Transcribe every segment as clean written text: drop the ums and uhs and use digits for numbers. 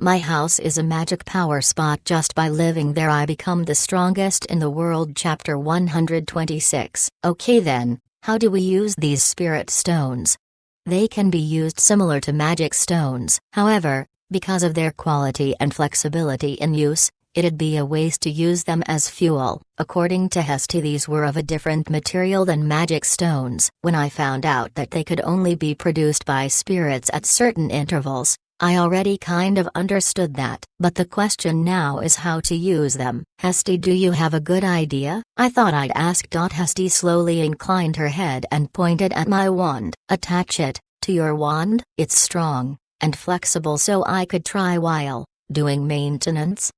My house is a magic power spot. Just by living there I become the strongest in the world. Chapter 126. Okay then, how do we use these spirit stones? They can be used similar to magic stones. However, because of their quality and flexibility in use, it'd be a waste to use them as fuel. According to Hesty, these were of a different material than magic stones. When I found out that they could only be produced by spirits at certain intervals, I already kind of understood that. But the question now is how to use them. Hesty, do you have a good idea? I thought I'd ask. Hesty slowly inclined her head and pointed at my wand. Attach it to your wand. It's strong and flexible, so I could try while doing maintenance.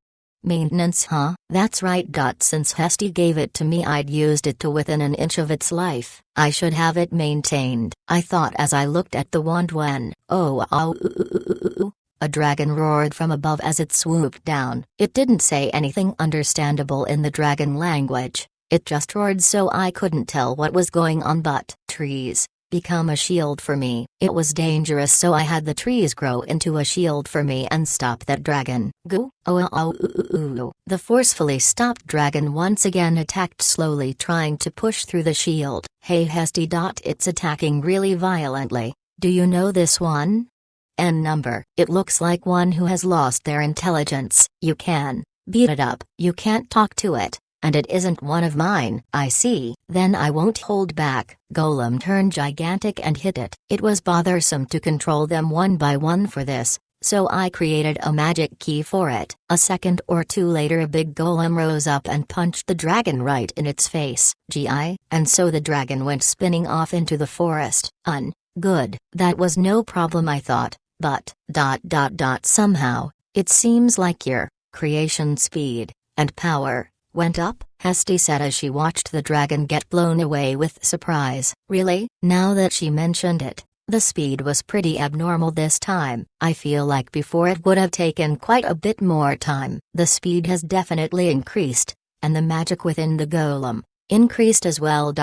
Maintenance, huh? That's right. Since Hesty gave it to me, I'd used it to within an inch of its life. I should have it maintained, I thought as I looked at the wand when, a dragon roared from above as it swooped down. It didn't say anything understandable in the dragon language, it just roared, so I couldn't tell what was going on. But trees become a shield for me. It was dangerous, so I had the trees grow into a shield for me and stop that dragon. The forcefully stopped dragon once again attacked, slowly trying to push through the shield. Hey Hesty. It's attacking really violently. Do you know this one? N number. It looks like one who has lost their intelligence. You can beat it up. You can't talk to it. And it isn't one of mine. I see. Then I won't hold back. Golem turned gigantic and hit it. It was bothersome to control them one by one for this, so I created a magic key for it. A second or two later, a big golem rose up and punched the dragon right in its face. And so the dragon went spinning off into the forest. Good. That was no problem, I thought, but somehow, it seems like your creation speed and power went up, Hesty said as she watched the dragon get blown away with surprise. Really? Now that she mentioned it, the speed was pretty abnormal this time. I feel like before it would have taken quite a bit more time. The speed has definitely increased, and the magic within the golem increased as well.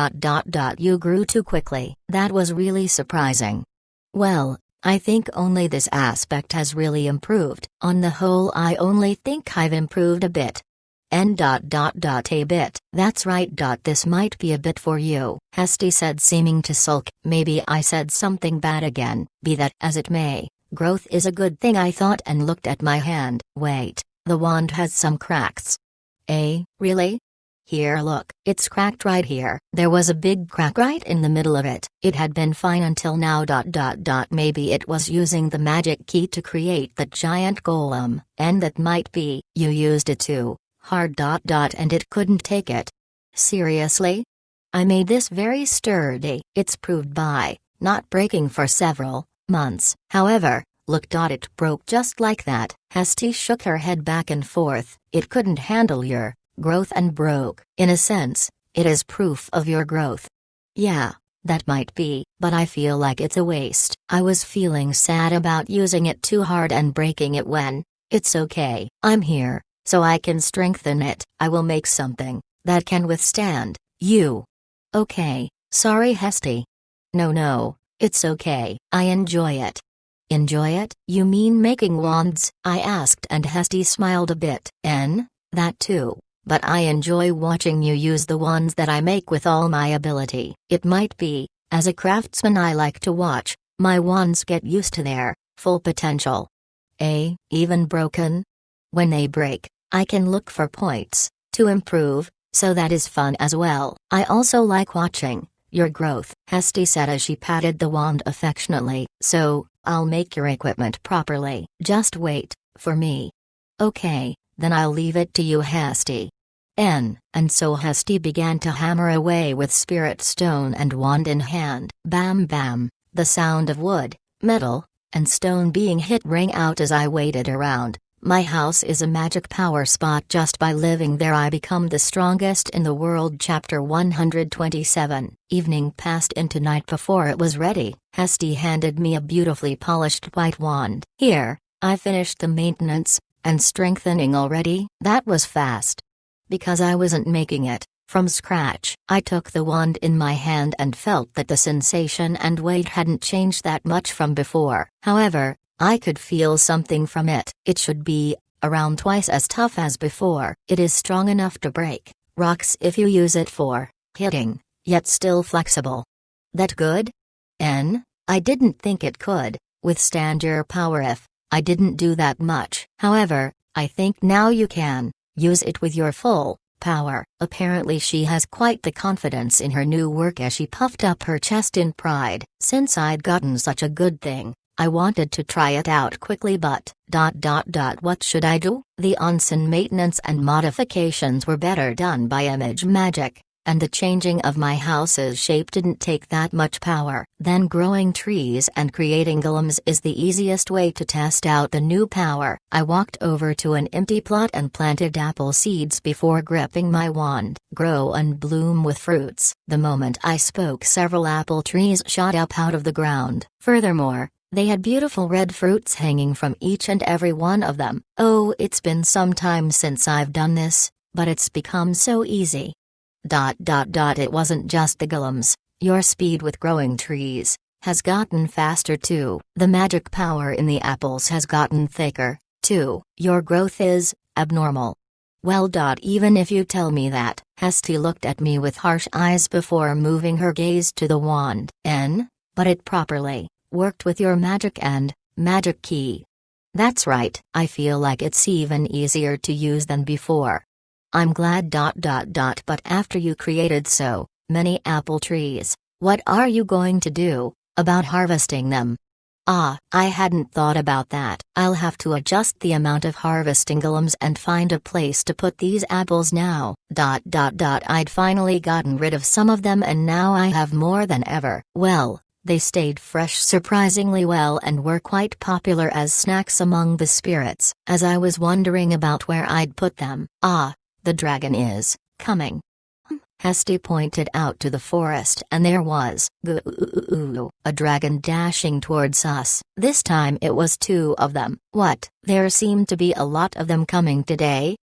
You grew too quickly. That was really surprising. Well, I think only this aspect has really improved. On the whole, I only think I've improved a bit. A bit. That's right. This might be a bit for you, Hesty said, seeming to sulk. Maybe I said something bad again. Be that as it may, growth is a good thing, I thought, and looked at my hand. Wait, the wand has some cracks. Really? Here, look, it's cracked right here. There was a big crack right in the middle of it. It had been fine until now. Maybe it was using the magic key to create that giant golem, and that might be. You used it too hard. And it couldn't take it. Seriously? I made this very sturdy. It's proved by not breaking for several months. However, look. It broke just like that. Hesty shook her head back and forth. It couldn't handle your growth and broke. In a sense, it is proof of your growth. Yeah, that might be, but I feel like it's a waste. I was feeling sad about using it too hard and breaking it when it's okay. I'm here, so I can strengthen it. I will make something that can withstand you. Okay, sorry Hesty. No, it's okay. I enjoy it. Enjoy it? You mean making wands? I asked, and Hesty smiled a bit. That too. But I enjoy watching you use the wands that I make with all my ability. It might be, as a craftsman, I like to watch my wands get used to their full potential. Even broken? When they break, I can look for points to improve, so that is fun as well. I also like watching your growth, Hesty said as she patted the wand affectionately. So, I'll make your equipment properly. Just wait for me. Okay, then I'll leave it to you, Hesty. And so Hesty began to hammer away with spirit stone and wand in hand. Bam bam, the sound of wood, metal, and stone being hit rang out as I waited around. My house is a magic power spot. Just by living there I become the strongest in the world. Chapter 127. Evening passed into night before it was ready. Hesty handed me a beautifully polished white wand. Here, I finished the maintenance and strengthening already. That was fast. Because I wasn't making it from scratch. I took the wand in my hand and felt that the sensation and weight hadn't changed that much from before. However, I could feel something from it. It should be around twice as tough as before. It is strong enough to break rocks if you use it for hitting, yet still flexible. That good? I didn't think it could withstand your power if I didn't do that much. However, I think now you can use it with your full power. Apparently she has quite the confidence in her new work as she puffed up her chest in pride. Since I'd gotten such a good thing, I wanted to try it out quickly, but what should I do? The onsen maintenance and modifications were better done by Image Magic, and the changing of my house's shape didn't take that much power. Then growing trees and creating golems is the easiest way to test out the new power. I walked over to an empty plot and planted apple seeds before gripping my wand. Grow and bloom with fruits. The moment I spoke, several apple trees shot up out of the ground. Furthermore, they had beautiful red fruits hanging from each and every one of them. Oh, it's been some time since I've done this, but it's become so easy. It wasn't just the golems. Your speed with growing trees has gotten faster too. The magic power in the apples has gotten thicker, too. Your growth is abnormal. Well, even if you tell me that. Hesty looked at me with harsh eyes before moving her gaze to the wand. But it properly worked with your magic and magic key. That's right. I feel like it's even easier to use than before. I'm glad. But after you created so many apple trees, what are you going to do about harvesting them? I hadn't thought about that. I'll have to adjust the amount of harvesting golems and find a place to put these apples now. I'd finally gotten rid of some of them and now I have more than ever. Well, they stayed fresh surprisingly well and were quite popular as snacks among the spirits. As I was wondering about where I'd put them, the dragon is coming. Hesty pointed out to the forest and there was a dragon dashing towards us. This time it was 2 of them. What? There seemed to be a lot of them coming today?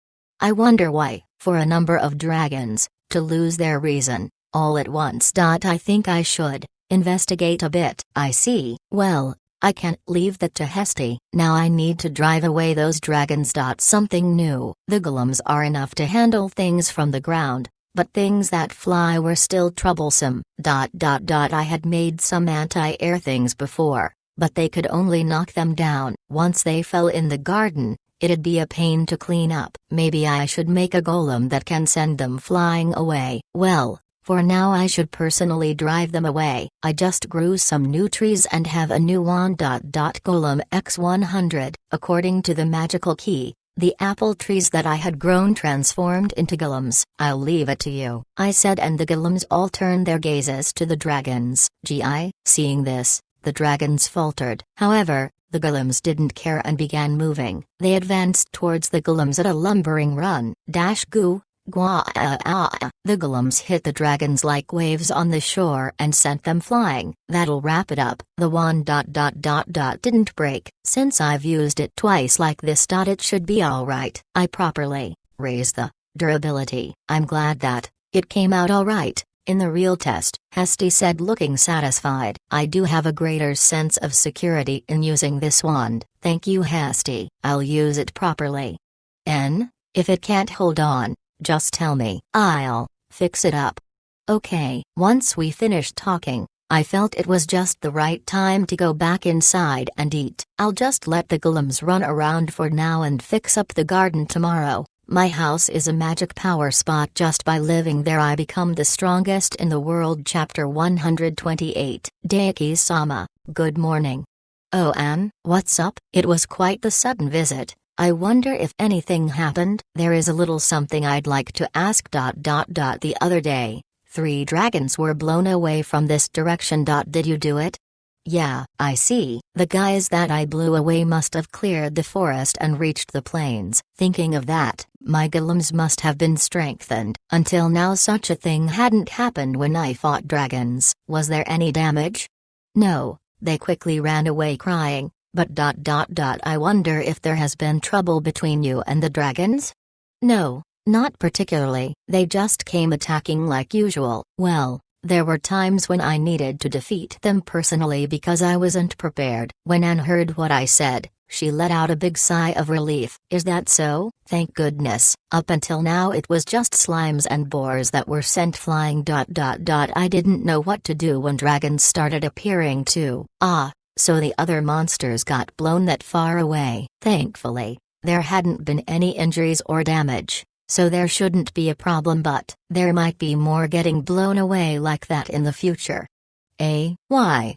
I wonder why, for a number of dragons to lose their reason all at once. I think I should investigate a bit. I see. Well, I can't leave that to Hesty. Now I need to drive away those dragons. Something new. The golems are enough to handle things from the ground, but things that fly were still troublesome. I had made some anti-air things before, but they could only knock them down. Once they fell in the garden, it'd be a pain to clean up. Maybe I should make a golem that can send them flying away. Well, for now I should personally drive them away. I just grew some new trees and have a new wand. Golem X100. According to the magical key, the apple trees that I had grown transformed into golems. I'll leave it to you, I said, and the golems all turned their gazes to the dragons. Seeing this, the dragons faltered. However, the golems didn't care and began moving. They advanced towards the golems at a lumbering run. The golems hit the dragons like waves on the shore and sent them flying. That'll wrap it up. The wand didn't break. Since I've used it twice like this, it should be alright. I properly raised the durability. I'm glad that it came out alright in the real test, Hesty said, looking satisfied. I do have a greater sense of security in using this wand. Thank you, Hesty. I'll use it properly. If it can't hold on, just tell me. I'll fix it up. Okay. Once we finished talking, I felt it was just the right time to go back inside and eat. I'll just let the golems run around for now and fix up the garden tomorrow. My house is a magic power spot. Just by living there I become the strongest in the world. Chapter 128. Daiki-sama, good morning. Oh, Anne, what's up? It was quite the sudden visit. I wonder if anything happened. There is a little something I'd like to ask. The other day, 3 dragons were blown away from this direction. Did you do it? Yeah, I see. The guys that I blew away must have cleared the forest and reached the plains. Thinking of that, my golems must have been strengthened. Until now such a thing hadn't happened when I fought dragons. Was there any damage? No, they quickly ran away crying. But I wonder if there has been trouble between you and the dragons? No, not particularly. They just came attacking like usual. Well, There were times when I needed to defeat them personally because I wasn't prepared. When Anne heard what I said, she let out a big sigh of relief. Is that so? Thank goodness. Up until now it was just slimes and boars that were sent flying. I didn't know what to do when dragons started appearing too. Ah, so the other monsters got blown that far away. Thankfully, there hadn't been any injuries or damage, so there shouldn't be a problem, but there might be more getting blown away like that in the future. Why?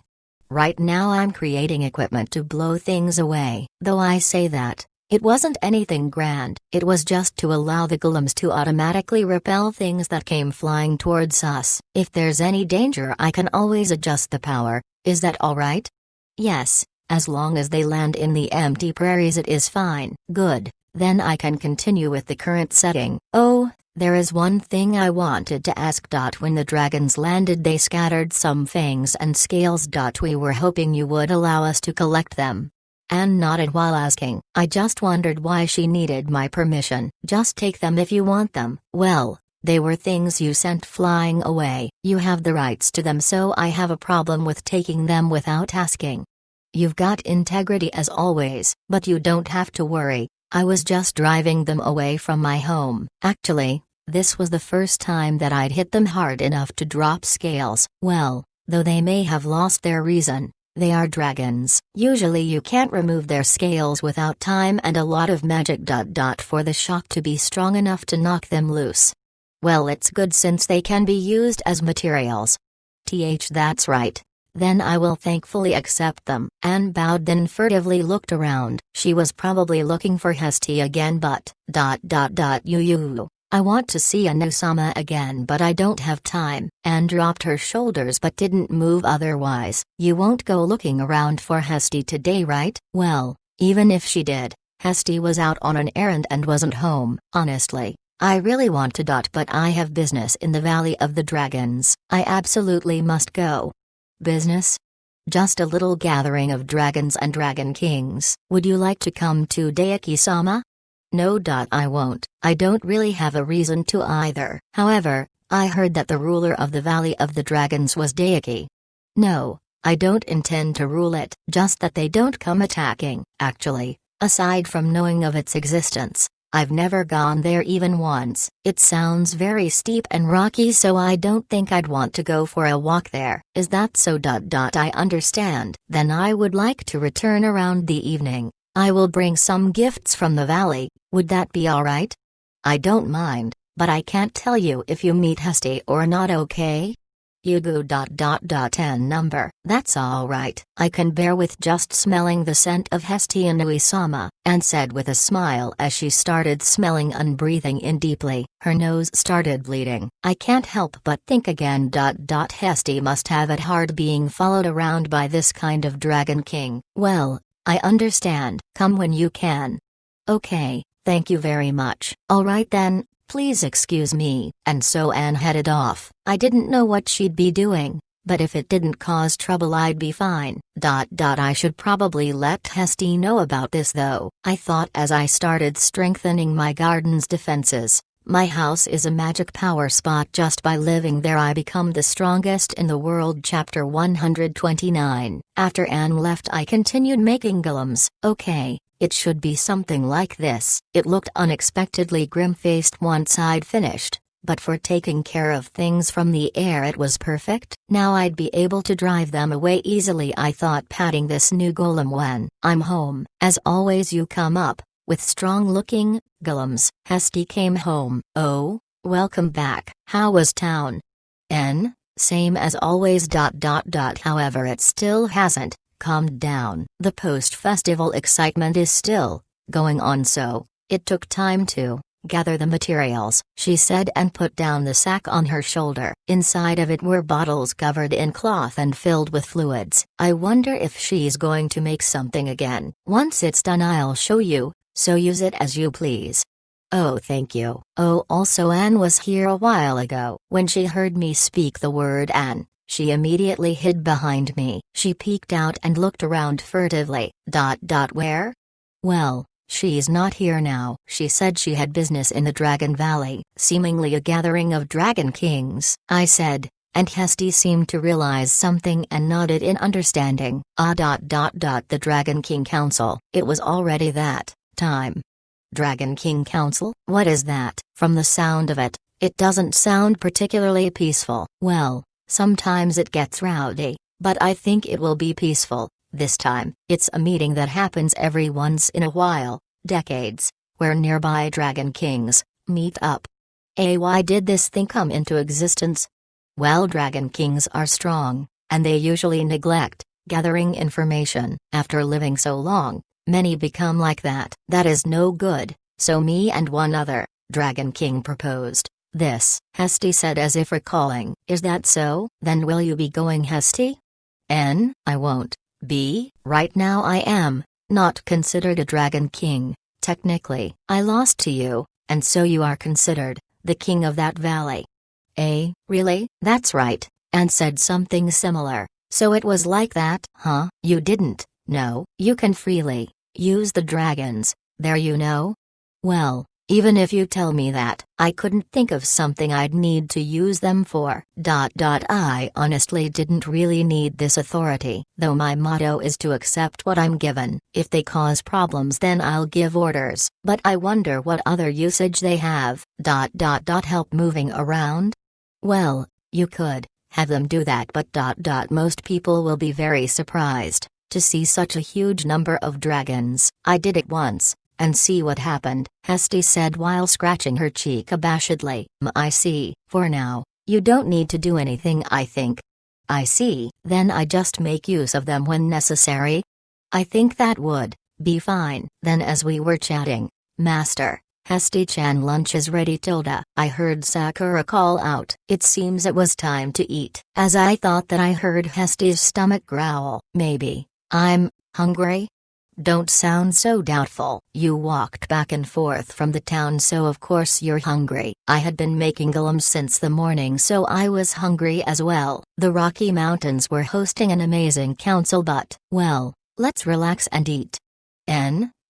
Right now I'm creating equipment to blow things away. Though I say that, it wasn't anything grand, it was just to allow the golems to automatically repel things that came flying towards us. If there's any danger I can always adjust the power. Is that alright? Yes, as long as they land in the empty prairies it is fine. Good, then I can continue with the current setting. Oh, there is one thing I wanted to ask. When the dragons landed they scattered some fangs and scales. We were hoping you would allow us to collect them. Anne nodded while asking. I just wondered why she needed my permission. Just take them if you want them. Well, they were things you sent flying away. You have the rights to them, so I have a problem with taking them without asking. You've got integrity as always, but you don't have to worry. I was just driving them away from my home. Actually, this was the first time that I'd hit them hard enough to drop scales. Well, though they may have lost their reason, they are dragons. Usually you can't remove their scales without time and a lot of magic. For the shock to be strong enough to knock them loose. Well, it's good since they can be used as materials. That's right. Then I will thankfully accept them. Anne bowed then furtively looked around. She was probably looking for Hestia again, but I want to see Anu-sama again, but I don't have time. Anne dropped her shoulders but didn't move otherwise. You won't go looking around for Hestia today, right? Well, even if she did, Hestia was out on an errand and wasn't home. Honestly, I really want to. But I have business in the Valley of the Dragons. I absolutely must go. Business? Just a little gathering of dragons and dragon kings. Would you like to come to Daiki-sama? No. I won't. I don't really have a reason to either. However, I heard that the ruler of the Valley of the Dragons was Daiki. No, I don't intend to rule it. Just that they don't come attacking. Actually, aside from knowing of its existence, I've never gone there even once. It sounds very steep and rocky, so I don't think I'd want to go for a walk there. Is that so? I understand. Then I would like to return around the evening. I will bring some gifts from the valley. Would that be alright? I don't mind, but I can't tell you if you meet Hestia or not, okay? Yugu. Number. That's alright. I can bear with just smelling the scent of Hestia Nui-sama, Anne said with a smile as she started smelling and breathing in deeply. Her nose started bleeding. I can't help but think again. Hestia must have it hard being followed around by this kind of dragon king. Well, I understand. Come when you can. Okay, thank you very much. Alright then. Please excuse me. And so Anne headed off. I didn't know what she'd be doing, but if it didn't cause trouble I'd be fine. I should probably let Hestia know about this though, I thought as I started strengthening my garden's defenses. My house is a magic power spot. Just by living there I become the strongest in the world. Chapter 129. After Anne left I continued making golems. Okay. It should be something like this. It looked unexpectedly grim-faced once I'd finished, but for taking care of things from the air it was perfect. Now I'd be able to drive them away easily, I thought, patting this new golem when I'm home. As always you come up with strong-looking golems. Hestia came home. Oh, welcome back. How was town? Same as always. However it still hasn't calmed down. The post-festival excitement is still going on, so it took time to gather the materials, she said and put down the sack on her shoulder. Inside of it were bottles covered in cloth and filled with fluids. I wonder if she's going to make something again. Once it's done I'll show you, so use it as you please. Oh, thank you. Oh, also Anne was here a while ago. When she heard me speak the word Anne, she immediately hid behind me. She peeked out and looked around furtively. Where? Well, she's not here now. She said she had business in the Dragon Valley, seemingly a gathering of dragon kings. I said, and Hesty seemed to realize something and nodded in understanding. The Dragon King Council. It was already that time. Dragon King Council? What is that? From the sound of it, it doesn't sound particularly peaceful. Well, sometimes it gets rowdy, but I think it will be peaceful this time. It's a meeting that happens every once in a while, decades, where nearby Dragon Kings meet up. Why did this thing come into existence? Well, Dragon Kings are strong, and they usually neglect gathering information. After living so long, many become like that. That is no good, so me and one other Dragon King proposed this, Hesty said as if recalling. Is that so? Then will you be going, Hesty? I won't be. Right now I am not considered a Dragon King. Technically, I lost to you, and so you are considered the king of that valley. Really? That's right, and said something similar. So it was like that, huh? You didn't know you can freely use the dragons there, you know? Well, even if you tell me that, I couldn't think of something I'd need to use them for. I honestly didn't really need this authority, though my motto is to accept what I'm given. If they cause problems, then I'll give orders, but I wonder what other usage they have. Help moving around? Well, you could have them do that, but most people will be very surprised to see such a huge number of dragons. I did it once, and see what happened, Hesty said while scratching her cheek abashedly. I see. For now, you don't need to do anything, I think. I see. Then I just make use of them when necessary? I think that would be fine. Then as we were chatting, Master Hesty-chan, lunch is ready. I heard Sakura call out. It seems it was time to eat. As I thought that I heard Hesty's stomach growl. Maybe I'm hungry? Don't sound so doubtful. You walked back and forth from the town, so of course you're hungry. I had been making gulums since the morning, so I was hungry as well. The Rocky Mountains were hosting an amazing council, but, well, let's relax and eat.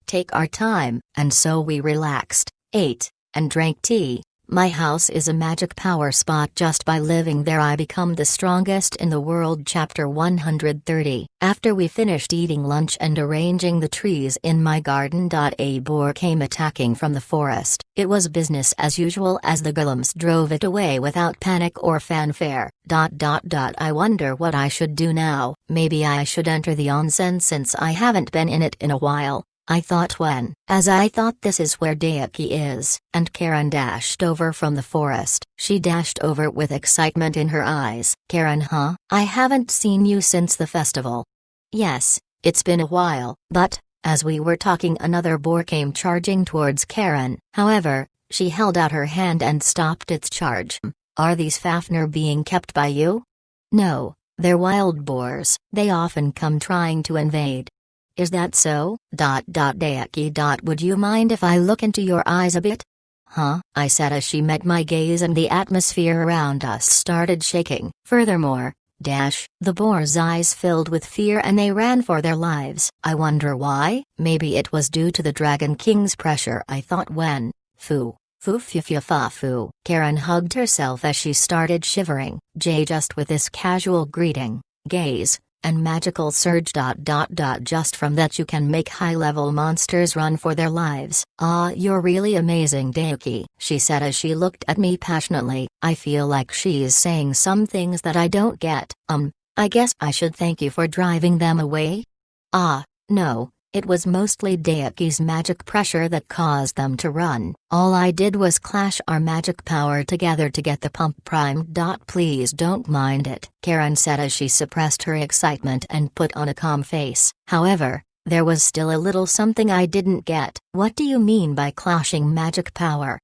Take our time. And so we relaxed, ate, and drank tea. My house is a magic power spot. Just by living there I become the strongest in the world. Chapter 130. After we finished eating lunch and arranging the trees in my garden, a boar came attacking from the forest. It was business as usual as the golems drove it away without panic or fanfare. I wonder what I should do now. Maybe I should enter the onsen since I haven't been in it in a while, I thought as I thought this is where Daiki is, and Karen dashed over from the forest. She dashed over with excitement in her eyes. Karen, huh? I haven't seen you since the festival. Yes, it's been a while, but, as we were talking, another boar came charging towards Karen. However, she held out her hand and stopped its charge. Are these Fafnir being kept by you? No, they're wild boars. They often come trying to invade. Is that so? Daiki. Would you mind if I look into your eyes a bit? Huh? I said as she met my gaze and the atmosphere around us started shaking. Furthermore, the boar's eyes filled with fear and they ran for their lives. I wonder why? Maybe it was due to the Dragon King's pressure, I thought when. Foo. Karen hugged herself as she started shivering. Just with this casual greeting, gaze, and magical surge. Just from that you can make high-level monsters run for their lives. You're really amazing, Daiki, she said as she looked at me passionately. I feel like she's saying some things that I don't get. I guess I should thank you for driving them away? No. It was mostly Daiki's magic pressure that caused them to run. All I did was clash our magic power together to get the pump primed. Please don't mind it, Karen said as she suppressed her excitement and put on a calm face. However, there was still a little something I didn't get. What do you mean by clashing magic power?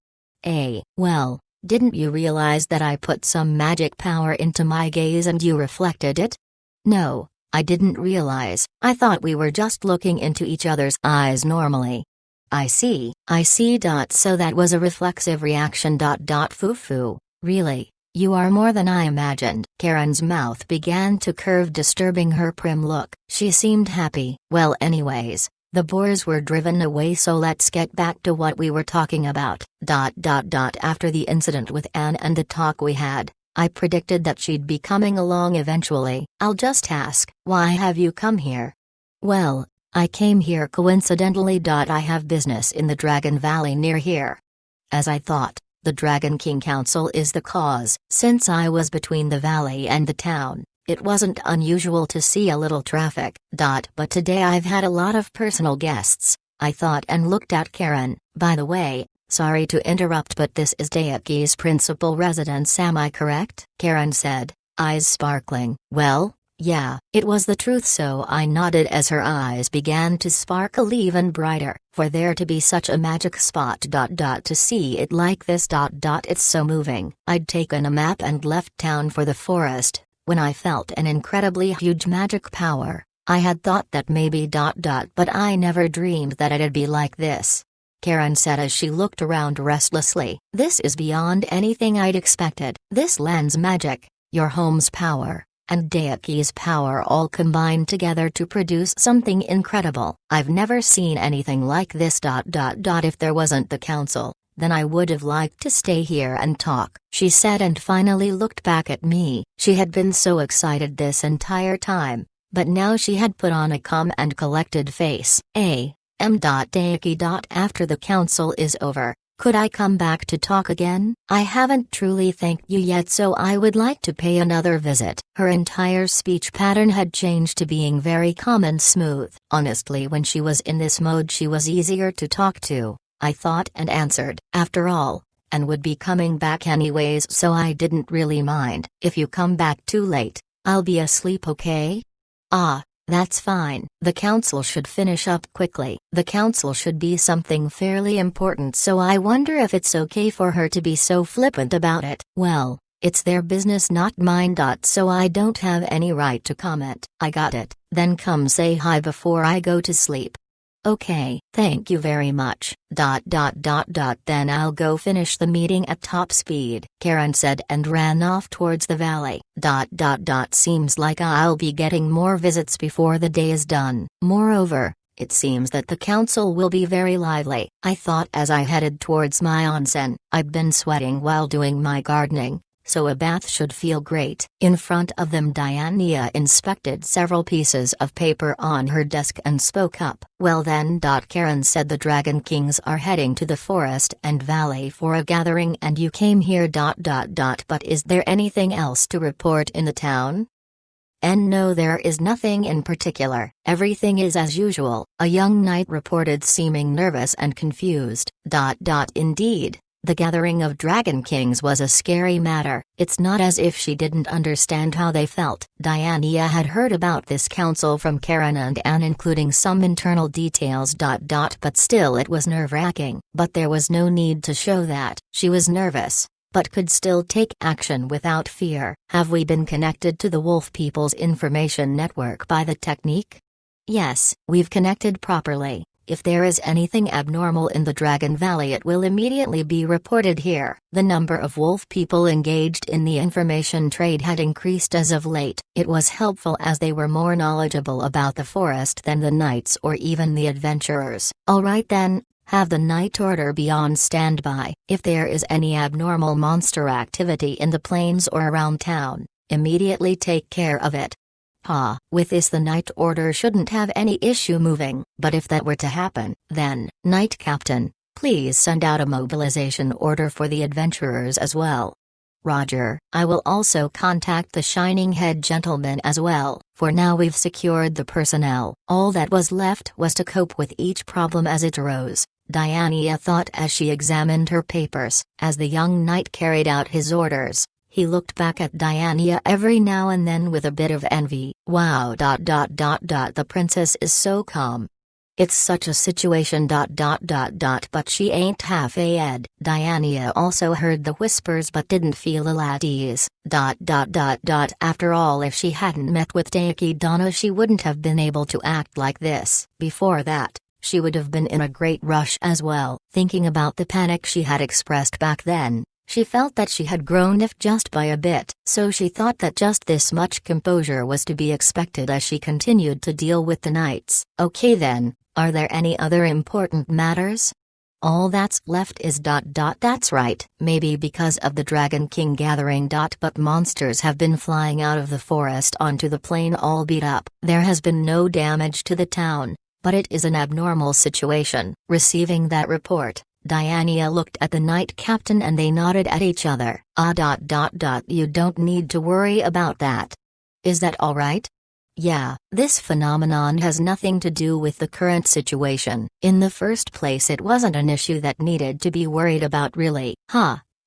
Well, didn't you realize that I put some magic power into my gaze and you reflected it? No. I didn't realize. I thought we were just looking into each other's eyes normally. I see. So that was a reflexive reaction. Foo. Really? You are more than I imagined. Karen's mouth began to curve, disturbing her prim look. She seemed happy. Well, anyways, the boars were driven away, so let's get back to what we were talking about. After the incident with Anne and the talk we had, I predicted that she'd be coming along eventually. I'll just ask, why have you come here? Well, I came here coincidentally. I have business in the Dragon Valley near here. As I thought, the Dragon King Council is the cause. Since I was between the valley and the town, it wasn't unusual to see a little traffic. But today I've had a lot of personal guests, I thought, and looked at Karen. By the way, sorry to interrupt, but this is Dayaki's principal residence, am I correct? Karen said, eyes sparkling. Well, yeah, it was the truth, so I nodded as her eyes began to sparkle even brighter. For there to be such a magic spot. To see it like this. It's so moving. I'd taken a map and left town for the forest, when I felt an incredibly huge magic power. I had thought that maybe. But I never dreamed that it'd be like this. Karen said as she looked around restlessly. This is beyond anything I'd expected. This land's magic, your home's power, and Dayaki's power all combined together to produce something incredible. I've never seen anything like this. If there wasn't the council, then I would have liked to stay here and talk, she said, and finally looked back at me. She had been so excited this entire time, but now she had put on a calm and collected face. Dayaki. After the council is over, could I come back to talk again? I haven't truly thanked you yet, so I would like to pay another visit. Her entire speech pattern had changed to being very calm and smooth. Honestly, when she was in this mode she was easier to talk to, I thought, and answered, after all, and would be coming back anyways, so I didn't really mind. If you come back too late, I'll be asleep, okay? That's fine. The council should finish up quickly. The council should be something fairly important, so I wonder if it's okay for her to be so flippant about it. Well, it's their business, not mine. So I don't have any right to comment. I got it. Then come say hi before I go to sleep. Okay, thank you very much. Then I'll go finish the meeting at top speed, Karen said, and ran off towards the valley. Seems like I'll be getting more visits before the day is done. Moreover, it seems that the council will be very lively, I thought as I headed towards my onsen. I'd been sweating while doing my gardening, so a bath should feel great. In front of them, Diania inspected several pieces of paper on her desk and spoke up. Well then, Karen said, the Dragon Kings are heading to the forest and valley for a gathering and you came here. But is there anything else to report in the town? No, there is nothing in particular. Everything is as usual, a young knight reported, seeming nervous and confused. Indeed. The gathering of Dragon Kings was a scary matter. It's not as if she didn't understand how they felt. Diania had heard about this council from Karen and Anne, including some internal details. But still it was nerve-wracking. But there was no need to show that. She was nervous, but could still take action without fear. Have we been connected to the Wolf People's information network by the technique? Yes, we've connected properly. If there is anything abnormal in the Dragon Valley, it will immediately be reported here. The number of wolf people engaged in the information trade had increased as of late. It was helpful as they were more knowledgeable about the forest than the knights or even the adventurers. Alright then, have the Night Order be on standby. If there is any abnormal monster activity in the plains or around town, immediately take care of it. With this, the Night Order shouldn't have any issue moving, but if that were to happen, then, Knight Captain, please send out a mobilization order for the adventurers as well. Roger. I will also contact the Shining Head gentleman as well. For now we've secured the personnel. All that was left was to cope with each problem as it arose, Diania thought as she examined her papers. As the young knight carried out his orders, he looked back at Diania every now and then with a bit of envy. Wow. The princess is so calm. It's such a situation. But she ain't half-a-ed. Diania also heard the whispers but didn't feel ill at ease. After all, if she hadn't met with Dayaki Donna, she wouldn't have been able to act like this. Before that, she would have been in a great rush as well. Thinking about the panic she had expressed back then, she felt that she had grown, if just by a bit, so she thought that just this much composure was to be expected as she continued to deal with the knights. Okay then, are there any other important matters? All that's left is ... That's right, maybe because of the Dragon King gathering ... But monsters have been flying out of the forest onto the plain all beat up. There has been no damage to the town, but it is an abnormal situation. Receiving that report, Diania looked at the Knight Captain and they nodded at each other. You don't need to worry about that. Is that all right? Yeah, this phenomenon has nothing to do with the current situation. In the first place, it wasn't an issue that needed to be worried about really.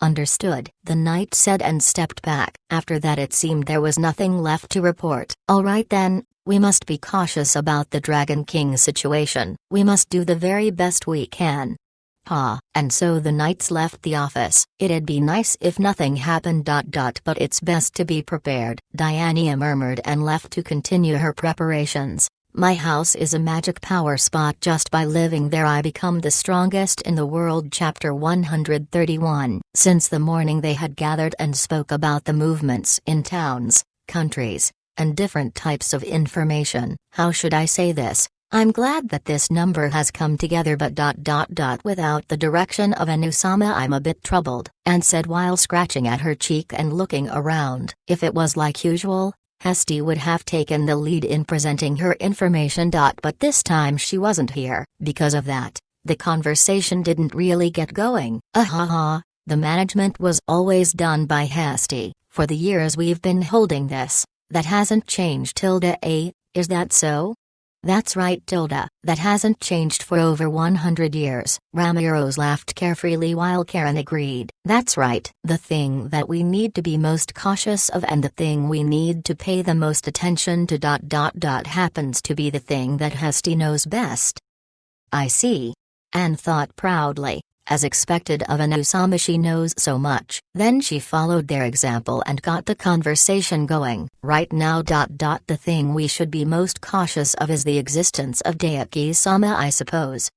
Understood, the knight said and stepped back. After that it seemed there was nothing left to report. All right then, we must be cautious about the Dragon King situation. We must do the very best we can. And so the knights left the office. It'd be nice if nothing happened. But it's best to be prepared. Diania murmured and left to continue her preparations. My house is a magic power spot. Just by living there I become the strongest in the world. Chapter 131. Since the morning they had gathered and spoke about the movements in towns, countries, and different types of information. How should I say this? I'm glad that this number has come together, but ... without the direction of Anusama I'm a bit troubled, Anne said while scratching at her cheek and looking around. If it was like usual, Hesty would have taken the lead in presenting her information. But this time she wasn't here. Because of that, the conversation didn't really get going. The management was always done by Hesty. For the years we've been holding this, that hasn't changed. Is that so? That's right, Tilda. That hasn't changed for over 100 years. Ramiros laughed carefreely while Karen agreed. That's right. The thing that we need to be most cautious of and the thing we need to pay the most attention to ... happens to be the thing that Hesty knows best. I see. Anne thought proudly. As expected of Anusama, she knows so much. Then she followed their example and got the conversation going. Right now ... the thing we should be most cautious of is the existence of Daiki-sama, I suppose.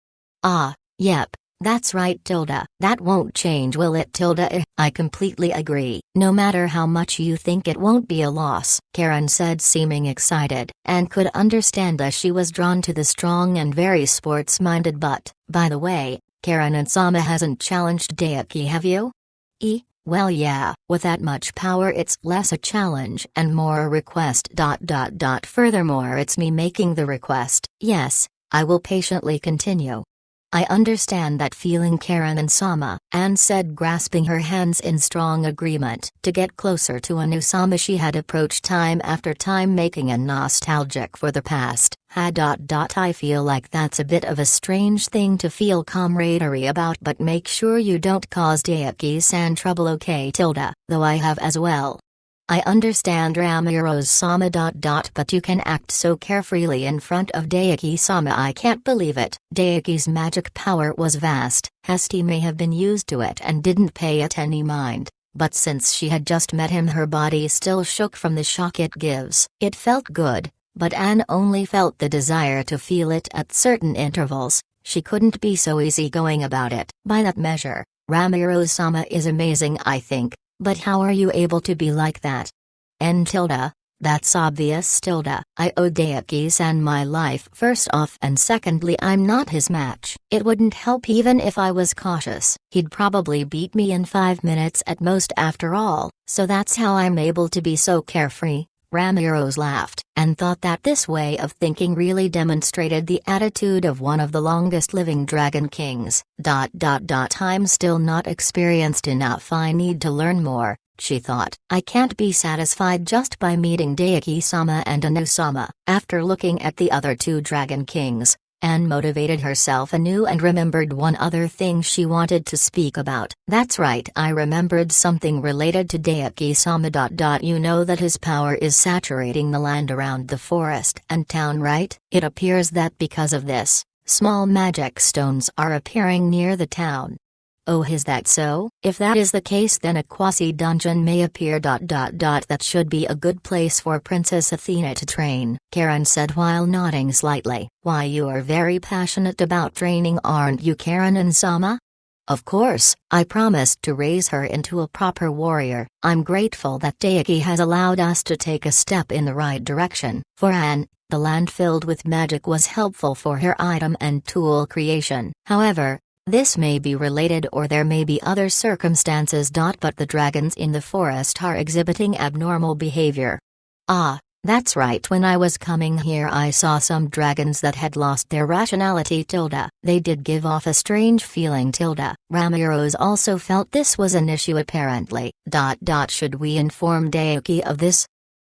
Yep, that's right, Tilda. That won't change, will it, Tilda? I completely agree. No matter how much you think, it won't be a loss, Karen said, seeming excited, and could understand as she was drawn to the strong and very sports-minded. But, by the way, Karen and Sama hasn't challenged Daiki, have you? Well, yeah, with that much power it's less a challenge and more a request. Furthermore, it's me making the request. Yes, I will patiently continue. I understand that feeling, Karen and Sama, Anne said, grasping her hands in strong agreement. To get closer to Anusama she had approached time after time, making a nostalgic for the past. I feel like that's a bit of a strange thing to feel camaraderie about, but make sure you don't cause Daiki-san trouble, okay, Tilda? Though I have as well. I understand, Ramiros-sama. But you can act so carefreely in front of Daiki-sama. I can't believe it. Daiki's magic power was vast. Hesty may have been used to it and didn't pay it any mind, but since she had just met him her body still shook from the shock it gives. It felt good, but Anne only felt the desire to feel it at certain intervals. She couldn't be so easygoing about it. By that measure, Ramiros-sama is amazing, I think. But how are you able to be like that? Tilda, that's obvious, Tilda. I owe Daiki-san my life first off, and secondly I'm not his match. It wouldn't help even if I was cautious. He'd probably beat me in 5 minutes at most after all, so that's how I'm able to be so carefree. Ramiros laughed, and thought that this way of thinking really demonstrated the attitude of one of the longest living Dragon Kings. I'm still not experienced enough. I need to learn more, she thought. I can't be satisfied just by meeting Daiki-sama and Anusama. After looking at the other two Dragon Kings, Anne motivated herself anew and remembered one other thing she wanted to speak about. That's right, I remembered something related to Daiki-sama. You know that his power is saturating the land around the forest and town, right? It appears that because of this, small magic stones are appearing near the town. Oh, is that so? If that is the case, then a quasi-dungeon may appear. That should be a good place for Princess Athena to train, Karen said while nodding slightly. Why, you are very passionate about training, aren't you, Karen and Sama? Of course, I promised to raise her into a proper warrior. I'm grateful that Daiki has allowed us to take a step in the right direction. For Anne, the land filled with magic was helpful for her item and tool creation. However, This may be related or there may be other circumstances. But the dragons in the forest are exhibiting abnormal behavior. Ah, that's right. When I was coming here I saw some dragons that had lost their rationality. They did give off a strange feeling. Ramiro's also felt this was an issue apparently. Should we inform Daiki of this?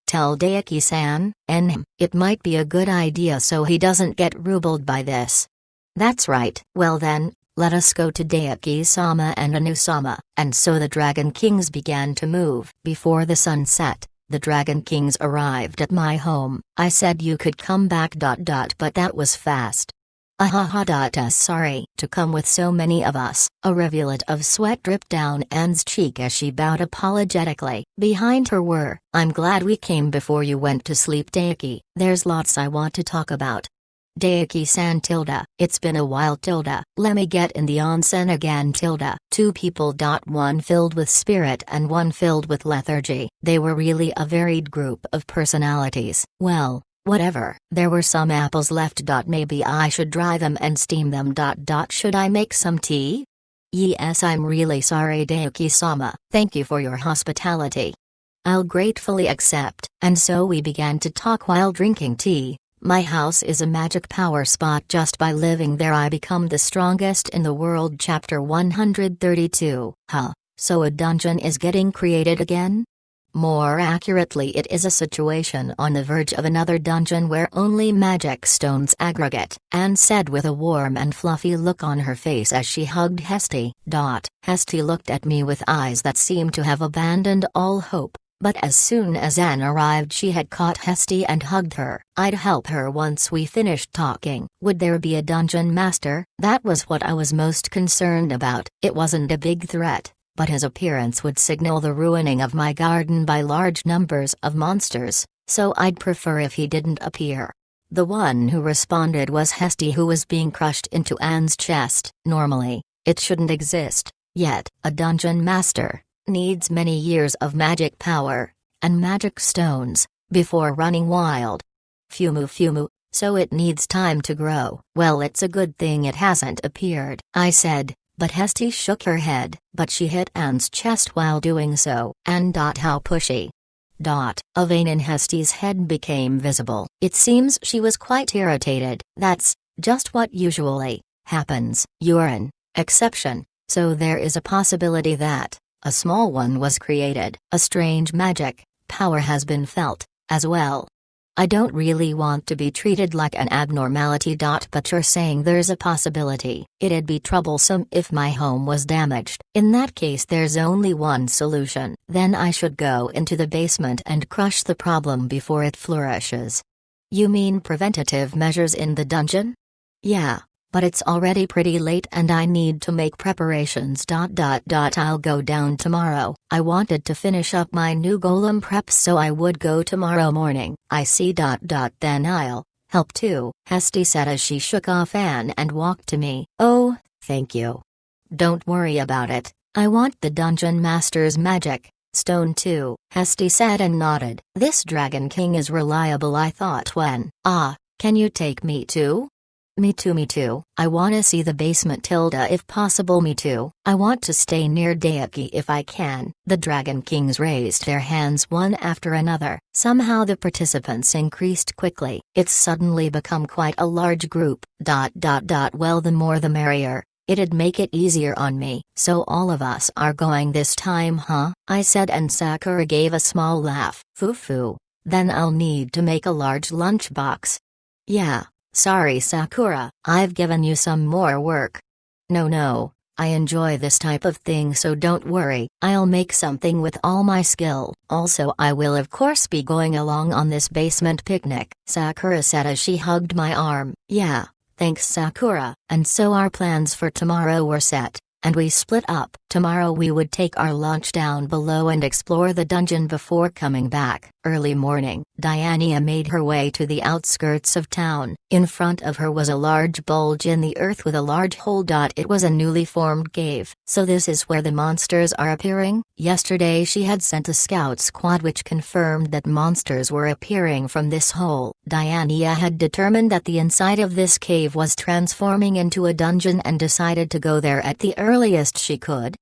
Tell Daiki-san, it might be a good idea so he doesn't get rubled by this. That's right. Well then, let us go to Daiki-sama and Anu-sama. And so the Dragon Kings began to move. Before the sun set, the Dragon Kings arrived at my home. I said you could come back. But that was fast. Sorry to come with so many of us. A rivulet of sweat dripped down Anne's cheek as she bowed apologetically. Behind her were, I'm glad we came before you went to sleep. Daiki, there's lots I want to talk about. Daiki-san. It's been a while. Let me get in the onsen again. 2 people. One filled with spirit and one filled with lethargy. They were really a varied group of personalities. Well, whatever. There were some apples left. Maybe I should dry them and steam them. Should I make some tea? Yes, I'm really sorry Daiki-sama. Thank you for your hospitality. I'll gratefully accept. And so we began to talk while drinking tea. My house is a magic power spot. Just by living there I become the strongest in the world. Chapter 132. So a dungeon is getting created again? More accurately, it is a situation on the verge of another dungeon where only magic stones aggregate, Anne said with a warm and fluffy look on her face as she hugged Hesty. Hesty looked at me with eyes that seemed to have abandoned all hope. But as soon as Anne arrived she had caught Hesty and hugged her. I'd help her once we finished talking. Would there be a dungeon master? That was what I was most concerned about. It wasn't a big threat, but his appearance would signal the ruining of my garden by large numbers of monsters, so I'd prefer if he didn't appear. The one who responded was Hesty, who was being crushed into Anne's chest. Normally, it shouldn't exist, yet a dungeon master needs many years of magic power, and magic stones, before running wild. Fumu, so it needs time to grow. Well, it's a good thing it hasn't appeared, I said, but Hesty shook her head, but she hit Anne's chest while doing so. And how pushy. A vein in Hesty's head became visible. It seems she was quite irritated. That's just what usually happens. You're an exception, so there is a possibility that a small one was created. A strange magic power has been felt, as well. I don't really want to be treated like an abnormality. But you're saying there's a possibility. It'd be troublesome if my home was damaged. In that case there's only one solution. Then I should go into the basement and crush the problem before it flourishes. You mean preventative measures in the dungeon? Yeah. But it's already pretty late and I need to make preparations. I'll go down tomorrow. I wanted to finish up my new golem prep so I would go tomorrow morning. I see. Then I'll help too, Hesty said as she shook off Anne and walked to me. Oh, thank you. Don't worry about it. I want the dungeon master's magic stone too, Hesty said and nodded. This Dragon King is reliable, I thought when. Can you take me too? Me too. I wanna see the basement. If possible. Me too. I want to stay near Daiki if I can. The Dragon Kings raised their hands one after another. Somehow the participants increased quickly. It's suddenly become quite a large group. Well, the more the merrier. It'd make it easier on me. So all of us are going this time, huh? I said, and Sakura gave a small laugh. Foo. Then I'll need to make a large lunchbox. Yeah. Sorry Sakura, I've given you some more work. No, I enjoy this type of thing, so don't worry, I'll make something with all my skill. Also I will of course be going along on this basement picnic, Sakura said as she hugged my arm. Yeah, thanks Sakura. And so our plans for tomorrow were set, and we split up. Tomorrow we would take our lunch down below and explore the dungeon before coming back. Early morning, Diania made her way to the outskirts of town. In front of her was a large bulge in the earth with a large hole. It was a newly formed cave. So this is where the monsters are appearing? Yesterday she had sent a scout squad which confirmed that monsters were appearing from this hole. Diania had determined that the inside of this cave was transforming into a dungeon and decided to go there at the earliest she could.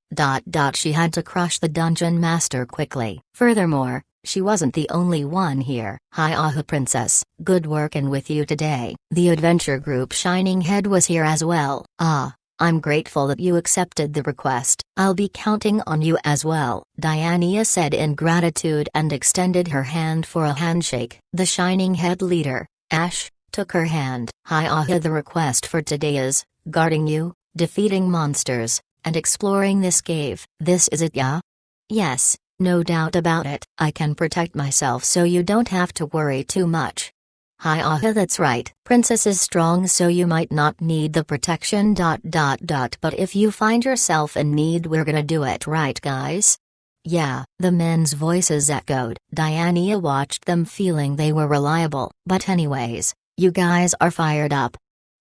She had to crush the dungeon master quickly. Furthermore, she wasn't the only one here. Hi Aha Princess, good workin' with you today. The adventure group Shining Head was here as well. I'm grateful that you accepted the request. I'll be counting on you as well, Diania said in gratitude and extended her hand for a handshake. The Shining Head leader, Ash, took her hand. Hi Aha, the request for today is guarding you, defeating monsters, and exploring this cave. This is it, yeah? Yes. No doubt about it. I can protect myself so you don't have to worry too much. Hi Aha, that's right. Princess is strong so you might not need the protection. But if you find yourself in need we're gonna do it, right guys? Yeah, the men's voices echoed. Diania watched them feeling they were reliable. But anyways, you guys are fired up.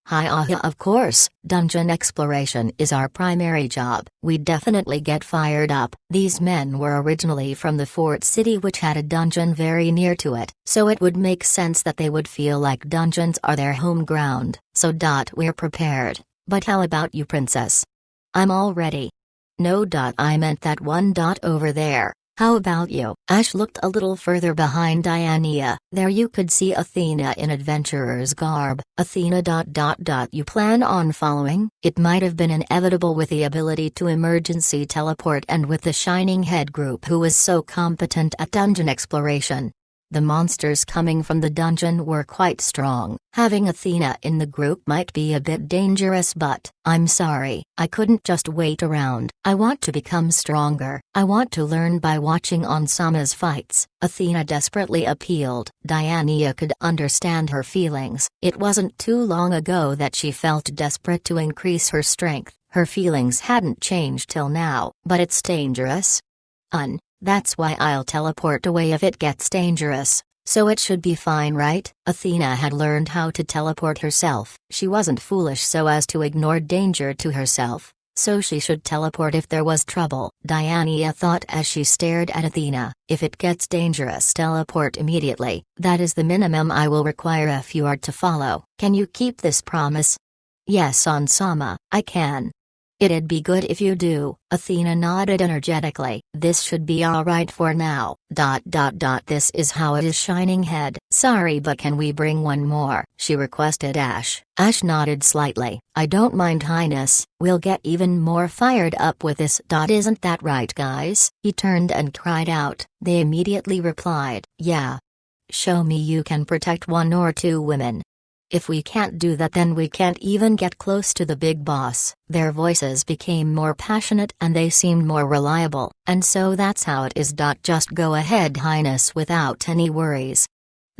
Hi Aha, of course, dungeon exploration is our primary job. We definitely get fired up. These men were originally from the fort city which had a dungeon very near to it, so it would make sense that they would feel like dungeons are their home ground. So we're prepared. But how about you, Princess? I'm all ready. No. I meant that one over there. How about you? Ash looked a little further behind Diania. There you could see Athena in adventurer's garb. Athena. You plan on following? It might have been inevitable with the ability to emergency teleport and with the Shining Head group who was so competent at dungeon exploration. The monsters coming from the dungeon were quite strong. Having Athena in the group might be a bit dangerous, but I'm sorry, I couldn't just wait around. I want to become stronger. I want to learn by watching Onsama's fights. Athena desperately appealed. Diania could understand her feelings. It wasn't too long ago that she felt desperate to increase her strength. Her feelings hadn't changed till now. But it's dangerous. That's why I'll teleport away if it gets dangerous, so it should be fine, right? Athena had learned how to teleport herself. She wasn't foolish so as to ignore danger to herself, so she should teleport if there was trouble. Diania thought as she stared at Athena. If it gets dangerous, teleport immediately. That is the minimum I will require if you are to follow. Can you keep this promise? Yes, Onsama, I can. It'd be good if you do. Athena nodded energetically. This should be alright for now. This is how it is, Shining Head. Sorry, but can we bring one more? She requested Ash. Ash nodded slightly. I don't mind, Highness. We'll get even more fired up with this. Isn't that right, guys? He turned and cried out. They immediately replied, yeah. Show me you can protect one or two women. If we can't do that, then we can't even get close to the big boss. Their voices became more passionate and they seemed more reliable, and so that's how it is. Just go ahead, Highness, without any worries.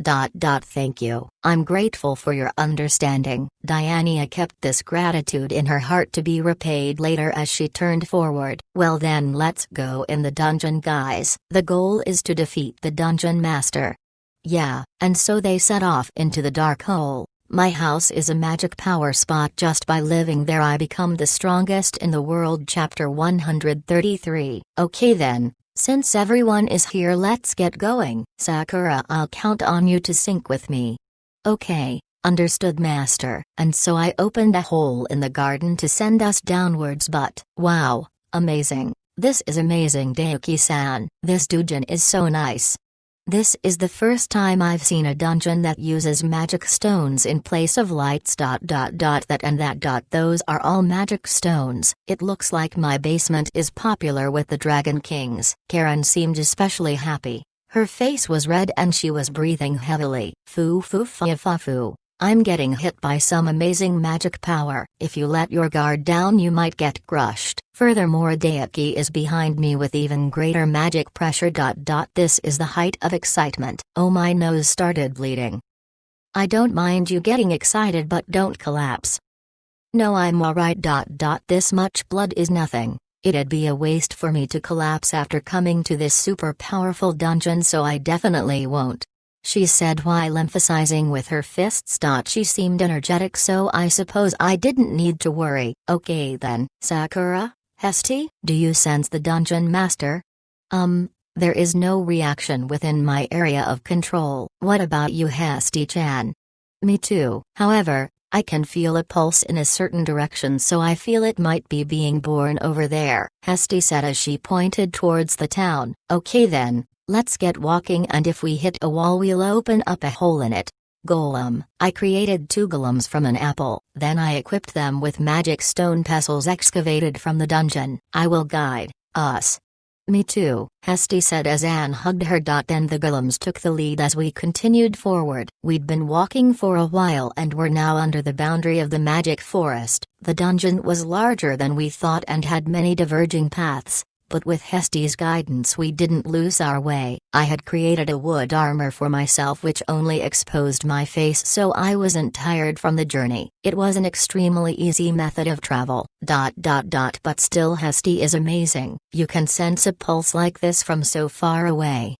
Thank you. I'm grateful for your understanding. Diania kept this gratitude in her heart to be repaid later as she turned forward. Well then, let's go in the dungeon, guys. The goal is to defeat the dungeon master. Yeah, and so they set off into the dark hole. My house is a magic power spot. Just by living there I become the strongest in the world. Chapter 133. Okay then, since everyone is here, let's get going. Sakura, I'll count on you to sync with me. Okay, understood, Master. And so I opened a hole in the garden to send us downwards. But, wow, amazing. This is amazing, Daiki-san. This dungeon is so nice. This is the first time I've seen a dungeon that uses magic stones in place of lights. That and that. Those are all magic stones. It looks like my basement is popular with the Dragon Kings. Karen seemed especially happy. Her face was red and she was breathing heavily. Foo. I'm getting hit by some amazing magic power. If you let your guard down you might get crushed. Furthermore, Daiki is behind me with even greater magic pressure. This is the height of excitement. Oh, my nose started bleeding. I don't mind you getting excited, but don't collapse. No, I'm alright. This much blood is nothing. It'd be a waste for me to collapse after coming to this super powerful dungeon, so I definitely won't," she said while emphasizing with her fists. She seemed energetic, so I suppose I didn't need to worry. "Okay then, Sakura, Hesty, do you sense the dungeon master?" There is no reaction within my area of control." "What about you, Hesty-chan?" "Me too. However, I can feel a pulse in a certain direction, so I feel it might be being born over there," Hesty said as she pointed towards the town. "Okay then, let's get walking, and if we hit a wall we'll open up a hole in it." Golem. I created 2 golems from an apple, then I equipped them with magic stone pestles excavated from the dungeon. "I will guide us." "Me too," Hesty said as Anne hugged her. And the golems took the lead as we continued forward. We'd been walking for a while and were now under the boundary of the magic forest. The dungeon was larger than we thought and had many diverging paths, but with Hesty's guidance we didn't lose our way. I had created a wood armor for myself which only exposed my face, so I wasn't tired from the journey. It was an extremely easy method of travel. But still, Hesty is amazing. You can sense a pulse like this from so far away.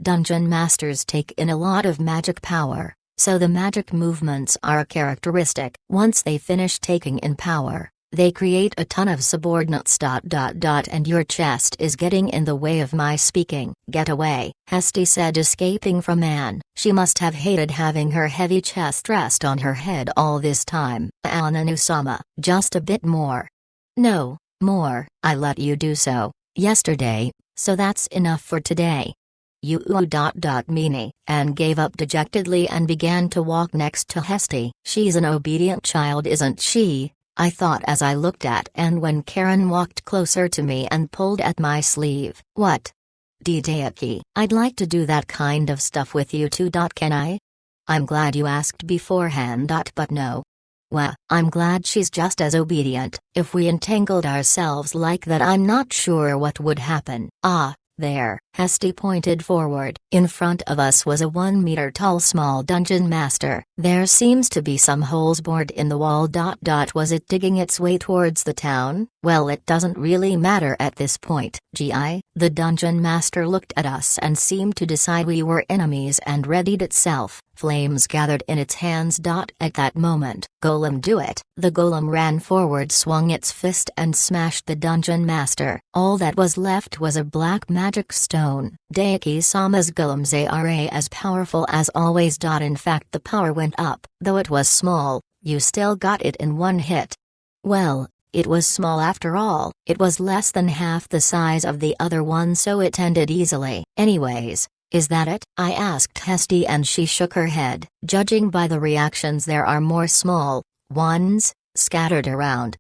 Dungeon masters take in a lot of magic power, so the magic movements are a characteristic. Once they finish taking in power, they create a ton of subordinates. And your chest is getting in the way of my speaking." "Get away," Hesty said, escaping from Anne. She must have hated having her heavy chest rest on her head all this time. "Ananusama, just a bit more." "No, more. I let you do so yesterday, so that's enough for today." Meanie." Anne gave up dejectedly and began to walk next to Hesty. "She's an obedient child, isn't she?" I thought as I looked at Anne when Karen walked closer to me and pulled at my sleeve. "What? Deideki, I'd like to do that kind of stuff with you too. Can I?" "I'm glad you asked beforehand. But no." "Well, I'm glad she's just as obedient. If we entangled ourselves like that, I'm not sure what would happen." "Ah, there," Hesty pointed forward. In front of us was a 1-meter-tall small dungeon master. "There seems to be some holes bored in the wall. Was it digging its way towards the town?" "Well, it doesn't really matter at this point." The dungeon master looked at us and seemed to decide we were enemies and readied itself. Flames gathered in its hands. At that moment, "Golem, do it!" The golem ran forward, swung its fist and smashed the dungeon master. All that was left was a black magic stone. Deiki-sama's golems are as powerful as always. In fact, the power went up. Though it was small, you still got it in one hit. Well, it was small after all. It was less than half the size of the other one, so it ended easily. "Anyways, is that it?" I asked Hesty, and she shook her head. "Judging by the reactions, there are more small ones scattered around."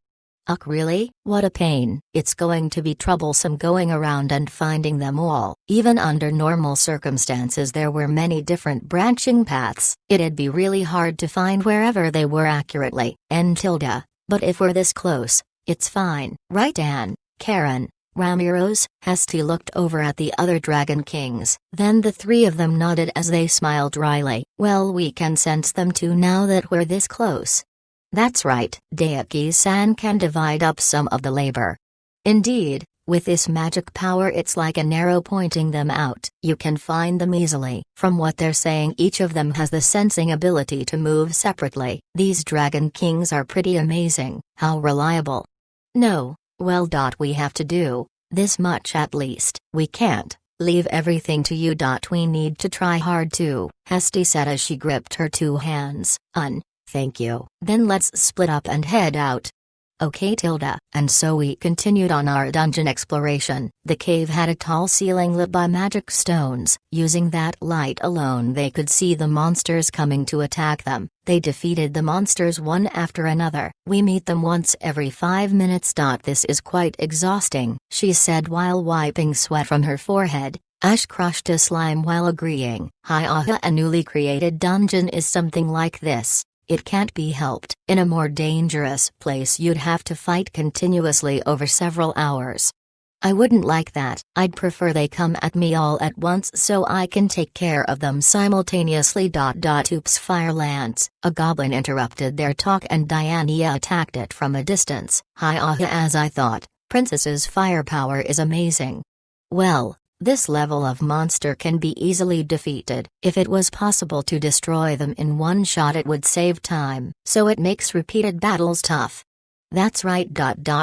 "Ugh, really? What a pain. It's going to be troublesome going around and finding them all." Even under normal circumstances there were many different branching paths. It'd be really hard to find wherever they were accurately. But if we're this close, it's fine. Right, Anne, Karen, Ramiros?" Hesty looked over at the other Dragon Kings. Then the 3 of them nodded as they smiled dryly. "Well, we can sense them too now that we're this close." "That's right. Deiki-san can divide up some of the labor." "Indeed, with this magic power it's like an arrow pointing them out. You can find them easily." From what they're saying, each of them has the sensing ability to move separately. These Dragon Kings are pretty amazing. How reliable. "No, well, we have to do this much at least. We can't leave everything to you. We need to try hard too," Hesty said as she gripped her 2 hands. Thank you. "Then let's split up and head out." "Okay, Tilda." And so we continued on our dungeon exploration. The cave had a tall ceiling lit by magic stones. Using that light alone they could see the monsters coming to attack them. They defeated the monsters one after another. "We meet them once every 5 minutes. This is quite exhausting," she said while wiping sweat from her forehead. Ash crushed a slime while agreeing. A newly created dungeon is something like this. It can't be helped. In a more dangerous place you'd have to fight continuously over several hours. I wouldn't like that. I'd prefer they come at me all at once so I can take care of them simultaneously. Oops, fire lance. A goblin interrupted their talk and Diania attacked it from a distance. As I thought. Princess's firepower is amazing. Well, this level of monster can be easily defeated. If it was possible to destroy them in one shot, it would save time, so it makes repeated battles tough. That's right.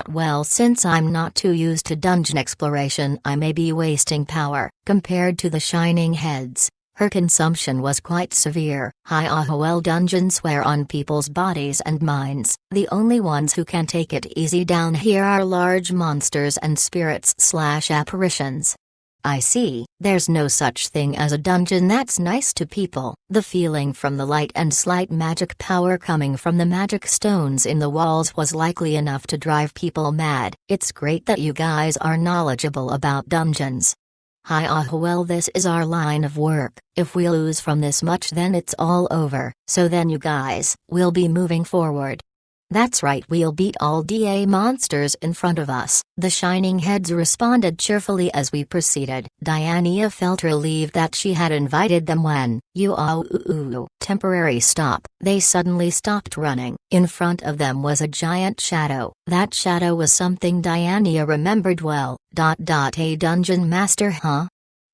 Well, since I'm not too used to dungeon exploration, I may be wasting power. Compared to the Shining Heads, her consumption was quite severe. Well, dungeons wear on people's bodies and minds. The only ones who can take it easy down here are large monsters and spirits/apparitions. I see, there's no such thing as a dungeon that's nice to people. The feeling from the light and slight magic power coming from the magic stones in the walls was likely enough to drive people mad. It's great that you guys are knowledgeable about dungeons. Well, this is our line of work. If we lose from this much, then it's all over. So then you guys will be moving forward. That's right, we'll beat all DA monsters in front of us. The Shining Heads responded cheerfully as we proceeded. Diania felt relieved that she had invited them when, temporary stop. They suddenly stopped running. In front of them was a giant shadow. That shadow was something Diania remembered well. A dungeon master, huh?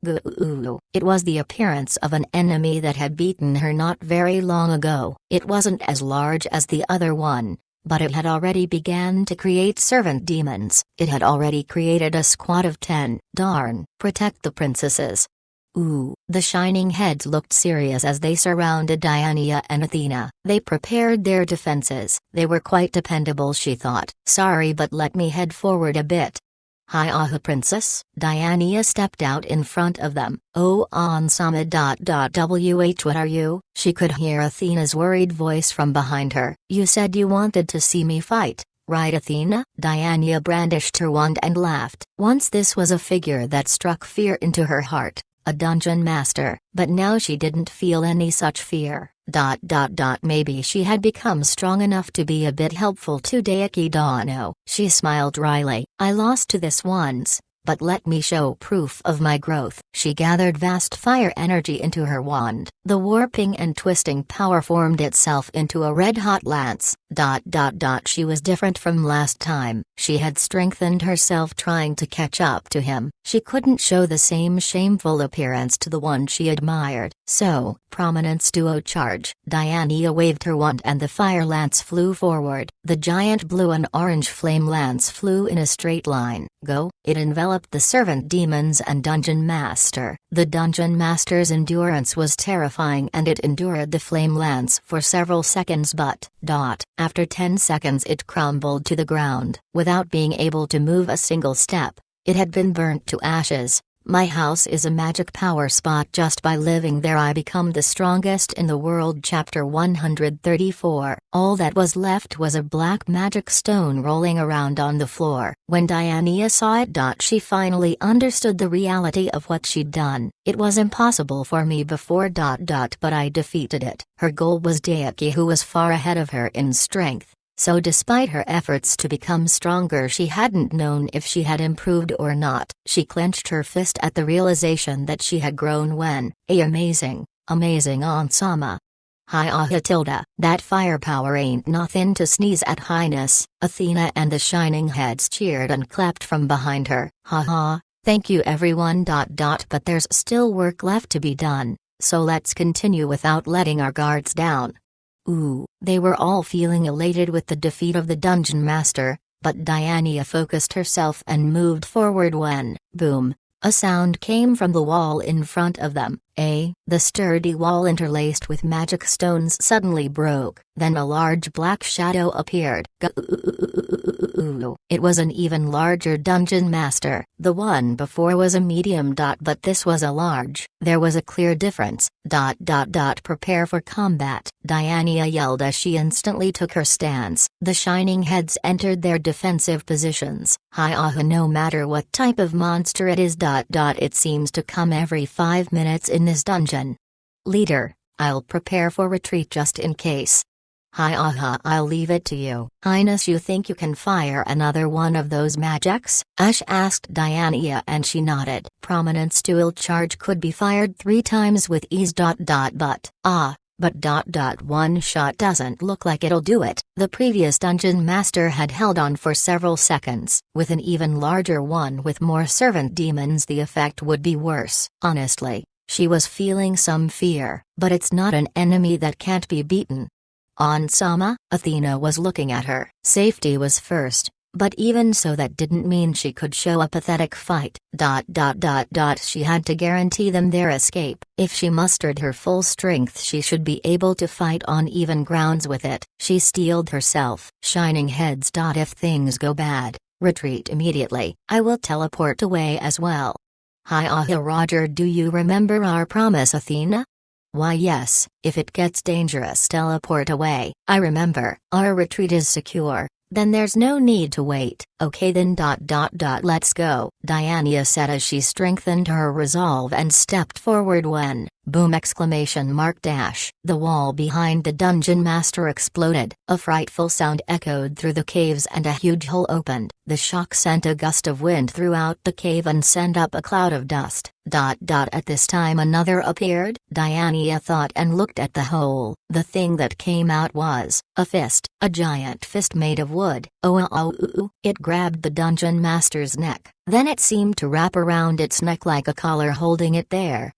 It was the appearance of an enemy that had beaten her not very long ago. It wasn't as large as the other one, but it had already began to create servant demons. It had already created a squad of 10. Darn, protect the princesses. The Shining Heads looked serious as they surrounded Diania and Athena. They prepared their defenses. They were quite dependable, she thought. Sorry, but let me head forward a bit. Princess. Diania stepped out in front of them. Oh, Ansama. What are you? She could hear Athena's worried voice from behind her. You said you wanted to see me fight, right, Athena? Diania brandished her wand and laughed. Once this was a figure that struck fear into her heart, a dungeon master, but now she didn't feel any such fear. Maybe she had become strong enough to be a bit helpful to Daiki Dano. She smiled wryly. I lost to this once, but let me show proof of my growth. She gathered vast fire energy into her wand. The warping and twisting power formed itself into a red-hot lance. She was different from last time. She had strengthened herself trying to catch up to him. She couldn't show the same shameful appearance to the one she admired. So, prominence duo charge. Diania waved her wand and the fire lance flew forward. The giant blue and orange flame lance flew in a straight line. Go. It enveloped the servant demons and dungeon master. The dungeon master's endurance was terrifying and it endured the flame lance for several seconds, but after 10 seconds it crumbled to the ground, without being able to move a single step. It had been burnt to ashes. My house is a magic power spot. Just by living there I become the strongest in the world. Chapter 134. All that was left was a black magic stone rolling around on the floor. When Diania saw it, she finally understood the reality of what she'd done. It was impossible for me before. But I defeated it. Her goal was Daiki, who was far ahead of her in strength. So despite her efforts to become stronger, she hadn't known if she had improved or not. She clenched her fist at the realization that she had grown when, amazing Ansama. That firepower ain't nothing to sneeze at, Highness. Athena and the Shining Heads cheered and clapped from behind her. Thank you everyone. But there's still work left to be done, so let's continue without letting our guards down. They were all feeling elated with the defeat of the dungeon master, but Diania focused herself and moved forward when, boom, a sound came from the wall in front of them. The sturdy wall interlaced with magic stones suddenly broke, then a large black shadow appeared. It was an even larger dungeon master. The one before was a medium. But this was a large. There was a clear difference. Prepare for combat. Diania yelled as she instantly took her stance. The Shining Heads entered their defensive positions. No matter what type of monster it is. It seems to come every 5 minutes in this dungeon. Leader, I'll prepare for retreat just in case. I'll leave it to you. Highness, you think you can fire another one of those magics? Ash asked Diania and she nodded. Prominence dual charge could be fired 3 times with ease. But, But one shot doesn't look like it'll do it. The previous dungeon master had held on for several seconds. With an even larger one with more servant demons, the effect would be worse. Honestly, she was feeling some fear, but it's not an enemy that can't be beaten. Sama, Athena was looking at her. Safety was first. But even so, that didn't mean she could show a pathetic fight. She had to guarantee them their escape. If she mustered her full strength, she should be able to fight on even grounds with it. She steeled herself. Shining heads. If things go bad, retreat immediately. I will teleport away as well. Hi Roger, do you remember our promise, Athena? Why yes, if it gets dangerous, teleport away. I remember. Our retreat is secure. Then there's no need to wait. Okay then. Let's go, Diania said as she strengthened her resolve and stepped forward when, boom! The wall behind the dungeon master exploded. A frightful sound echoed through the caves and a huge hole opened. The shock sent a gust of wind throughout the cave and sent up a cloud of dust. At this time another appeared. Diania thought and looked at the hole. The thing that came out was a fist, a giant fist made of wood. It grabbed the dungeon master's neck. Then it seemed to wrap around its neck like a collar, holding it there.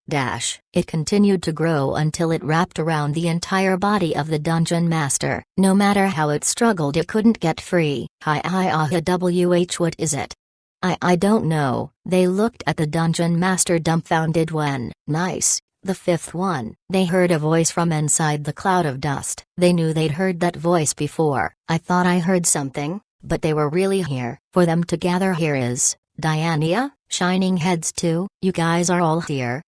It continued to grow until it wrapped around the entire body of the dungeon master. No matter how it struggled, it couldn't get free. What is it? I don't know. They looked at the dungeon master dumbfounded when, nice, the fifth one. They heard a voice from inside the cloud of dust. They knew they'd heard that voice before. I thought I heard something, but they were really here. For them to gather here is, Diania, Shining Heads too, you guys are all here.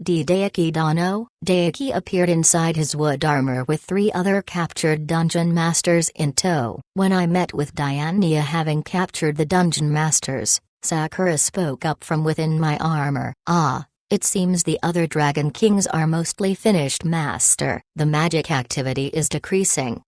Deiki Dano. Deiki appeared inside his wood armor with 3 other captured dungeon masters in tow. When I met with Diania having captured the dungeon masters, Sakura spoke up from within my armor. It seems the other dragon kings are mostly finished, master. The magic activity is decreasing.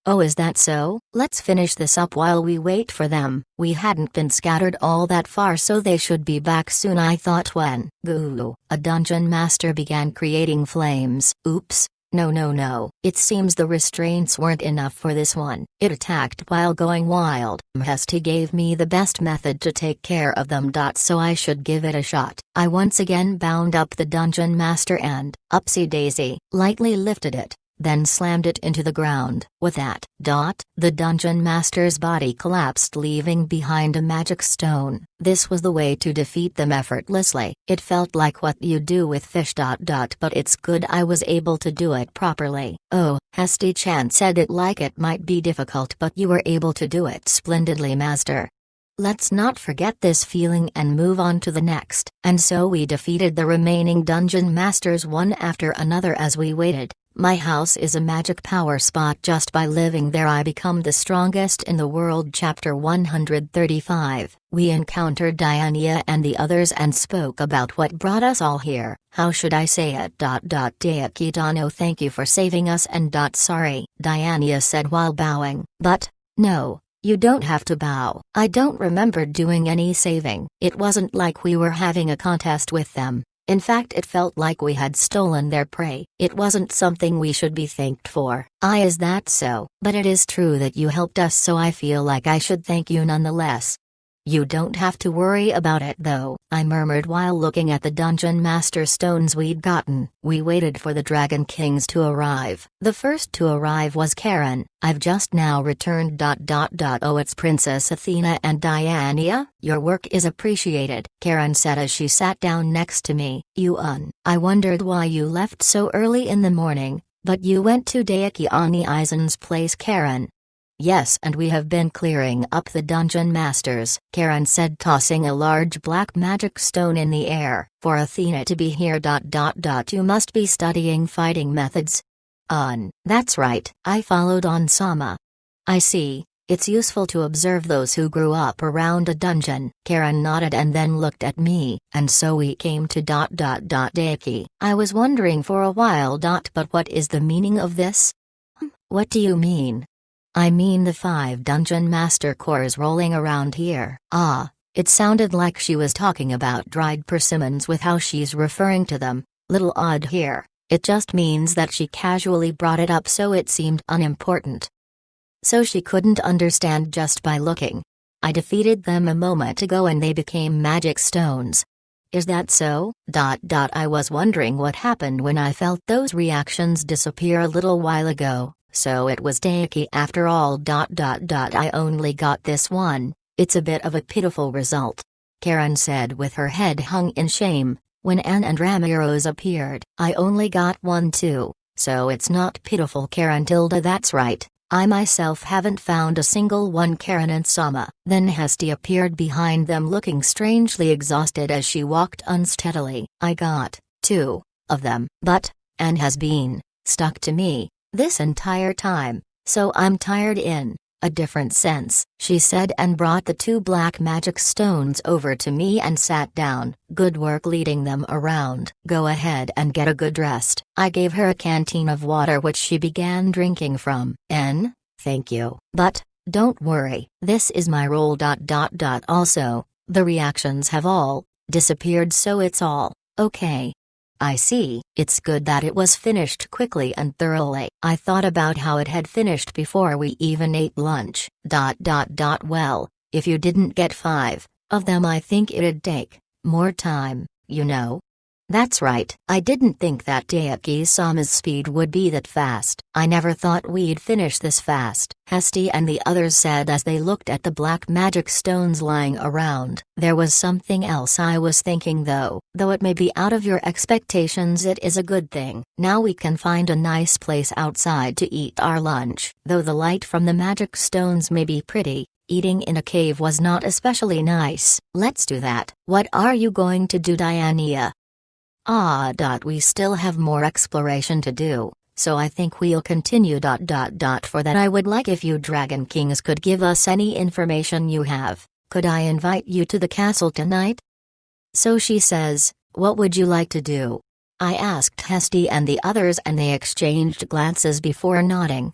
Oh, is that so? Let's finish this up while we wait for them. We hadn't been scattered all that far, so they should be back soon, I thought when, a dungeon master began creating flames. Oops. No. It seems the restraints weren't enough for this one. It attacked while going wild. Hesty gave me the best method to take care of them. So I should give it a shot. I once again bound up the dungeon master and, upsy daisy, lightly lifted it, then slammed it into the ground. With that, the dungeon master's body collapsed, leaving behind a magic stone. This was the way to defeat them effortlessly. It felt like what you do with fish. But it's good I was able to do it properly. Oh, Hesty-chan said it like it might be difficult, but you were able to do it splendidly, master. Let's not forget this feeling and move on to the next. And so we defeated the remaining dungeon masters one after another as we waited. My house is a magic power spot. Just by living there I become the strongest in the world. Chapter 135. We encountered Diania and the others and spoke about what brought us all here. How should I say it? Deiki Dano, thank you for saving us and sorry, Diania said while bowing. But, no. You don't have to bow. I don't remember doing any saving. It wasn't like we were having a contest with them. In fact, it felt like we had stolen their prey. It wasn't something we should be thanked for. Is that so? But it is true that you helped us, so I feel like I should thank you nonetheless. You don't have to worry about it though, I murmured while looking at the dungeon master stones we'd gotten. We waited for the Dragon Kings to arrive. The first to arrive was Karen. I've just now returned. Oh, it's Princess Athena and Diania. Your work is appreciated, Karen said as she sat down next to me. I wondered why you left so early in the morning, but you went to Deiki Aizen's place, Karen. Yes, and we have been clearing up the dungeon masters, Karen said, tossing a large black magic stone in the air. For Athena to be here. You must be studying fighting methods. That's right. I followed on Sama. I see. It's useful to observe those who grew up around a dungeon. Karen nodded and then looked at me, and so we came to Deiki. I was wondering for a while. But what is the meaning of this? What do you mean? I mean the 5 dungeon master cores rolling around here. It sounded like she was talking about dried persimmons with how she's referring to them. Little odd here. It just means that she casually brought it up, so it seemed unimportant. So she couldn't understand just by looking. I defeated them a moment ago and they became magic stones. Is that so? I was wondering what happened when I felt those reactions disappear a little while ago, so it was Daiki after all. I only got this one. It's a bit of a pitiful result, Karen said with her head hung in shame. When Anne and Ramiro's appeared, I only got one too, so it's not pitiful, Karen. That's right. I myself haven't found a single one, Karen and Sama. Then Hesty appeared behind them looking strangely exhausted as she walked unsteadily. I got 2 of them. But Anne has been stuck to me this entire time, so I'm tired in a different sense, she said and brought the 2 black magic stones over to me and sat down. Good work leading them around. Go ahead and get a good rest. I gave her a canteen of water which she began drinking from. Thank you. But, don't worry, this is my role. Also, the reactions have all disappeared, so it's all okay. I see. It's good that it was finished quickly and thoroughly. I thought about how it had finished before we even ate lunch. Well, if you didn't get 5 of them, I think it'd take more time, you know. That's right. I didn't think that Daiki-sama's speed would be that fast. I never thought we'd finish this fast, Hesty and the others said as they looked at the black magic stones lying around. There was something else I was thinking though it may be out of your expectations, it is a good thing. Now we can find a nice place outside to eat our lunch. Though the light from the magic stones may be pretty, eating in a cave was not especially nice. Let's do that. What are you going to do, Diania? We still have more exploration to do, so I think we'll continue. For that I would like if you Dragon Kings could give us any information you have. Could I invite you to the castle tonight? So she says, what would you like to do? I asked Hesty and the others and they exchanged glances before nodding.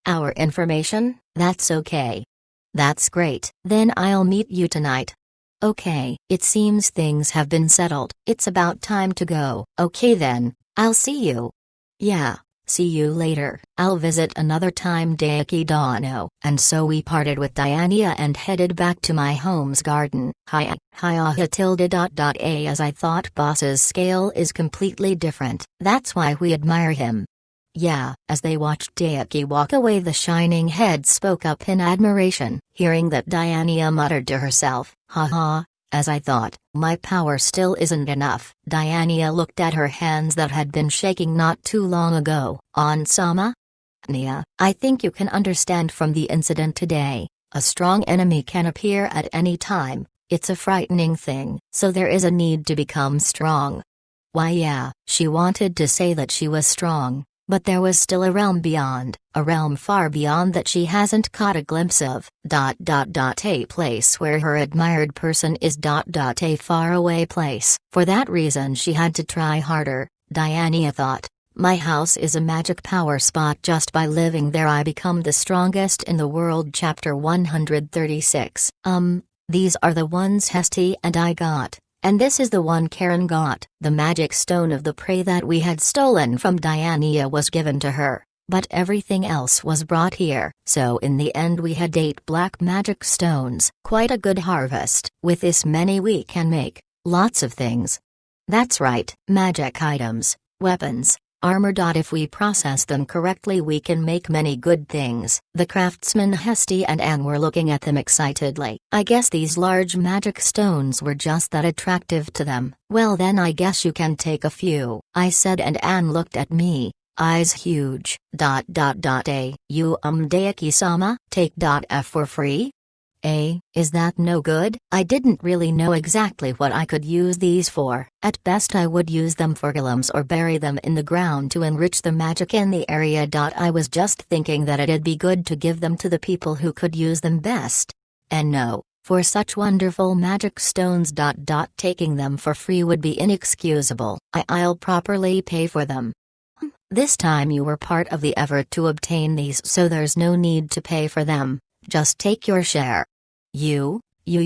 Our information? That's okay. That's great. Then I'll meet you tonight. Okay, it seems things have been settled. It's about time to go. Okay then, I'll see you. Yeah, see you later. I'll visit another time, Daiki Dano. And so we parted with Diania and headed back to my home's garden. As I thought boss's scale is completely different. That's why we admire him. Yeah, as they watched Daiki walk away, the shining head spoke up in admiration. Hearing that, Diania muttered to herself, haha, as I thought, my power still isn't enough. Diania looked at her hands that had been shaking not too long ago. Sama? Nia, I think you can understand from the incident today, a strong enemy can appear at any time. It's a frightening thing, so there is a need to become strong. Why yeah, she wanted to say that she was strong. But there was still a realm beyond, a realm far beyond that she hasn't caught a glimpse of. A place where her admired person is. A faraway place. For that reason she had to try harder, Diania thought. My house is a magic power spot. Just by living there I become the strongest in the world. Chapter 136. These are the ones Hesty and I got. And this is the one Karen got. The magic stone of the prey that we had stolen from Diania was given to her, but everything else was brought here. So in the end we had 8 black magic stones. Quite a good harvest. With this many we can make lots of things. That's right, magic items, weapons, armor. If we process them correctly we can make many good things. The craftsman Hesty and Anne were looking at them excitedly. I guess these large magic stones were just that attractive to them. Well then I guess you can take a few, I said, and Anne looked at me, eyes huge. You Daiki-sama, take F for free? Is that no good? I didn't really know exactly what I could use these for. At best I would use them for golems or bury them in the ground to enrich the magic in the area. I was just thinking that it'd be good to give them to the people who could use them best. And no, for such wonderful magic stones. Taking them for free would be inexcusable. I'll properly pay for them. This time you were part of the effort to obtain these, so there's no need to pay for them. Just take your share. You Th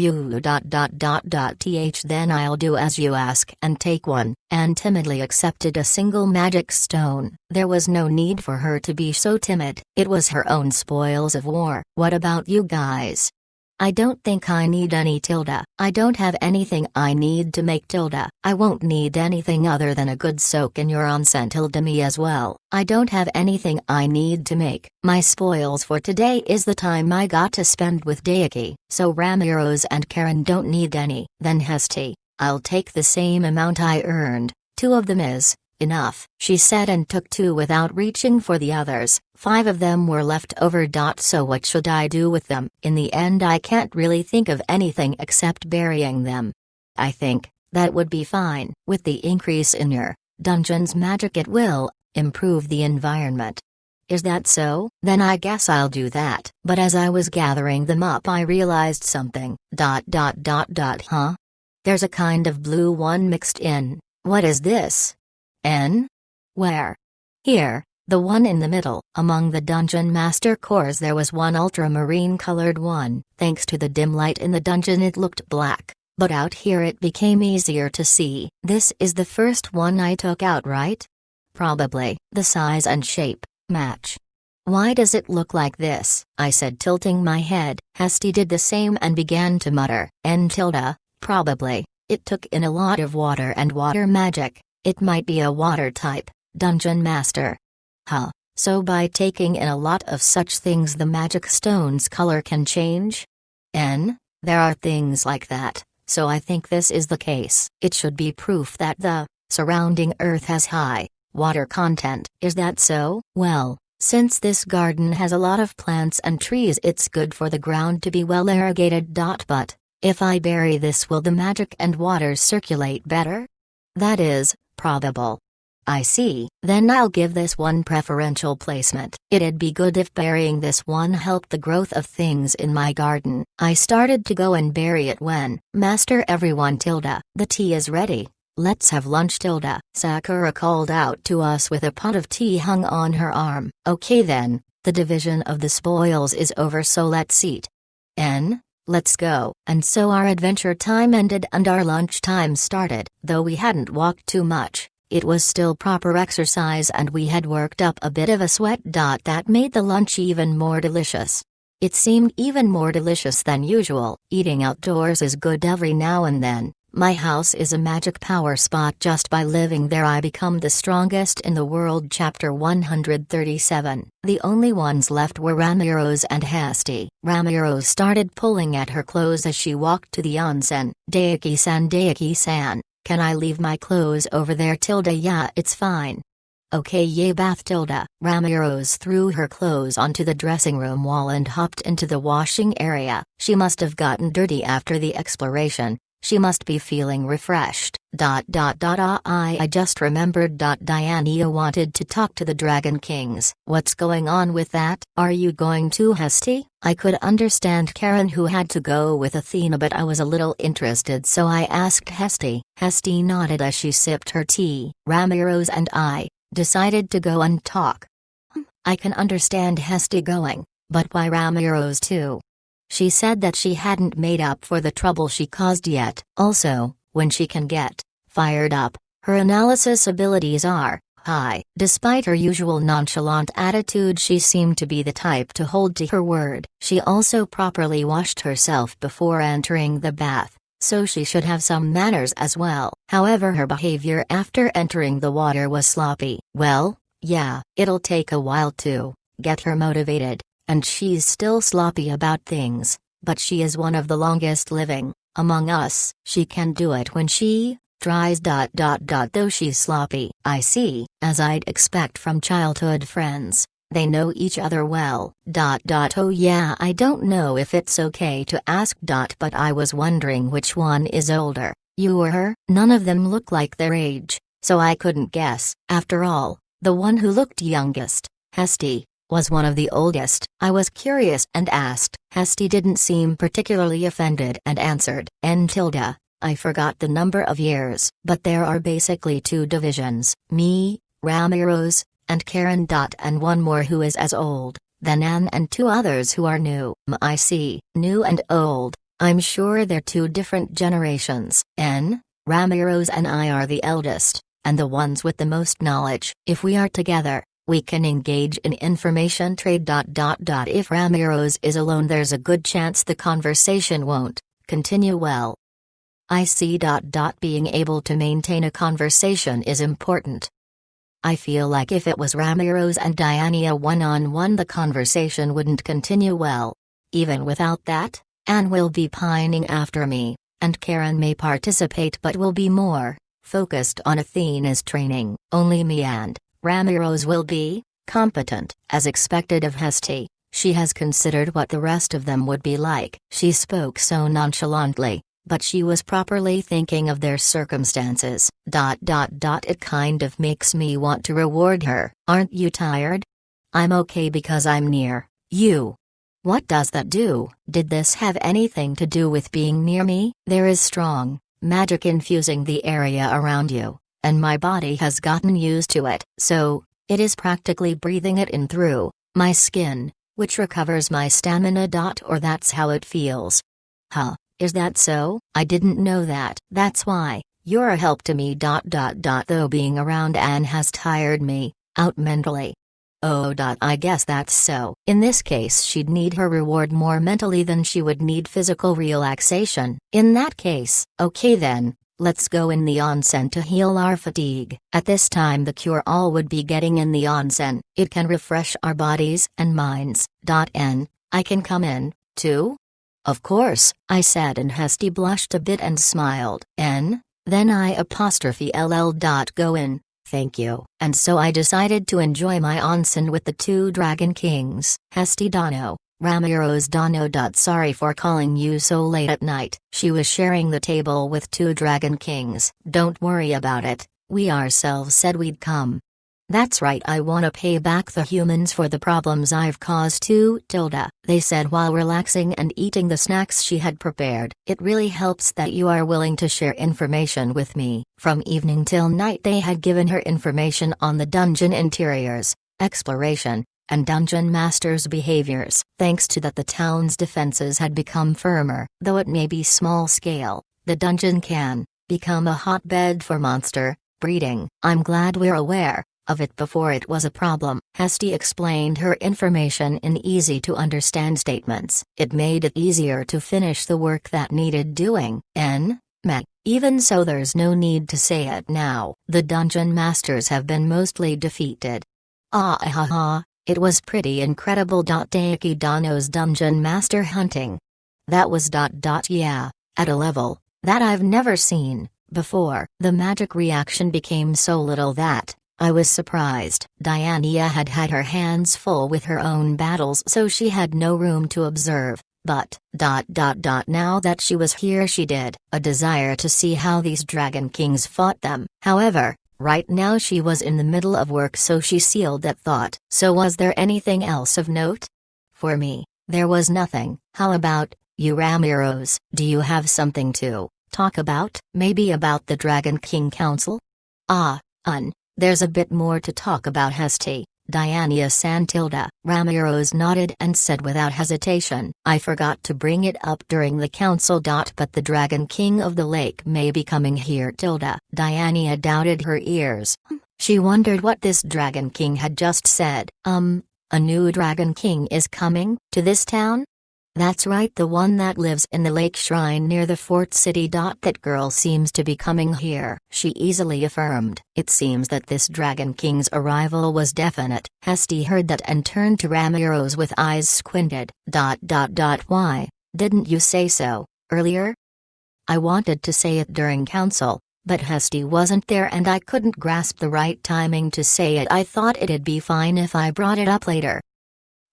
then I'll do as you ask and take one, and timidly accepted a single magic stone. There was no need for her to be so timid, it was her own spoils of war. What about you guys? I don't think I need any Tilda. I don't have anything I need to make Tilda. I won't need anything other than a good soak in your onsen Tilda. Me as well. I don't have anything I need to make. My spoils for today is the time I got to spend with Daiki, so Ramiros and Karen don't need any. Then Hesty, I'll take the same amount I earned. 2 of them is enough, she said and took 2 without reaching for the others. 5 of them were left over. So what should I do with them? In the end I can't really think of anything except burying them. I think that would be fine. With the increase in your dungeon's magic it will improve the environment. Is that so? Then I guess I'll do that. But as I was gathering them up I realized something. Huh? There's a kind of blue one mixed in. What is this? N? Where? Here, the one in the middle. Among the dungeon master cores there was one ultramarine colored one. Thanks to the dim light in the dungeon it looked black, but out here it became easier to see. This is the first one I took out, right? Probably. The size and shape match. Why does it look like this? I said, tilting my head. Hesty did the same and began to mutter. N tilde, probably. It took in a lot of water and water magic. It might be a water type, dungeon master. Huh, so by taking in a lot of such things the magic stone's color can change? N? There are things like that, so I think this is the case. It should be proof that the surrounding earth has high water content. Is that so? Well, since this garden has a lot of plants and trees it's good for the ground to be well irrigated. But if I bury this will the magic and water circulate better? That is probable. I see. Then I'll give this one preferential placement. It'd be good if burying this one helped the growth of things in my garden. I started to go and bury it when, Master everyone tilde, the tea is ready. Let's have lunch tilde. Sakura called out to us with a pot of tea hung on her arm. Okay then, the division of the spoils is over so let's eat. Let's go. And so our adventure time ended and our lunch time started. Though we hadn't walked too much, it was still proper exercise and we had worked up a bit of a sweat. That made the lunch even more delicious. It seemed even more delicious than usual. Eating outdoors is good every now and then. My house is a magic power spot. Just by living there I become the strongest in the world. Chapter 137. The only ones left were Ramiros and Hesty. Ramiros started pulling at her clothes as she walked to the onsen. Daiki-san, can I leave my clothes over there tilde? Yeah, it's fine. Okay, yay bath tilde. Ramiros threw her clothes onto the dressing room wall and hopped into the washing area. She must have gotten dirty after the exploration. She must be feeling refreshed. I just remembered. Diania wanted to talk to the Dragon Kings. What's going on with that? Are you going to Hesty? I could understand Karen who had to go with Athena but I was a little interested so I asked Hesty. Hesty nodded as she sipped her tea. Ramiros and I decided to go and talk. I can understand Hesty going, but why Ramiros too? She said that she hadn't made up for the trouble she caused yet. Also, when she can get fired up, her analysis abilities are high. Despite her usual nonchalant attitude she seemed to be the type to hold to her word. She also properly washed herself before entering the bath, so she should have some manners as well. However, her behavior after entering the water was sloppy. Well, yeah, it'll take a while to get her motivated. And she's still sloppy about things, but she is one of the longest living among us. She can do it when she tries. Though she's sloppy. I see. As I'd expect from childhood friends, they know each other well. Oh yeah, I don't know if it's okay to ask. But I was wondering which one is older, you or her? None of them look like their age, so I couldn't guess. After all, the one who looked youngest, Hesty, was one of the oldest. I was curious and asked. Hesty didn't seem particularly offended and answered. I forgot the number of years, but there are basically 2 divisions, me, Ramiros, and Karen. And one more who is as old, then Anne and 2 others who are new. I see. New and old. I'm sure they're two different generations. Ramiro's and I are the eldest, and the ones with the most knowledge. If we are together, we can engage in information trade. If Ramiro's is alone, there's a good chance the conversation won't continue well. I see. Being able to maintain a conversation is important. I feel like if it was Ramiro's and Diania one-on-one, the conversation wouldn't continue well. Even without that, Anne will be pining after me, and Karen may participate but will be more focused on Athena's training. Only me and Ramiro's will be competent. As expected of Hesty, she has considered what the rest of them would be like. She spoke so nonchalantly, but she was properly thinking of their circumstances. It kind of makes me want to reward her. Aren't you tired? I'm okay because I'm near you. What does that do? Did this have anything to do with being near me? There is strong magic infusing the area around you, and my body has gotten used to it. So, it is practically breathing it in through my skin, which recovers my stamina. Or that's how it feels. Huh, is that so? I didn't know that. That's why you're a help to me. Though being around Anne has tired me out mentally. Oh. I guess that's so. In this case, she'd need her reward more mentally than she would need physical relaxation. In that case, okay then, let's go in the onsen to heal our fatigue. At this time, the cure-all would be getting in the onsen. It can refresh our bodies and minds. I can come in, too? Of course, I said, and Hesty blushed a bit and smiled. Then go in. Thank you. And so I decided to enjoy my onsen with the two Dragon Kings. Hesty Dono, Ramiro's Dono. Sorry for calling you so late at night. She was sharing the table with two Dragon Kings. Don't worry about it, we ourselves said we'd come. That's right, I wanna pay back the humans for the problems I've caused too, they said while relaxing and eating the snacks she had prepared. It really helps that you are willing to share information with me. From evening till night they had given her information on the dungeon interiors, exploration, and dungeon masters' behaviors. Thanks to that, the town's defenses had become firmer. Though it may be small scale, the dungeon can become a hotbed for monster breeding. I'm glad we're aware of it before it was a problem. Hesty explained her information in easy-to-understand statements. It made it easier to finish the work that needed doing. Even so, there's no need to say it now. The dungeon masters have been mostly defeated. It was pretty incredible. Daiki Dono's dungeon master hunting. That was yeah, at a level that I've never seen before. The magic reaction became so little that I was surprised. Diania had her hands full with her own battles, so she had no room to observe, but now that she was here, she did a desire to see how these Dragon Kings fought them. However, right now she was in the middle of work, so she sealed that thought. So was there anything else of note? For me, there was nothing. How about you, Ramiro's? Do you have something to talk about? Maybe about the Dragon King Council? There's a bit more to talk about, Hesty. Diania Santilda. Ramiro's nodded and said without hesitation, I forgot to bring it up during the council. But the Dragon King of the Lake may be coming here. Diania doubted her ears. She wondered what this Dragon King had just said. A new Dragon King is coming to this town? That's right, the one that lives in the lake shrine near the fort city. That girl seems to be coming here, she easily affirmed. It seems that this Dragon King's arrival was definite. Hesty heard that and turned to Ramiro's with eyes squinted. Why didn't you say so earlier? I wanted to say it during council, but Hesty wasn't there and I couldn't grasp the right timing to say it. I thought it'd be fine if I brought it up later.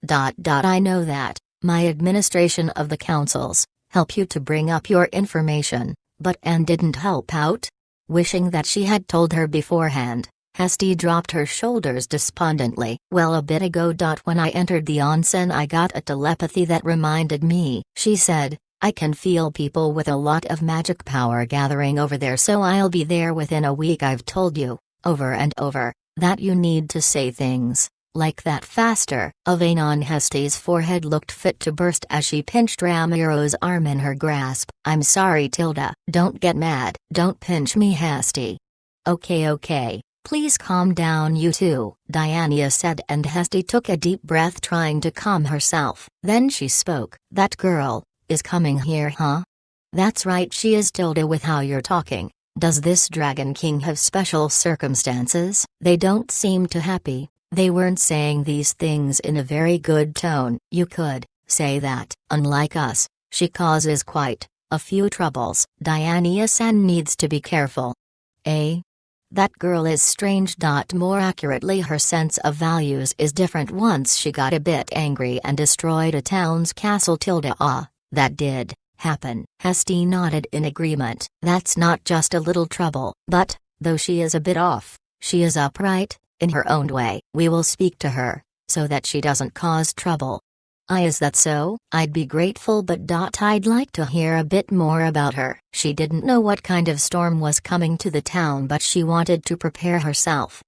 I know that. My administration of the councils help you to bring up your information, but Anne didn't help out? Wishing that she had told her beforehand, Hesty dropped her shoulders despondently. Well, a bit ago. When I entered the onsen, I got a telepathy that reminded me. She said, I can feel people with a lot of magic power gathering over there, so I'll be there within a week. I've told you, over and over, that you need to say things Like that faster. A vein on Hesty's forehead looked fit to burst as she pinched Ramiro's arm in her grasp. I'm sorry, Tilda. Don't get mad. Don't pinch me, Hesty. Okay. Please calm down, you two, Diania said, and Hesty took a deep breath trying to calm herself. Then she spoke. That girl is coming here, huh? That's right, she is, Tilda, with how you're talking. Does this Dragon King have special circumstances? They don't seem too happy. They weren't saying these things in a very good tone. You could say that. Unlike us, she causes quite a few troubles. Diania-san needs to be careful. Eh? That girl is strange. More accurately, her sense of values is different. Once she got a bit angry and destroyed a town's castle. That did happen. Hesty nodded in agreement. That's not just a little trouble. But, though she is a bit off, she is upright, in her own way. We will speak to her, so that she doesn't cause trouble. Is that so? I'd be grateful, but I'd like to hear a bit more about her. She didn't know what kind of storm was coming to the town, but she wanted to prepare herself.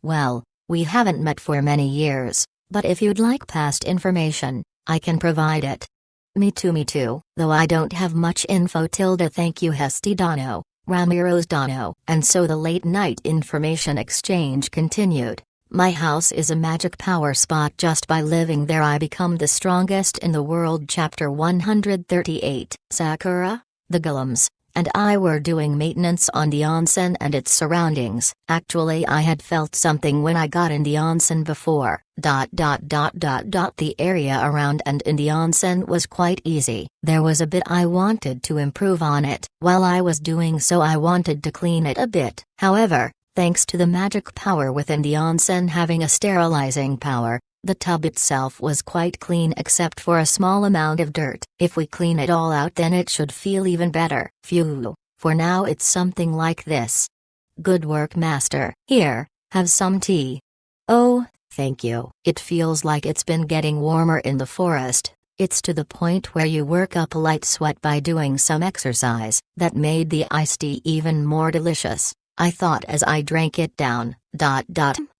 Well, we haven't met for many years, but if you'd like past information, I can provide it. Me too, though I don't have much info. Thank you, Hesty Dono, Ramiro's Dono. And so the late night information exchange continued. My house is a magic power spot. Just by living there I become the strongest in the world. Chapter 138. Sakura, the golems, and I were doing maintenance on the onsen and its surroundings. Actually, I had felt something when I got in the onsen before. The area around and in the onsen was quite easy. There was a bit I wanted to improve on it. While I was doing so, I wanted to clean it a bit. However, thanks to the magic power within the onsen having a sterilizing power, the tub itself was quite clean except for a small amount of dirt. If we clean it all out, then it should feel even better. Phew. For now it's something like this. Good work, master. Here, have some tea. Oh, thank you. It feels like it's been getting warmer in the forest. It's to the point where you work up a light sweat by doing some exercise. That made the iced tea even more delicious, I thought as I drank it down.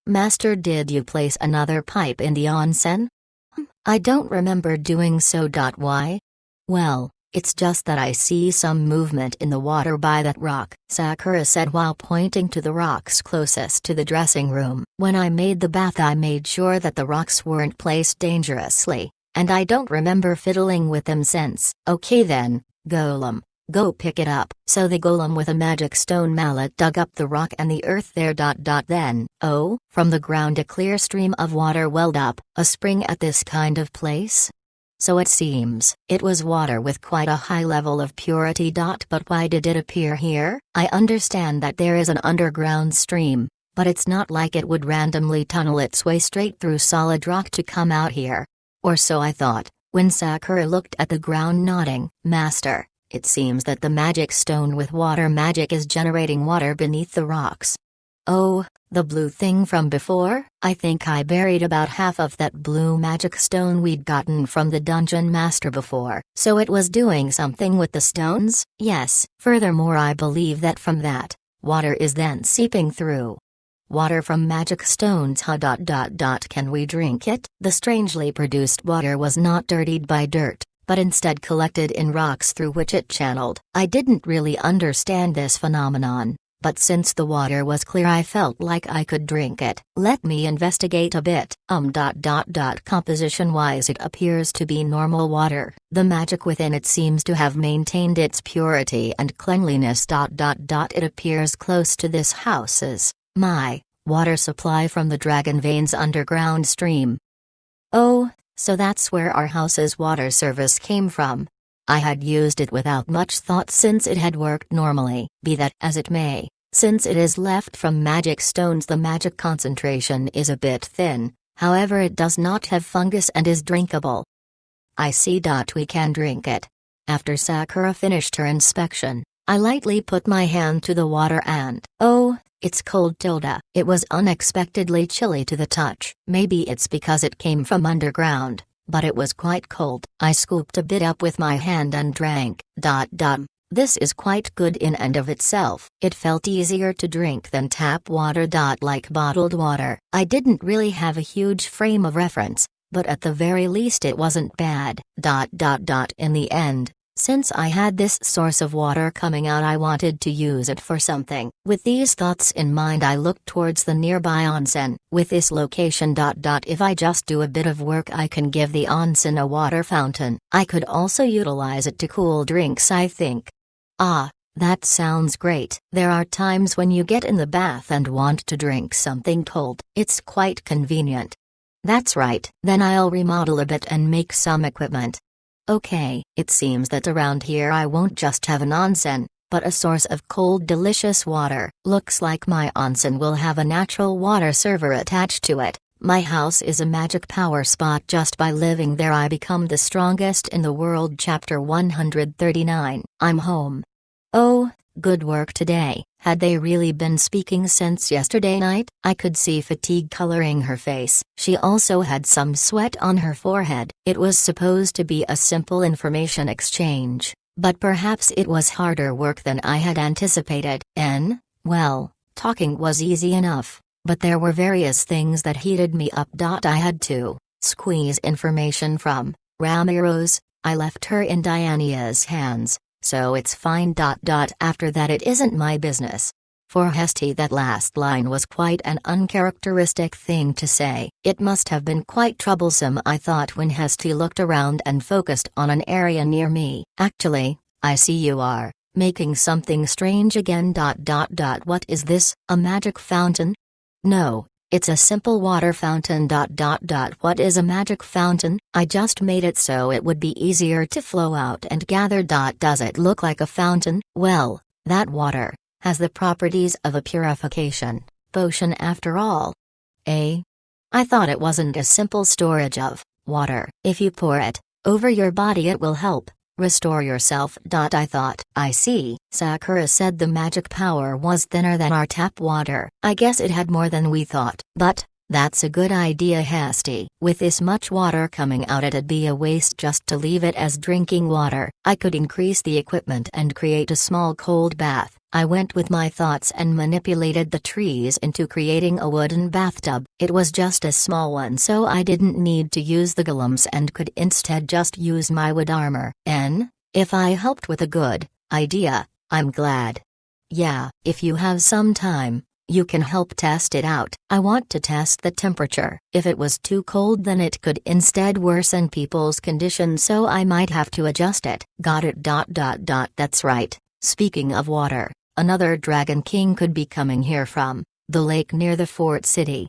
Master, did you place another pipe in the onsen? I don't remember doing so. Why? Well, it's just that I see some movement in the water by that rock, Sakura said while pointing to the rocks closest to the dressing room. When I made the bath I made sure that the rocks weren't placed dangerously, and I don't remember fiddling with them since. Okay then, golem. Go pick it up. So the golem with a magic stone mallet dug up the rock and the earth there. Then, from the ground a clear stream of water welled up. A spring at this kind of place? So it seems. It was water with quite a high level of purity. But why did it appear here? I understand that there is an underground stream, but it's not like it would randomly tunnel its way straight through solid rock to come out here. Or so I thought, when Sakura looked at the ground, nodding. Master, it seems that the magic stone with water magic is generating water beneath the rocks. Oh, the blue thing from before? I think I buried about half of that blue magic stone we'd gotten from the dungeon master before. So it was doing something with the stones? Yes. Furthermore, I believe that from that, water is then seeping through. Water from magic stones. Can we drink it? The strangely produced water was not dirtied by dirt, but instead collected in rocks through which it channeled. I didn't really understand this phenomenon, but since the water was clear I felt like I could drink it. Let me investigate a bit. Composition-wise it appears to be normal water. The magic within it seems to have maintained its purity and cleanliness. It appears close to this house's, my, water supply from the Dragon Veins underground stream. Oh, so that's where our house's water service came from. I had used it without much thought since it had worked normally. Be that as it may, since it is left from magic stones the magic concentration is a bit thin, however it does not have fungus and is drinkable. I see. We can drink it. After Sakura finished her inspection, I lightly put my hand to the water and, oh, it's cold. It was unexpectedly chilly to the touch. Maybe it's because it came from underground, but it was quite cold. I scooped a bit up with my hand and drank. This is quite good in and of itself. It felt easier to drink than tap water. Like bottled water. I didn't really have a huge frame of reference, but at the very least it wasn't bad. In the end, since I had this source of water coming out, I wanted to use it for something. With these thoughts in mind, I looked towards the nearby onsen. With this location. If I just do a bit of work, I can give the onsen a water fountain. I could also utilize it to cool drinks, I think. Ah, that sounds great. There are times when you get in the bath and want to drink something cold. It's quite convenient. That's right. Then I'll remodel a bit and make some equipment. Okay, it seems that around here I won't just have an onsen, but a source of cold delicious water. Looks like my onsen will have a natural water server attached to it. My house is a magic power spot. Just by living there I become the strongest in the world. Chapter 139. I'm home. Oh, good work today. Had they really been speaking since yesterday night? I could see fatigue coloring her face. She also had some sweat on her forehead. It was supposed to be a simple information exchange, but perhaps it was harder work than I had anticipated. Well, talking was easy enough, but there were various things that heated me up. I had to squeeze information from Ramiro's. I left her in Diana's hands, so it's fine. After that it isn't my business. For Hesty, that last line was quite an uncharacteristic thing to say. It must have been quite troublesome, I thought, when Hesty looked around and focused on an area near me. Actually, I see you are making something strange again. What is this, a magic fountain? No, it's a simple water fountain. What is a magic fountain? I just made it so it would be easier to flow out and gather. Does it look like a fountain? Well, that water has the properties of a purification potion after all. I thought it wasn't a simple storage of water. If you pour it over your body it will help restore yourself. I thought. I see. Sakura said the magic power was thinner than our tap water. I guess it had more than we thought. But that's a good idea, Hesty. With this much water coming out it'd be a waste just to leave it as drinking water. I could increase the equipment and create a small cold bath. I went with my thoughts and manipulated the trees into creating a wooden bathtub. It was just a small one, so I didn't need to use the golems and could instead just use my wood armor. If I helped with a good idea, I'm glad. Yeah, if you have some time, you can help test it out. I want to test the temperature. If it was too cold then it could instead worsen people's condition, so I might have to adjust it. Got it. That's right. Speaking of water, another Dragon King could be coming here from the lake near the fort city.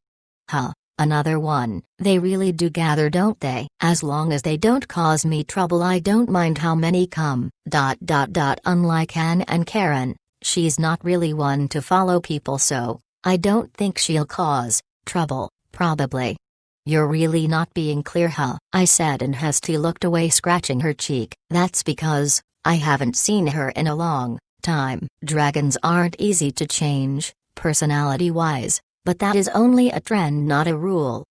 Huh, another one. They really do gather, don't they? As long as they don't cause me trouble I don't mind how many come. Unlike Anne and Karen, she's not really one to follow people, so I don't think she'll cause trouble, probably. You're really not being clear, huh? I said, and Hesty looked away, scratching her cheek. That's because I haven't seen her in a long time. Dragons aren't easy to change, personality-wise, but that is only a trend, not a rule.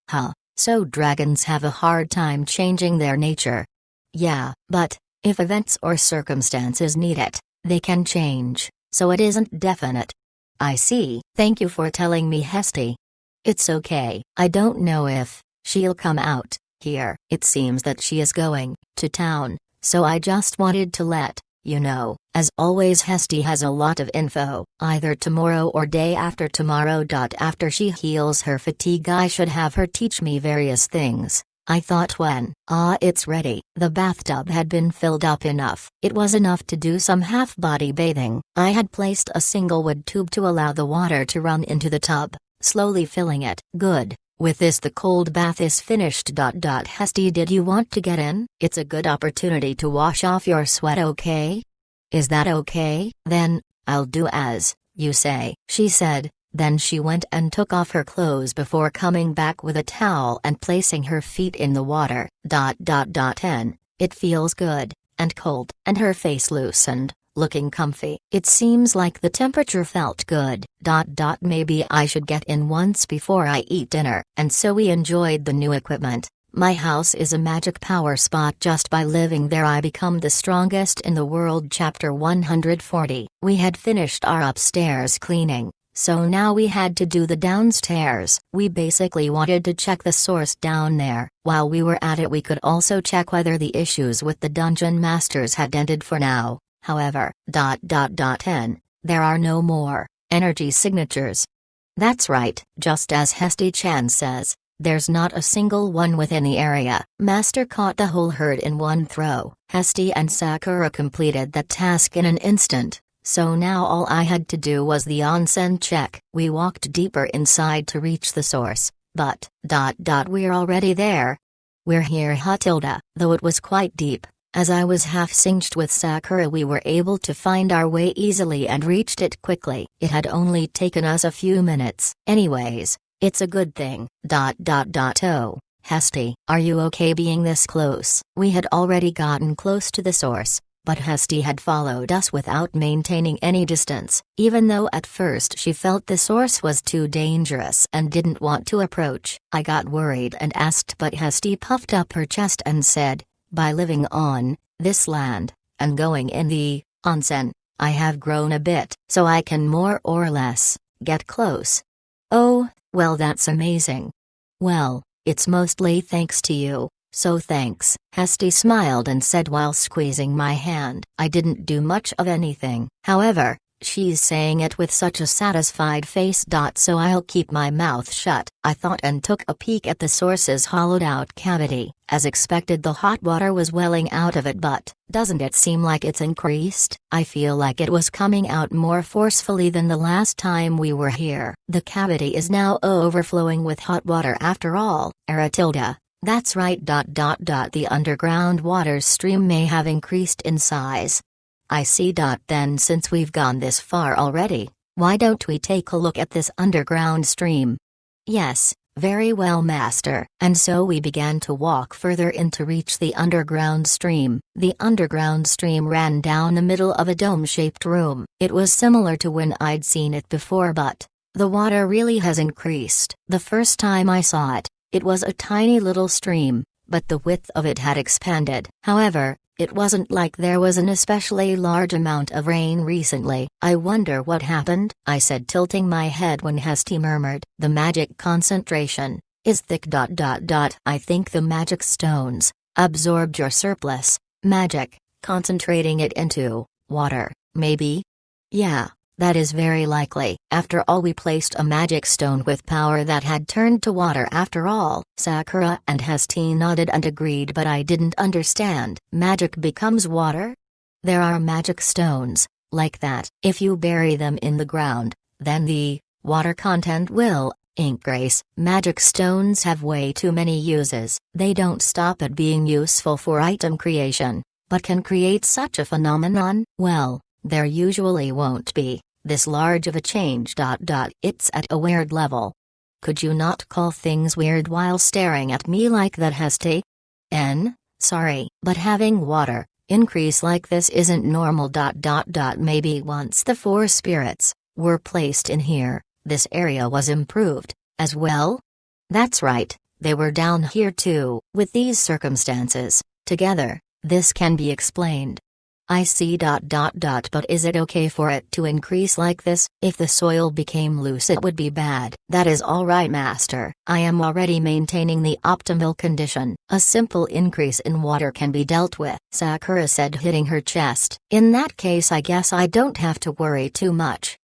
Huh, so dragons have a hard time changing their nature. Yeah, but if events or circumstances need it, they can change, so it isn't definite. I see. Thank you for telling me, Hesty. It's okay. I don't know if she'll come out here. It seems that she is going to town, so I just wanted to let you know. As always, Hesty has a lot of info. Either tomorrow or day after tomorrow. After she heals her fatigue I should have her teach me various things, I thought when it's ready. The bathtub had been filled up enough. It was enough to do some half-body bathing. I had placed a single wood tube to allow the water to run into the tub, slowly filling it. Good. With this the cold bath is finished. Hesty, did you want to get in? It's a good opportunity to wash off your sweat, okay? Is that okay? Then, I'll do as you say, she said. Then she went and took off her clothes before coming back with a towel and placing her feet in the water. It feels good, and cold. And her face loosened, looking comfy. It seems like the temperature felt good. Maybe I should get in once before I eat dinner. And so we enjoyed the new equipment. My house is a magic power spot. Just by living there I become the strongest in the world. Chapter 140. We had finished our upstairs cleaning, so now we had to do the downstairs. We basically wanted to check the source down there. While we were at it we could also check whether the issues with the dungeon masters had ended for now. However, there are no more energy signatures. That's right, just as Hesty-chan says. There's not a single one within the area. Master caught the whole herd in one throw. Hesty and Sakura completed that task in an instant, so now all I had to do was the onsen check. We walked deeper inside to reach the source, but, we're already there. We're here, Hatilda. Though it was quite deep, as I was half singed with Sakura, we were able to find our way easily and reached it quickly. It had only taken us a few minutes. Anyways, it's a good thing. Oh, Hesty, are you okay being this close? We had already gotten close to the source, but Hesty had followed us without maintaining any distance, even though at first she felt the source was too dangerous and didn't want to approach. I got worried and asked, but Hesty puffed up her chest and said, by living on this land, and going in the onsen, I have grown a bit, so I can more or less get close. Oh, well, that's amazing. Well, it's mostly thanks to you, so thanks. Hesty smiled and said while squeezing my hand. I didn't do much of anything. However, she's saying it with such a satisfied face. So I'll keep my mouth shut. I thought and took a peek at the source's hollowed-out cavity. As expected, the hot water was welling out of it, but doesn't it seem like it's increased? I feel like it was coming out more forcefully than the last time we were here. The cavity is now overflowing with hot water after all. Aratilda. That's right. The underground water stream may have increased in size. I see. Then since we've gone this far already, why don't we take a look at this underground stream? Yes, very well, Master. And so we began to walk further in to reach the underground stream. The underground stream ran down the middle of a dome-shaped room. It was similar to when I'd seen it before, but the water really has increased. The first time I saw it, it was a tiny little stream, but the width of it had expanded. However, it wasn't like there was an especially large amount of rain recently. I wonder what happened, I said, tilting my head when Hesty murmured, the magic concentration is thick. I think the magic stones absorbed your surplus magic, concentrating it into water, maybe? Yeah, that is very likely. After all, we placed a magic stone with power that had turned to water after all. Sakura and Hesty nodded and agreed, but I didn't understand. Magic becomes water? There are magic stones like that. If you bury them in the ground, then the water content will increase. Magic stones have way too many uses. They don't stop at being useful for item creation, but can create such a phenomenon. Well, there usually won't be this large of a change. It's at a weird level. Could you not call things weird while staring at me like that, Hesty? Sorry, but having water increase like this isn't normal. Maybe once the 4 spirits were placed in here, this area was improved as well? That's right, they were down here too. With these circumstances together, this can be explained. I see. But is it okay for it to increase like this? If the soil became loose, it would be bad. That is all right, Master. I am already maintaining the optimal condition. A simple increase in water can be dealt with, Sakura said, hitting her chest. In that case, I guess I don't have to worry too much.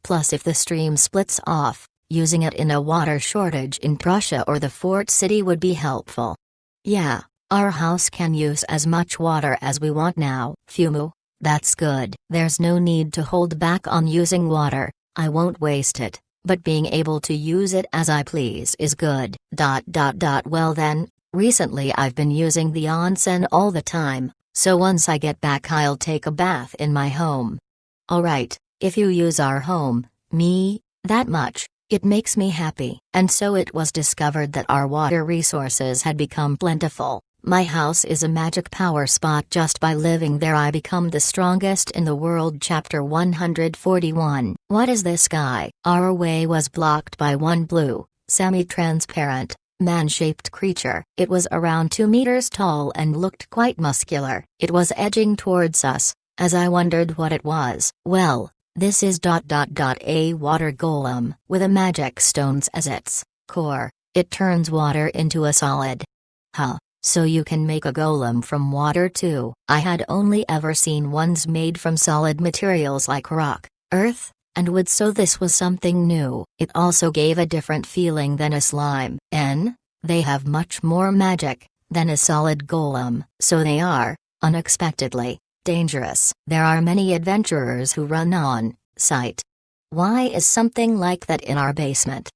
Plus, if the stream splits off, using it in a water shortage in Prussia or the fort city would be helpful. Yeah. Our house can use as much water as we want now. Phew, that's good. There's no need to hold back on using water. I won't waste it, but being able to use it as I please is good. Well then, recently I've been using the onsen all the time, so once I get back I'll take a bath in my home. Alright, if you use our home, me, that much, it makes me happy. And so it was discovered that our water resources had become plentiful. My house is a magic power spot. Just by living there I become the strongest in the world. Chapter 141. What is this guy? Our way was blocked by one blue, semi-transparent man-shaped creature. It was around 2 meters tall and looked quite muscular. It was edging towards us. As I wondered what it was, well, this is a water golem with a magic stones as its core. It turns water into a solid. Huh, so you can make a golem from water too. I had only ever seen ones made from solid materials like rock, earth, and wood, so this was something new. It also gave a different feeling than a slime. They have much more magic than a solid golem, so they are, unexpectedly, dangerous. There are many adventurers who run on sight. Why is something like that in our basement?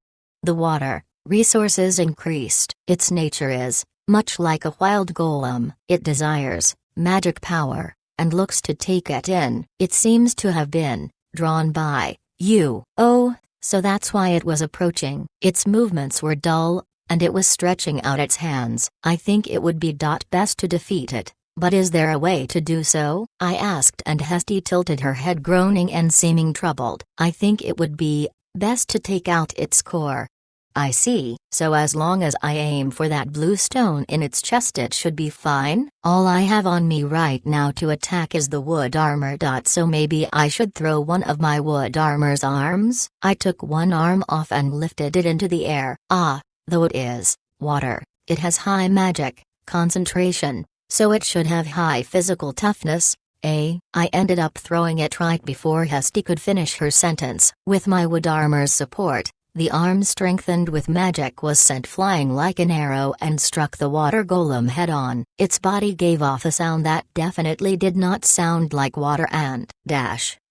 The water resources increased. Its nature is much like a wild golem. It desires magic power and looks to take it in. It seems to have been drawn by you. Oh, so that's why it was approaching. Its movements were dull, and it was stretching out its hands. I think it would be best to defeat it. But is there a way to do so? I asked, and Hesty tilted her head, groaning and seeming troubled. I think it would be best to take out its core. I see, so as long as I aim for that blue stone in its chest it should be fine? All I have on me right now to attack is the wood armor. So maybe I should throw one of my wood armor's arms? I took one arm off and lifted it into the air. Though it is water, it has high magic concentration. So it should have high physical toughness, I ended up throwing it right before Hesty could finish her sentence. With my wood armor's support, the arm, strengthened with magic, was sent flying like an arrow and struck the water golem head-on. Its body gave off a sound that definitely did not sound like water, and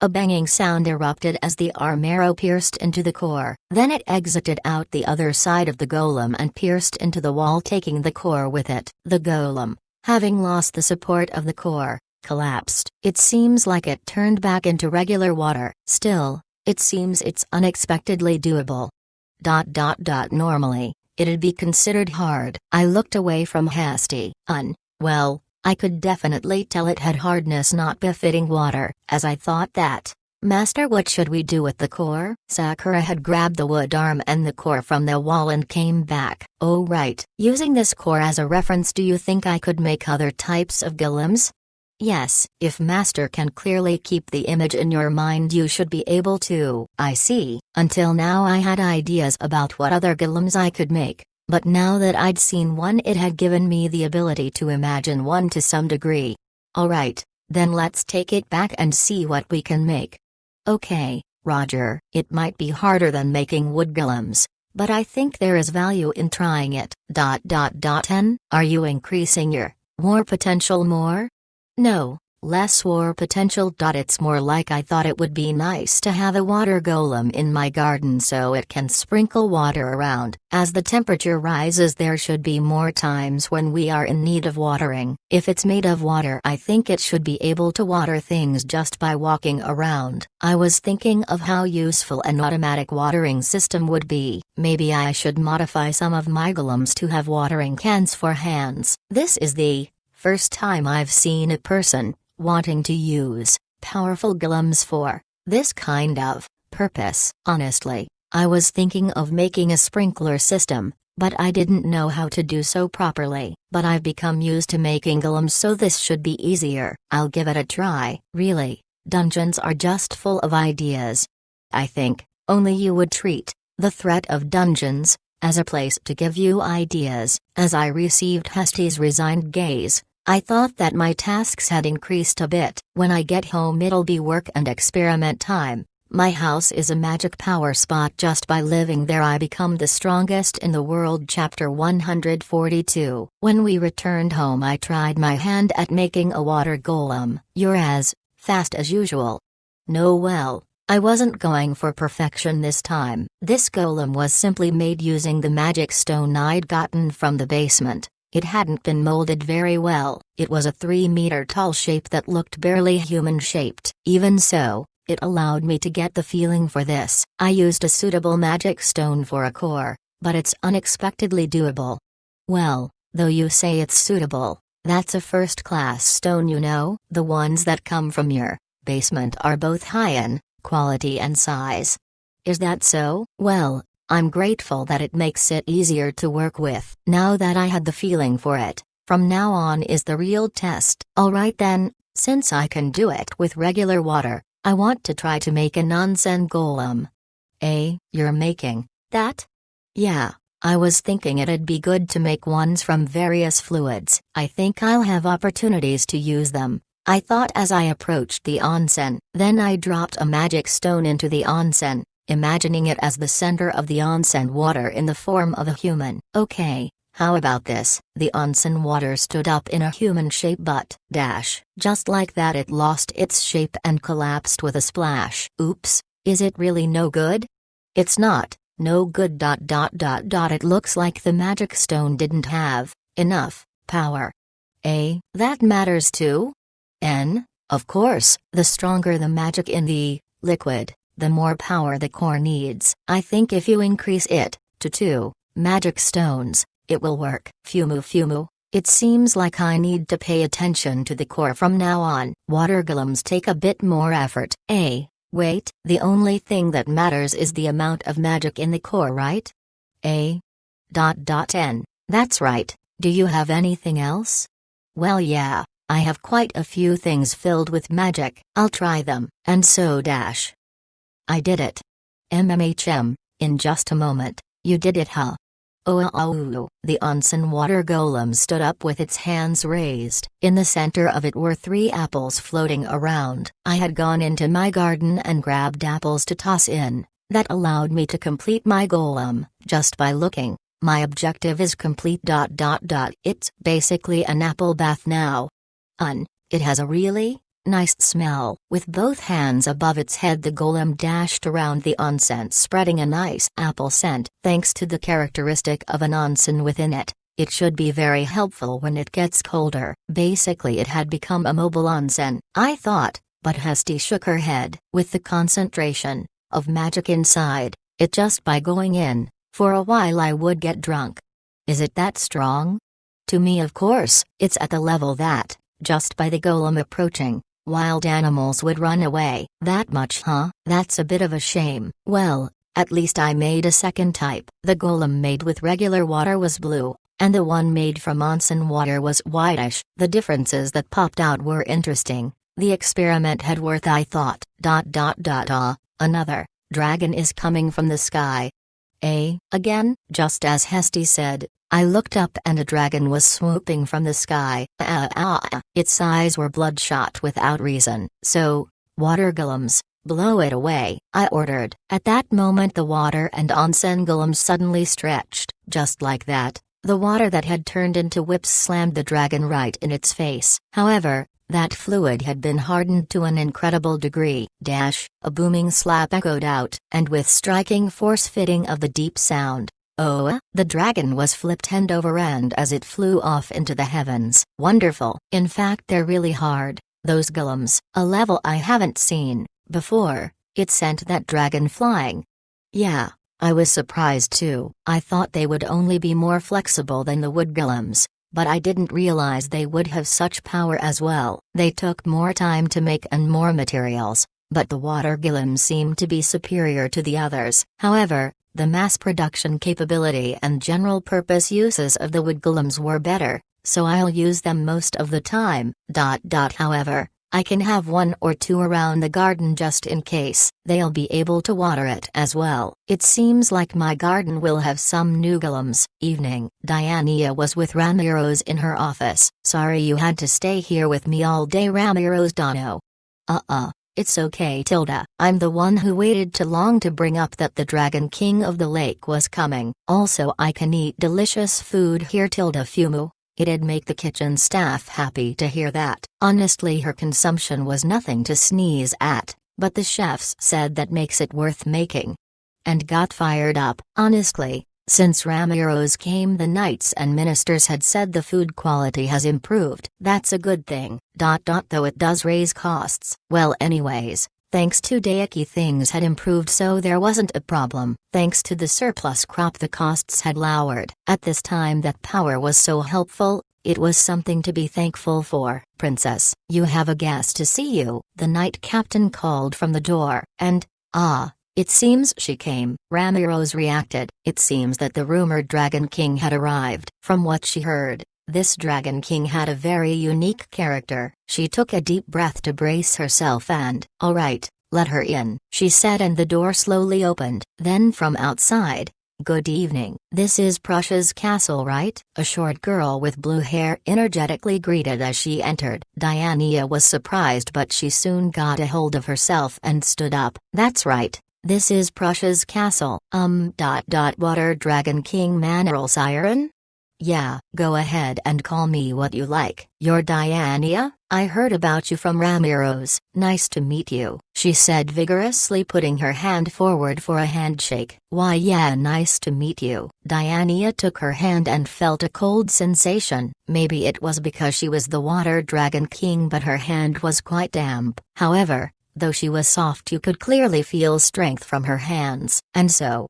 a banging sound erupted as the arm arrow pierced into the core. Then it exited out the other side of the golem and pierced into the wall, taking the core with it. The golem, having lost the support of the core, collapsed. It seems like it turned back into regular water. Still, it seems it's unexpectedly doable. Normally, it'd be considered hard. I looked away from Hesty. Well, I could definitely tell it had hardness not befitting water. As I thought that, Master, what should we do with the core? Sakura had grabbed the wood arm and the core from the wall and came back. Oh right. Using this core as a reference, do you think I could make other types of golems? Yes. If Master can clearly keep the image in your mind, you should be able to. I see. Until now I had ideas about what other golems I could make, but now that I'd seen one, it had given me the ability to imagine one to some degree. Alright, then let's take it back and see what we can make. Okay, Roger. It might be harder than making wood golems, but I think there is value in trying it. Are you increasing your war potential more? No, less war potential. It's more like I thought it would be nice to have a water golem in my garden so it can sprinkle water around. As the temperature rises, there should be more times when we are in need of watering. If it's made of water, I think it should be able to water things just by walking around. I was thinking of how useful an automatic watering system would be. Maybe I should modify some of my golems to have watering cans for hands. This is the first time I've seen a person wanting to use powerful golems for this kind of purpose. Honestly, I was thinking of making a sprinkler system, but I didn't know how to do so properly. But I've become used to making golems, so this should be easier. I'll give it a try. Really, dungeons are just full of ideas. I think only you would treat the threat of dungeons as a place to give you ideas. As I received Hesty's resigned gaze, I thought that my tasks had increased a bit. When I get home, it'll be work and experiment time. My house is a magic power spot. Just by living there, I become the strongest in the world. Chapter 142. When we returned home, I tried my hand at making a water golem. You're as fast as usual. No, well, I wasn't going for perfection this time. This golem was simply made using the magic stone I'd gotten from the basement. It hadn't been molded very well. It was a 3-meter tall shape that looked barely human-shaped. Even so, it allowed me to get the feeling for this. I used a suitable magic stone for a core, but it's unexpectedly doable. Well, though you say it's suitable, that's a first-class stone, you know. The ones that come from your basement are both high in quality and size. Is that so? Well, I'm grateful that it makes it easier to work with. Now that I had the feeling for it, from now on is the real test. Alright then, since I can do it with regular water, I want to try to make an onsen golem. You're making that? Yeah, I was thinking it'd be good to make ones from various fluids. I think I'll have opportunities to use them, I thought as I approached the onsen. Then I dropped a magic stone into the onsen, imagining it as the center of the onsen water in the form of a human. Okay, how about this? The onsen water stood up in a human shape but just like that it lost its shape and collapsed with a splash. Oops, is it really no good? It's not, no good. It looks like the magic stone didn't have enough power. That matters too? Of course, the stronger the magic in the liquid, the more power the core needs. I think if you increase it to 2 magic stones, it will work. Fumu. It seems like I need to pay attention to the core from now on. Water golems take a bit more effort. Wait, the only thing that matters is the amount of magic in the core, right? That's right. Do you have anything else? Well, yeah, I have quite a few things filled with magic. I'll try them. And so I did it. In just a moment. You did it, huh? Oh. The onsen water golem stood up with its hands raised. In the center of it were 3 apples floating around. I had gone into my garden and grabbed apples to toss in. That allowed me to complete my golem, just by looking. My objective is complete. It's basically an apple bath now. It has a really nice smell. With both hands above its head, the golem dashed around the onsen, spreading a nice apple scent. Thanks to the characteristic of an onsen within it, it should be very helpful when it gets colder. Basically it had become a mobile onsen, I thought, but Hesty shook her head. With the concentration of magic inside, it just by going in, for a while I would get drunk. Is it that strong? To me, of course, it's at the level that, just by the golem approaching, wild animals would run away. That much, huh? That's a bit of a shame. Well, at least I made a second type. The golem made with regular water was blue, and the one made from onsen water was whitish. The differences that popped out were interesting. The experiment had worth, I thought. Another dragon is coming from the sky. Again? Just as Hesty said, I looked up and a dragon was swooping from the sky. Its eyes were bloodshot without reason. So, water golems, blow it away, I ordered. At that moment the water and onsen golems suddenly stretched. Just like that, the water that had turned into whips slammed the dragon right in its face. However, that fluid had been hardened to an incredible degree. A booming slap echoed out, and with striking force fitting of the deep sound, the dragon was flipped end over end as it flew off into the heavens. Wonderful. In fact, they're really hard, those golems, a level I haven't seen before. It sent that dragon flying. Yeah, I was surprised too. I thought they would only be more flexible than the wood golems, but I didn't realize they would have such power as well. They took more time to make and more materials, but the water golems seemed to be superior to the others. However, the mass production capability and general purpose uses of the wood golems were better, so I'll use them most of the time. However, I can have 1 or 2 around the garden just in case. They'll be able to water it as well. It seems like my garden will have some new golems. Evening. Diania was with Ramiro's in her office. Sorry you had to stay here with me all day, Ramiro's Dono. It's okay, Tilda. I'm the one who waited too long to bring up that the Dragon King of the Lake was coming. Also, I can eat delicious food here, Tilda Fumu. It'd make the kitchen staff happy to hear that. Honestly, her consumption was nothing to sneeze at, but the chefs said that makes it worth making. And got fired up. Honestly, since Ramiro's came, the knights and ministers had said the food quality has improved. That's a good thing. Though it does raise costs. Well, anyways, thanks to Daiki things had improved, so there wasn't a problem. Thanks to the surplus crop, the costs had lowered. At this time that power was so helpful, it was something to be thankful for. Princess, you have a guest to see you, the knight captain called from the door. And, It seems she came, Ramiro's reacted. It seems that the rumored Dragon King had arrived. From what she heard, this Dragon King had a very unique character. She took a deep breath to brace herself and, "All right, let her in," she said, and the door slowly opened. Then from outside, "Good evening. This is Prussia's castle, right?" a short girl with blue hair energetically greeted as she entered. Diania was surprised, but she soon got a hold of herself and stood up. "That's right. This is Prussia's castle. Water Dragon King Manuel Siren? Yeah, go ahead and call me what you like." "You're Diania? I heard about you from Ramiro's. Nice to meet you," she said vigorously, putting her hand forward for a handshake. "Why yeah, nice to meet you." Diania took her hand and felt a cold sensation. Maybe it was because she was the Water Dragon King, but her hand was quite damp. However, though she was soft, you could clearly feel strength from her hands. "And so,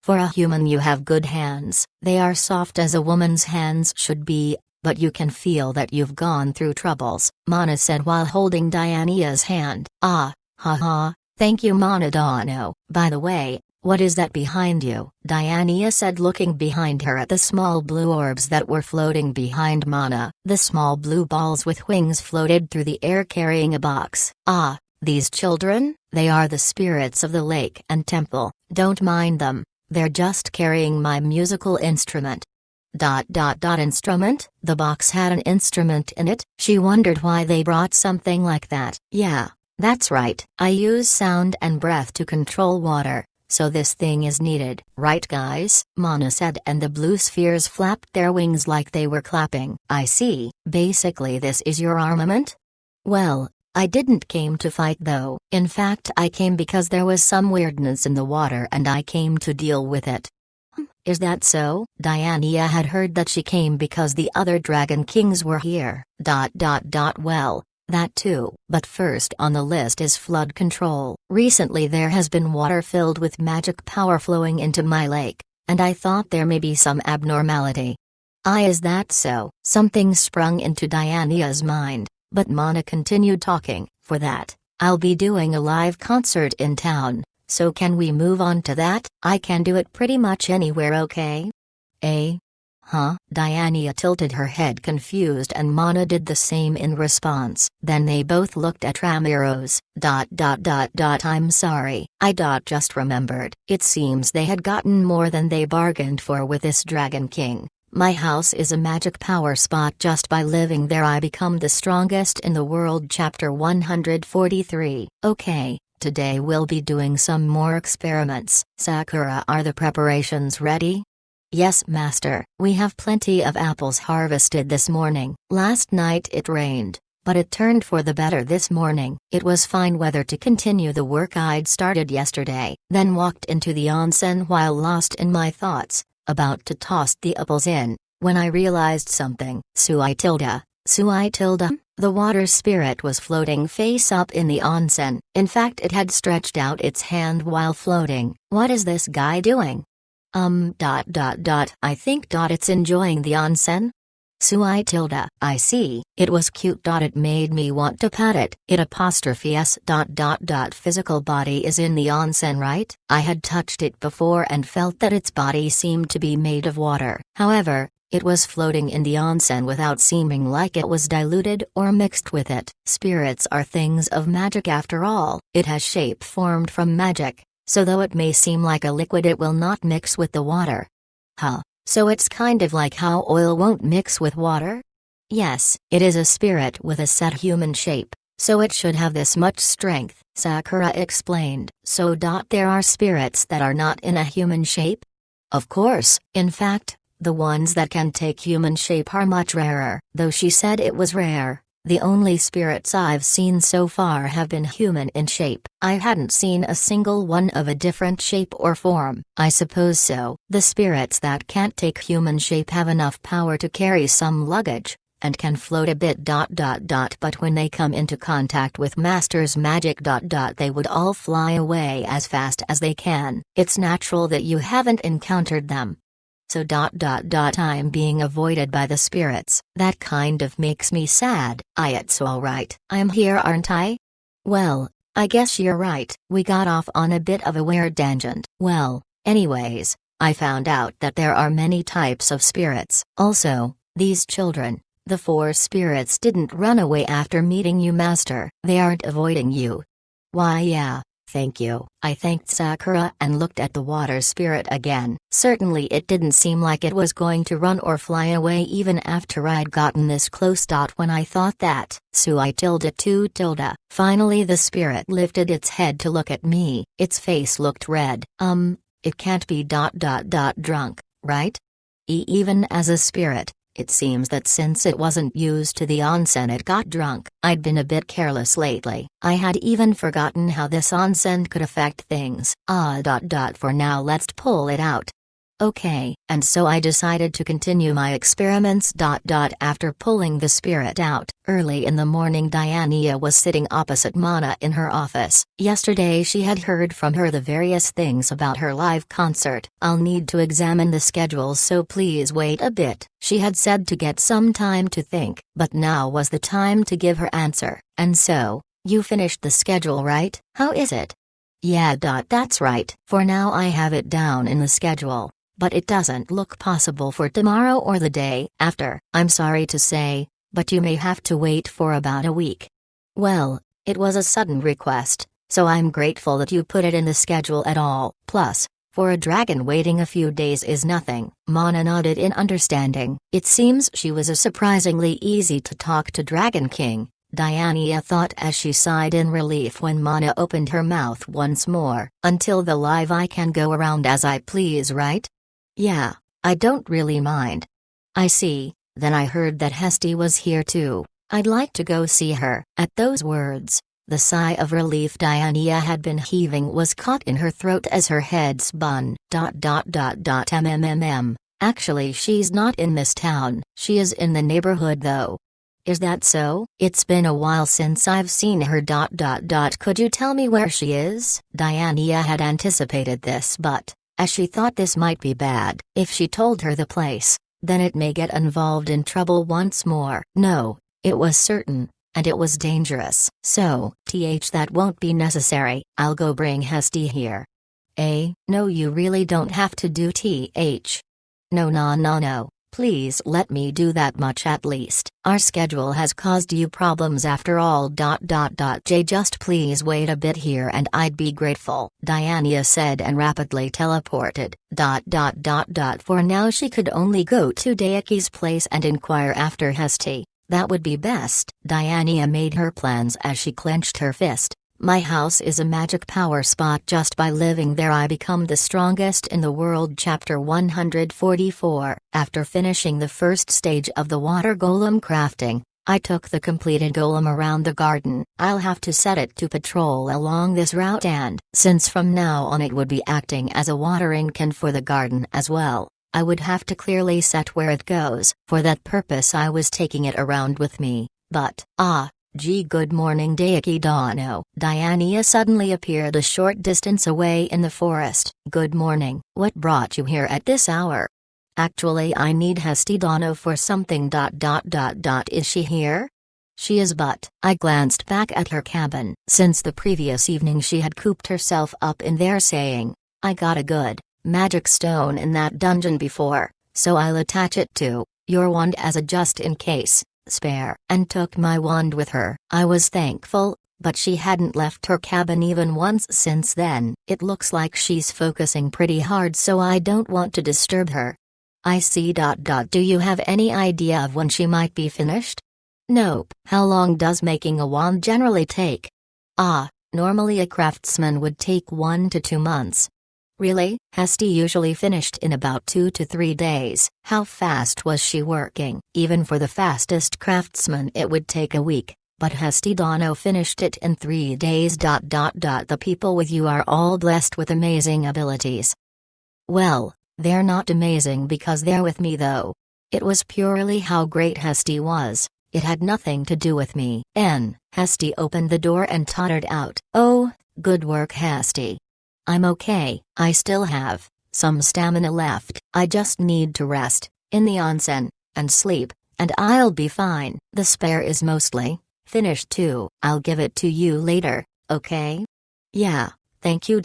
for a human you have good hands. They are soft as a woman's hands should be, but you can feel that you've gone through troubles," Mana said while holding Diania's hand. "Haha, thank you Monadano. By the way, what is that behind you?" Diania said, looking behind her at the small blue orbs that were floating behind Mana. The small blue balls with wings floated through the air carrying a box. "These children? They are the spirits of the lake and temple. Don't mind them. They're just carrying my musical instrument." Instrument? The box had an instrument in it? She wondered why they brought something like that. "Yeah, that's right. I use sound and breath to control water, so this thing is needed." "Right guys?" Mana said, and the blue spheres flapped their wings like they were clapping. "I see. Basically this is your armament?" "Well, I didn't came to fight though. In fact I came because there was some weirdness in the water and I came to deal with it." "Is that so?" Diania had heard that she came because the other Dragon Kings were here. Well, that too. But first on the list is flood control. Recently there has been water filled with magic power flowing into my lake, and I thought there may be some abnormality. Is that so?" Something sprung into Diania's mind. But Mana continued talking. "For that, I'll be doing a live concert in town, so can we move on to that? I can do it pretty much anywhere, okay?" Diania tilted her head confused, and Mana did the same in response. Then they both looked at Ramiro's. I'm sorry, I just remembered. It seems they had gotten more than they bargained for with this Dragon King. My house is a magic power spot. Just by living there I become the strongest in the world. Chapter 143. Okay, today we'll be doing some more experiments. Sakura, are the preparations ready? Yes, master. We have plenty of apples harvested this morning. Last night it rained, but it turned for the better this morning. It was fine weather to continue the work I'd started yesterday. Then walked into the onsen while lost in my thoughts, about to toss the apples in, when I realized something. Suitilda. The water spirit was floating face up in the onsen. In fact, it had stretched out its hand while floating. What is this guy doing? I think it's enjoying the onsen. Suitilda. I see. It was cute. It made me want to pat it. S. Physical body is in the onsen, right? I had touched it before and felt that its body seemed to be made of water. However, it was floating in the onsen without seeming like it was diluted or mixed with it. Spirits are things of magic after all. It has shape formed from magic, so though it may seem like a liquid, it will not mix with the water. So it's kind of like how oil won't mix with water? Yes, it is a spirit with a set human shape, so it should have this much strength, Sakura explained. So there are spirits that are not in a human shape? Of course. In fact, the ones that can take human shape are much rarer. Though she said it was rare, the only spirits I've seen so far have been human in shape. I hadn't seen a single one of a different shape or form. I suppose so. The spirits that can't take human shape have enough power to carry some luggage, and can float a bit. But when they come into contact with Master's magic. They would all fly away as fast as they can. It's natural that you haven't encountered them. So I'm being avoided by the spirits. That kind of makes me sad. It's alright. I'm here, aren't I? Well, I guess you're right. We got off on a bit of a weird tangent. Well, anyways, I found out that there are many types of spirits. Also, these children, the 4 spirits didn't run away after meeting you, Master. They aren't avoiding you. Why, yeah. Thank you. I thanked Sakura and looked at the water spirit again. Certainly it didn't seem like it was going to run or fly away even after I'd gotten this close. When I thought that, Sui tilde 2 tilde. Finally the spirit lifted its head to look at me. Its face looked red. It can't be drunk, right? Even as a spirit, it seems that since it wasn't used to the onsen it got drunk. I'd been a bit careless lately. I had even forgotten how this onsen could affect things. For now let's pull it out. Okay. And so I decided to continue my experiments. After pulling the spirit out, early in the morning Diania was sitting opposite Mana in her office. Yesterday she had heard from her the various things about her live concert. I'll need to examine the schedules, so please wait a bit. She had said to get some time to think, but now was the time to give her answer. And so, you finished the schedule, right? How is it? Yeah. That's right. For now I have it down in the schedule. But it doesn't look possible for tomorrow or the day after. I'm sorry to say, but you may have to wait for about a week. Well, it was a sudden request, so I'm grateful that you put it in the schedule at all. Plus, for a dragon waiting a few days is nothing. Mana nodded in understanding. It seems she was a surprisingly easy to talk to Dragon King, Diania thought as she sighed in relief when Mana opened her mouth once more. Until the live I can go around as I please, right? Yeah, I don't really mind. I see. Then I heard that Hesty was here too. I'd like to go see her. At those words, the sigh of relief Diania had been heaving was caught in her throat as her head spun. Actually she's not in this town. She is in the neighborhood though. Is that so? It's been a while since I've seen her. Could you tell me where she is? Diania had anticipated this, but as she thought this might be bad. If she told her the place, then it may get involved in trouble once more. No, it was certain, and it was dangerous. So, that won't be necessary. I'll go bring Hesty here. No, you really don't have to do No. Please let me do that much at least. Our schedule has caused you problems after all. Just please wait a bit here and I'd be grateful, Diania said and rapidly teleported. For now she could only go to Daiki's place and inquire after Hesty. That would be best. Diania made her plans as she clenched her fist. My house is a magic power spot. Just by living there I become the strongest in the world. Chapter 144. After finishing the first stage of the water golem crafting, I took the completed golem around the garden. I'll have to set it to patrol along this route, and since from now on it would be acting as a watering can for the garden as well, I would have to clearly set where it goes. For that purpose I was taking it around with me. But, good morning Daiki Dano. Diania suddenly appeared a short distance away in the forest. Good morning. What brought you here at this hour? Actually I need Hesty Dano for something. Is she here? She is, but I glanced back at her cabin. Since the previous evening she had cooped herself up in there saying, I got a good magic stone in that dungeon before, so I'll attach it to your wand as a just in case spare, and took my wand with her. I was thankful, but she hadn't left her cabin even once since then. It looks like she's focusing pretty hard, so I don't want to disturb her. I see. Do you have any idea of when she might be finished? Nope. How long does making a wand generally take? Normally a craftsman would take 1 to 2 months. Really? Hesty usually finished in about 2 to 3 days. How fast was she working? Even for the fastest craftsman it would take a week, but Hesty Dano finished it in 3 days. The people with you are all blessed with amazing abilities. Well, they're not amazing because they're with me though. It was purely how great Hesty was. It had nothing to do with me. Hesty opened the door and tottered out. Oh, good work Hesty. I'm okay. I still have some stamina left. I just need to rest in the onsen and sleep, and I'll be fine. The spare is mostly finished too. I'll give it to you later. okay? Yeah, thank you. And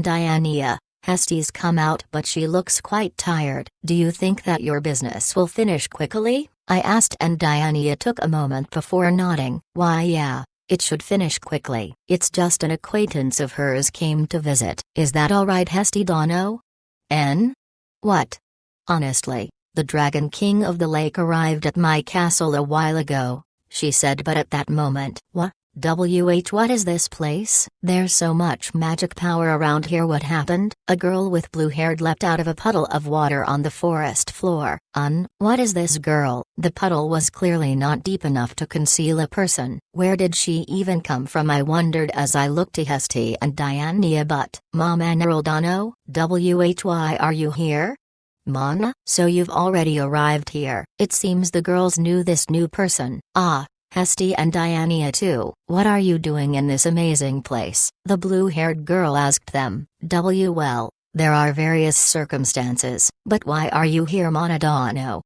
Diania, Hesty's come out but she looks quite tired. Do you think that your business will finish quickly? I asked and Diania took a moment before nodding. Why yeah, it should finish quickly. It's just an acquaintance of hers came to visit. Is that alright Hesty Dono? N? What? Honestly, the Dragon King of the Lake arrived at my castle a while ago, she said, but at that moment, what is this place? There's so much magic power around here. What happened? A girl with blue hair leapt out of a puddle of water on the forest floor. What is this girl? The puddle was clearly not deep enough to conceal a person. Where did she even come from? I wondered as I looked to Hesty and Diania. But, Mom Aneraldano, why are you here? Mana, so you've already arrived here. It seems the girls knew this new person. Hesty and Diania too. What are you doing in this amazing place? The blue-haired girl asked them. Well, there are various circumstances, but why are you here, Monadano?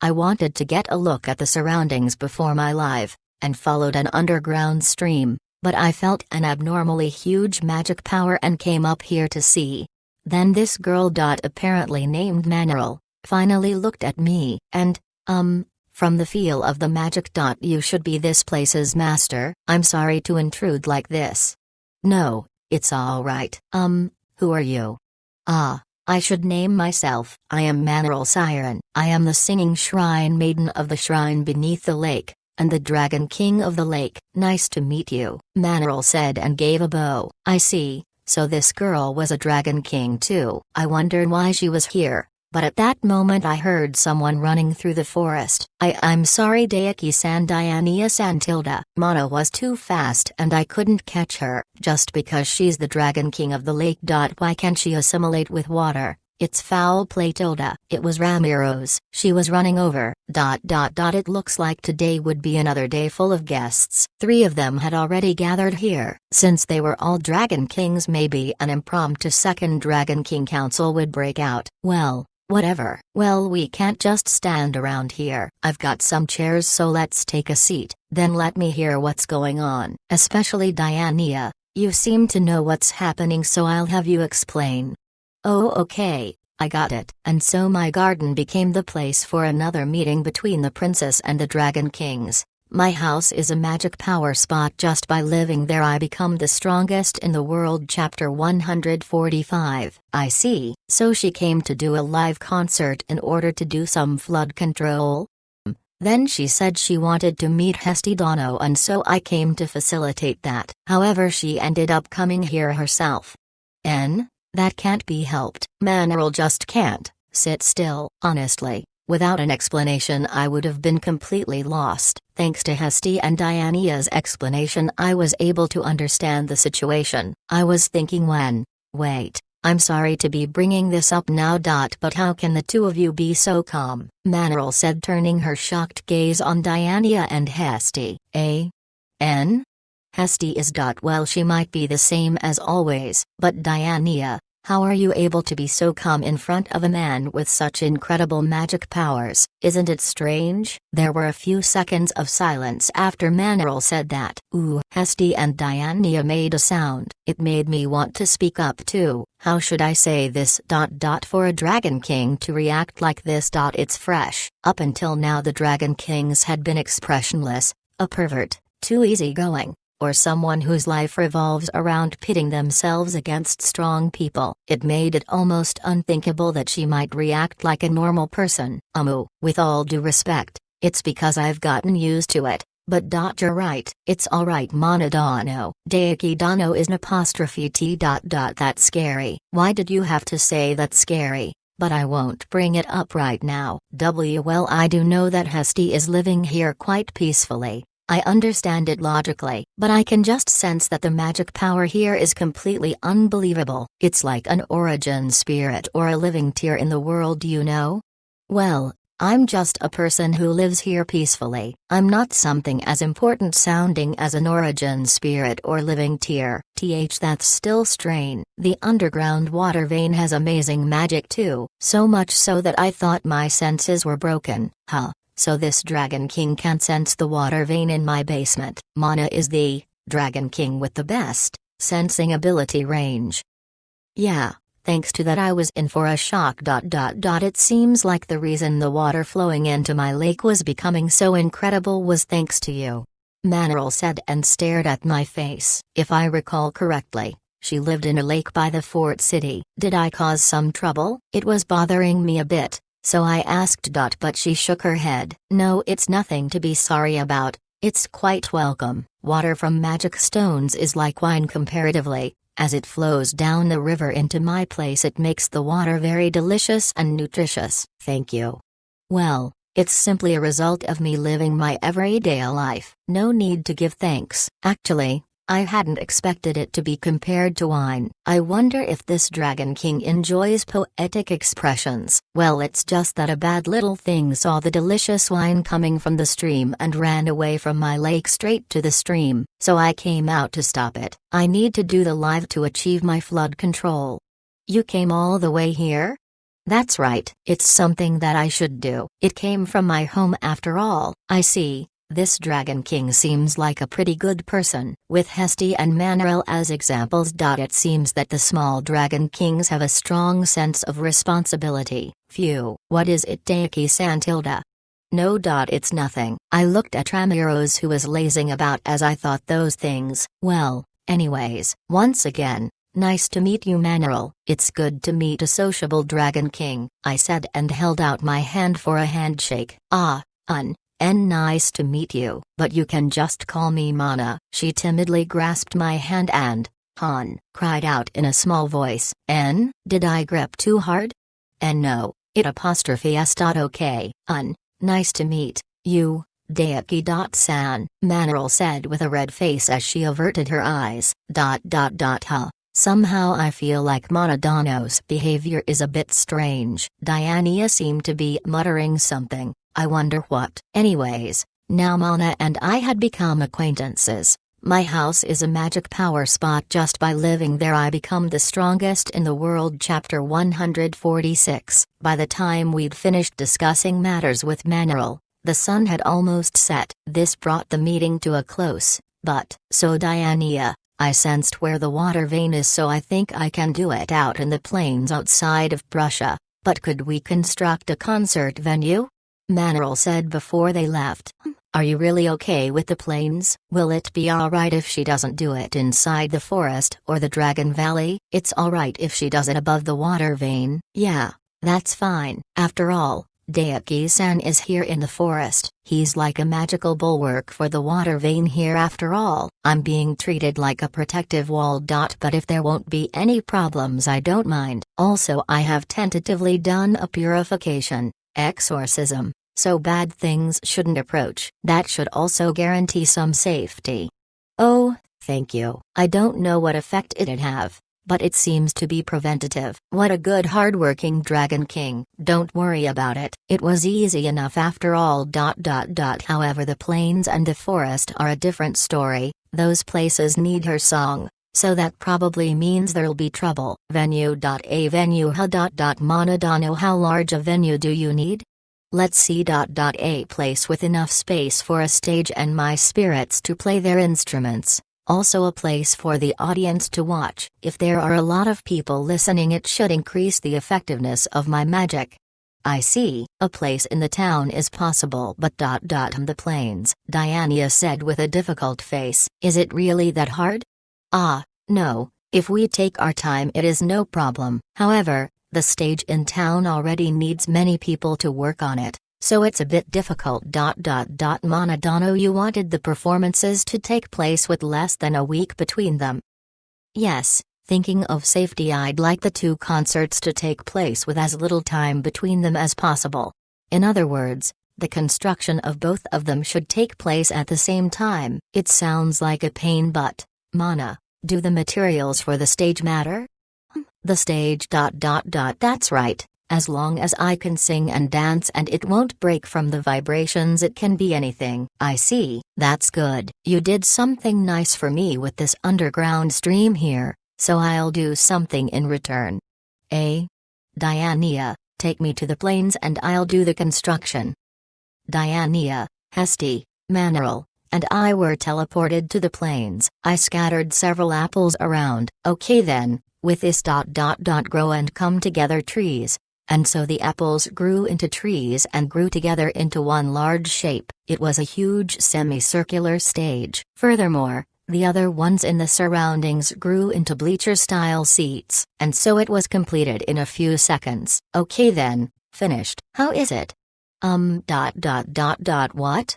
I wanted to get a look at the surroundings before my live, and followed an underground stream, but I felt an abnormally huge magic power and came up here to see. Then this girl apparently named Manuel, finally looked at me, and, from the feel of the magic you should be this place's master. I'm sorry to intrude like this. No, it's alright. Who are you? I should name myself. I am Manuel Siren. I am the singing shrine maiden of the shrine beneath the lake, and the Dragon King of the Lake. Nice to meet you, Manuel said and gave a bow. I see, so this girl was a Dragon King too. I wondered why she was here. But at that moment I heard someone running through the forest. I'm sorry Daiki-san Diania-san Tilda. Mana was too fast and I couldn't catch her. Just because she's the Dragon King of the Lake. Why can't she assimilate with water? It's foul play Tilda. It was Ramiro's. She was running over. It looks like today would be another day full of guests. 3 of them had already gathered here. Since they were all Dragon Kings, maybe an impromptu second Dragon King Council would break out. Well, whatever. Well, we can't just stand around here. I've got some chairs, so let's take a seat, then let me hear what's going on. Especially Diania, you seem to know what's happening, so I'll have you explain. Oh okay, I got it. And so my garden became the place for another meeting between the princess and the Dragon Kings. My house is a magic power spot. Just by living there I become the strongest in the world. Chapter 145. I see. So she came to do a live concert in order to do some flood control? Then she said she wanted to meet Hesty Dono, and so I came to facilitate that. However, she ended up coming here herself. That can't be helped. Manuel just can't sit still. Honestly, without an explanation I would have been completely lost. Thanks to Hesty and Diania's explanation I was able to understand the situation. I was thinking wait, I'm sorry to be bringing this up now. But how can the two of you be so calm? Manuel said, turning her shocked gaze on Diania and Hesty. Hesty is. Well, she might be the same as always, but Diania, how are you able to be so calm in front of a man with such incredible magic powers? Isn't it strange? There were a few seconds of silence after Manuel said that. Hesty and Diania made a sound. It made me want to speak up too. How should I say this? For a Dragon King to react like this. It's fresh. Up until now the Dragon Kings had been expressionless, a pervert, too easygoing, or someone whose life revolves around pitting themselves against strong people. It made it almost unthinkable that she might react like a normal person. With all due respect, it's because I've gotten used to it. But you're right. It's alright, Monadano. Daiki Dano is an apostrophe T. That's scary. Why did you have to say that's scary? But I won't bring it up right now. Well, I do know that Hesty is living here quite peacefully. I understand it logically, but I can just sense that the magic power here is completely unbelievable. It's like an origin spirit or a living tear in the world, you know? Well, I'm just a person who lives here peacefully. I'm not something as important sounding as an origin spirit or living tear. That's still strange. The underground water vein has amazing magic too, so much so that I thought my senses were broken. So this Dragon King can't sense the water vein in my basement. Mana is the Dragon King with the best sensing ability range. Yeah, thanks to that I was in for a shock. It seems like the reason the water flowing into my lake was becoming so incredible was thanks to you. Manaril said and stared at my face. If I recall correctly, she lived in a lake by the fort city. Did I cause some trouble? It was bothering me a bit, so I asked. But she shook her head. No, it's nothing to be sorry about. It's quite welcome. Water from magic stones is like wine comparatively. As it flows down the river into my place, it makes the water very delicious and nutritious. Thank you. Well, it's simply a result of me living my everyday life. No need to give thanks. Actually, I hadn't expected it to be compared to wine. I wonder if this Dragon King enjoys poetic expressions. Well, it's just that a bad little thing saw the delicious wine coming from the stream and ran away from my lake straight to the stream, so I came out to stop it. I need to do the live to achieve my flood control. You came all the way here? That's right. It's something that I should do. It came from my home after all. I see. This Dragon King seems like a pretty good person. With Hesty and Manaril as examples. It seems that the small Dragon Kings have a strong sense of responsibility. Phew. What is it, Daiki Santilda? No. It's nothing. I looked at Ramiros, who was lazing about as I thought those things. Well, anyways, once again, nice to meet you, Manaril. It's good to meet a sociable Dragon King, I said and held out my hand for a handshake. And nice to meet you, but you can just call me Mana. She timidly grasped my hand and, Han, cried out in a small voice. N, did I grip too hard? No, it apostrophe s. Okay, nice to meet you, Daiki-san, Manaril said with a red face as she averted her eyes. Somehow I feel like Monadano's behavior is a bit strange. Diania seemed to be muttering something. I wonder what. Anyways, now Mana and I had become acquaintances. My house is a magic power spot. Just by living there I become the strongest in the world. Chapter 146. By the time we'd finished discussing matters with Manaril, the sun had almost set. This brought the meeting to a close. So Diania, I sensed where the water vein is, so I think I can do it out in the plains outside of Prussia. But could we construct a concert venue? Manaril said before they left. Are you really okay with the plains? Will it be alright if she doesn't do it inside the forest or the Dragon Valley? It's alright if she does it above the water vein. Yeah, that's fine. After all, Daiki-san is here in the forest. He's like a magical bulwark for the water vein here after all. I'm being treated like a protective wall. But if there won't be any problems, I don't mind. Also, I have tentatively done a purification exorcism, so bad things shouldn't approach. That should also guarantee some safety. Oh, thank you. I don't know what effect it'd have, but it seems to be preventative. What a good hardworking Dragon King. Don't worry about it. It was easy enough after all. However, the plains and the forest are a different story. Those places need her song. So that probably means there'll be trouble. Venue. A venue. Monadano, how large a venue do you need? Let's see. A place with enough space for a stage and my spirits to play their instruments. Also a place for the audience to watch. If there are a lot of people listening, it should increase the effectiveness of my magic. I see. A place in the town is possible, but the plains, Diania said with a difficult face. Is it really that hard? No, if we take our time it is no problem. However, the stage in town already needs many people to work on it, so it's a bit difficult. Monadano, you wanted the performances to take place with less than a week between them. Yes, thinking of safety, I'd like the two concerts to take place with as little time between them as possible. In other words, the construction of both of them should take place at the same time. It sounds like a pain, but, Mana, do the materials for the stage matter? The stage. That's right. As long as I can sing and dance and it won't break from the vibrations, it can be anything. I see. That's good. You did something nice for me with this underground stream here, so I'll do something in return. Diania, take me to the plains and I'll do the construction. Diania, Hesty, Manaril, and I were teleported to the plains. I scattered several apples around. Okay then, with this grow and come together trees. And so the apples grew into trees and grew together into one large shape. It was a huge semicircular stage. Furthermore, the other ones in the surroundings grew into bleacher-style seats, and so it was completed in a few seconds. Okay then, finished. How is it? What?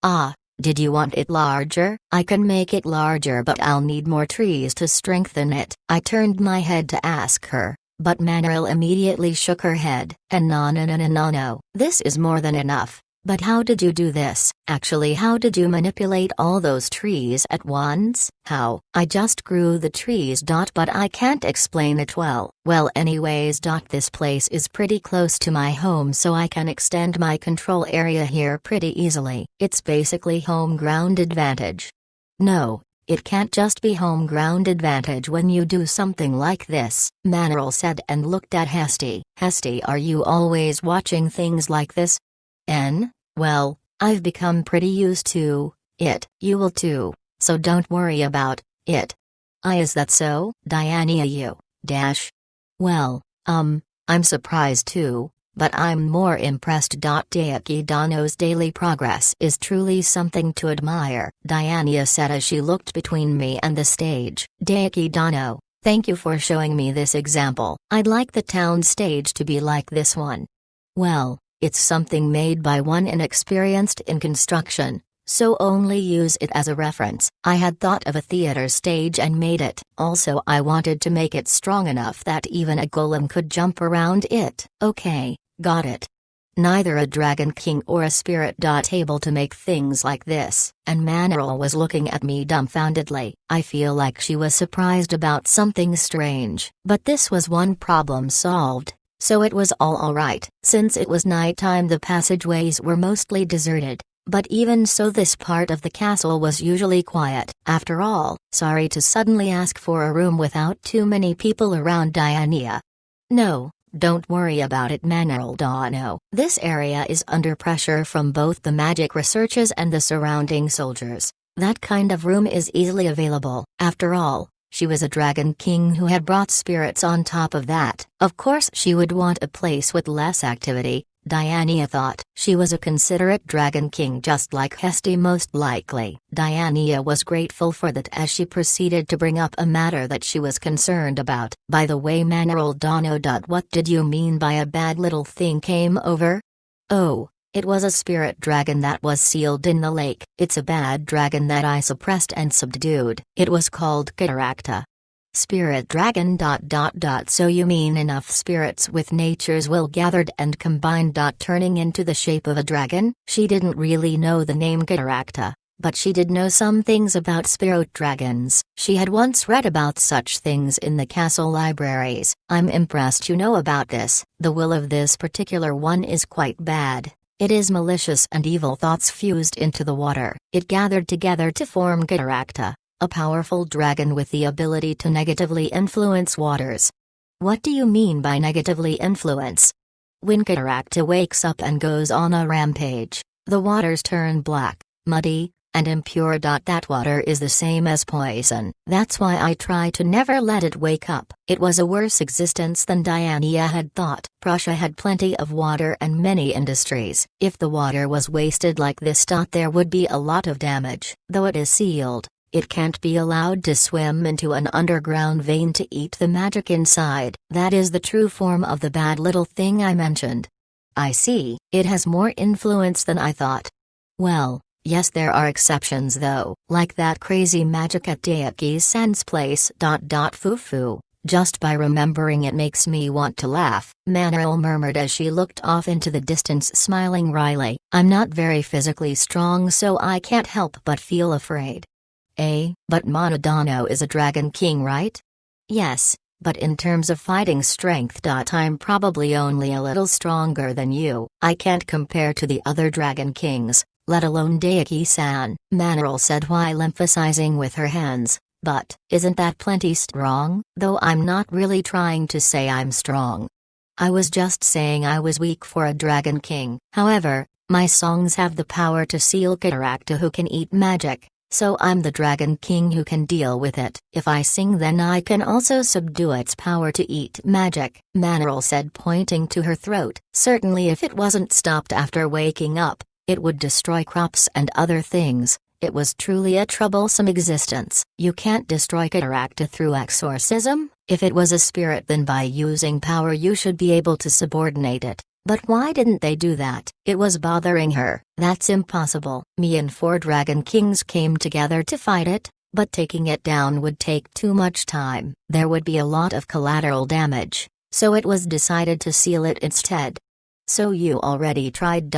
Ah, did you want it larger? I can make it larger, but I'll need more trees to strengthen it. I turned my head to ask her, but Manaril immediately shook her head. And no, this is more than enough. But how did you do this? Actually, how did you manipulate all those trees at once? How? I just grew the trees. But I can't explain it well. Well, anyways, this place is pretty close to my home, so I can extend my control area here pretty easily. It's basically home ground advantage. No, it can't just be home ground advantage when you do something like this, Manaril said and looked at Hesty. Hesty, are you always watching things like this? Well, I've become pretty used to it. You will too, so don't worry about it. Is that so? Diania, you dash. Well, I'm surprised too, but I'm more impressed. Daiki Dano's daily progress is truly something to admire, Diania said as she looked between me and the stage. Daiki Dano, thank you for showing me this example. I'd like the town stage to be like this one. Well, it's something made by one inexperienced in construction, so only use it as a reference. I had thought of a theater stage and made it. Also, I wanted to make it strong enough that even a golem could jump around it. Okay, got it. Neither a dragon king or a spirit able to make things like this, and Manaril was looking at me dumbfoundedly. I feel like she was surprised about something strange. But this was one problem solved. So it was all alright. Since it was nighttime, the passageways were mostly deserted, but even so this part of the castle was usually quiet. After all, sorry to suddenly ask for a room without too many people around, Diania. No, don't worry about it, Manaril. No. This area is under pressure from both the magic researchers and the surrounding soldiers. That kind of room is easily available. After all, she was a dragon king who had brought spirits on top of that. Of course she would want a place with less activity, Diania thought. She was a considerate dragon king just like Hesty most likely. Diania was grateful for that as she proceeded to bring up a matter that she was concerned about. By the way, Manaril Dano. What did you mean by a bad little thing came over? Oh. It was a spirit dragon that was sealed in the lake. It's a bad dragon that I suppressed and subdued. It was called Cataracta. Spirit dragon. So you mean enough spirits with nature's will gathered and combined. Turning into the shape of a dragon? She didn't really know the name Cataracta, but she did know some things about spirit dragons. She had once read about such things in the castle libraries. I'm impressed you know about this. The will of this particular one is quite bad. It is malicious and evil thoughts fused into the water. It gathered together to form Cataracta, a powerful dragon with the ability to negatively influence waters. What do you mean by negatively influence? When Cataracta wakes up and goes on a rampage, the waters turn black, muddy, and impure. That water is the same as poison. That's why I try to never let it wake up. It was a worse existence than Diania had thought. Prussia had plenty of water and many industries. If the water was wasted like this, there would be a lot of damage. Though it is sealed, it can't be allowed to swim into an underground vein to eat the magic inside. That is the true form of the bad little thing I mentioned. I see. It has more influence than I thought. Well, yes, there are exceptions though, like that crazy magic at Daiki-san's place. Foo-foo, just by remembering it makes me want to laugh, Manaril murmured as she looked off into the distance, smiling wryly. I'm not very physically strong, so I can't help but feel afraid. But Manadano is a dragon king, right? Yes, but in terms of fighting strength, I'm probably only a little stronger than you. I can't compare to the other dragon kings, let alone Daiki-san, Manaril said while emphasizing with her hands. But, isn't that plenty strong? Though I'm not really trying to say I'm strong. I was just saying I was weak for a dragon king. However, My songs have the power to seal Cataracta who can eat magic, so I'm the Dragon King who can deal with it. If I sing then I can also subdue its power to eat magic, Manaril said pointing to her throat. Certainly if it wasn't stopped after waking up, it would destroy crops and other things. It was truly a troublesome existence. You can't destroy Cataracta through exorcism? If it was a spirit then by using power you should be able to subordinate it. But why didn't they do that? It was bothering her. That's impossible. Me and 4 Dragon Kings came together to fight it, but taking it down would take too much time. There would be a lot of collateral damage, so it was decided to seal it instead. So you already tried ...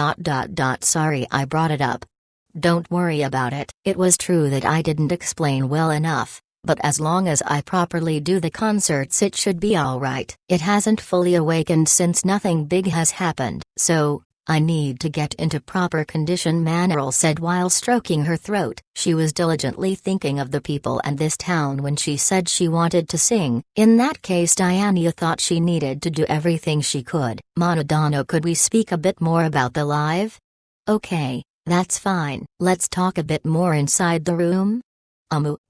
Sorry I brought it up. Don't worry about it. It was true that I didn't explain well enough, but as long as I properly do the concerts it should be alright. It hasn't fully awakened since nothing big has happened, so I need to get into proper condition, Manaril said while stroking her throat. She was diligently thinking of the people and this town when she said she wanted to sing. In that case Diania thought she needed to do everything she could. Monadano, could we speak a bit more about the live? Okay, that's fine. Let's talk a bit more inside the room.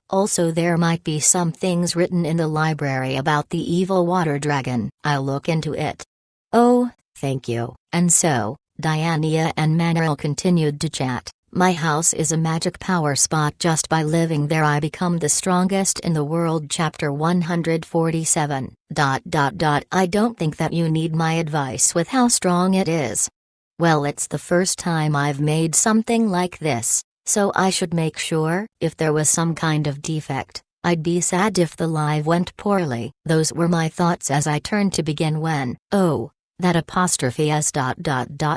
Also there might be some things written in the library about the evil water dragon. I'll look into it. Oh, thank you. And so, Diania and Manaril continued to chat. My house is a magic power spot. Just by living there I become the strongest in the world. Chapter 147. I don't think that you need my advice with how strong it is. Well, it's the first time I've made something like this, so I should make sure. If there was some kind of defect, I'd be sad if the live went poorly. Those were my thoughts as I turned to begin when, oh, that apostrophe s ...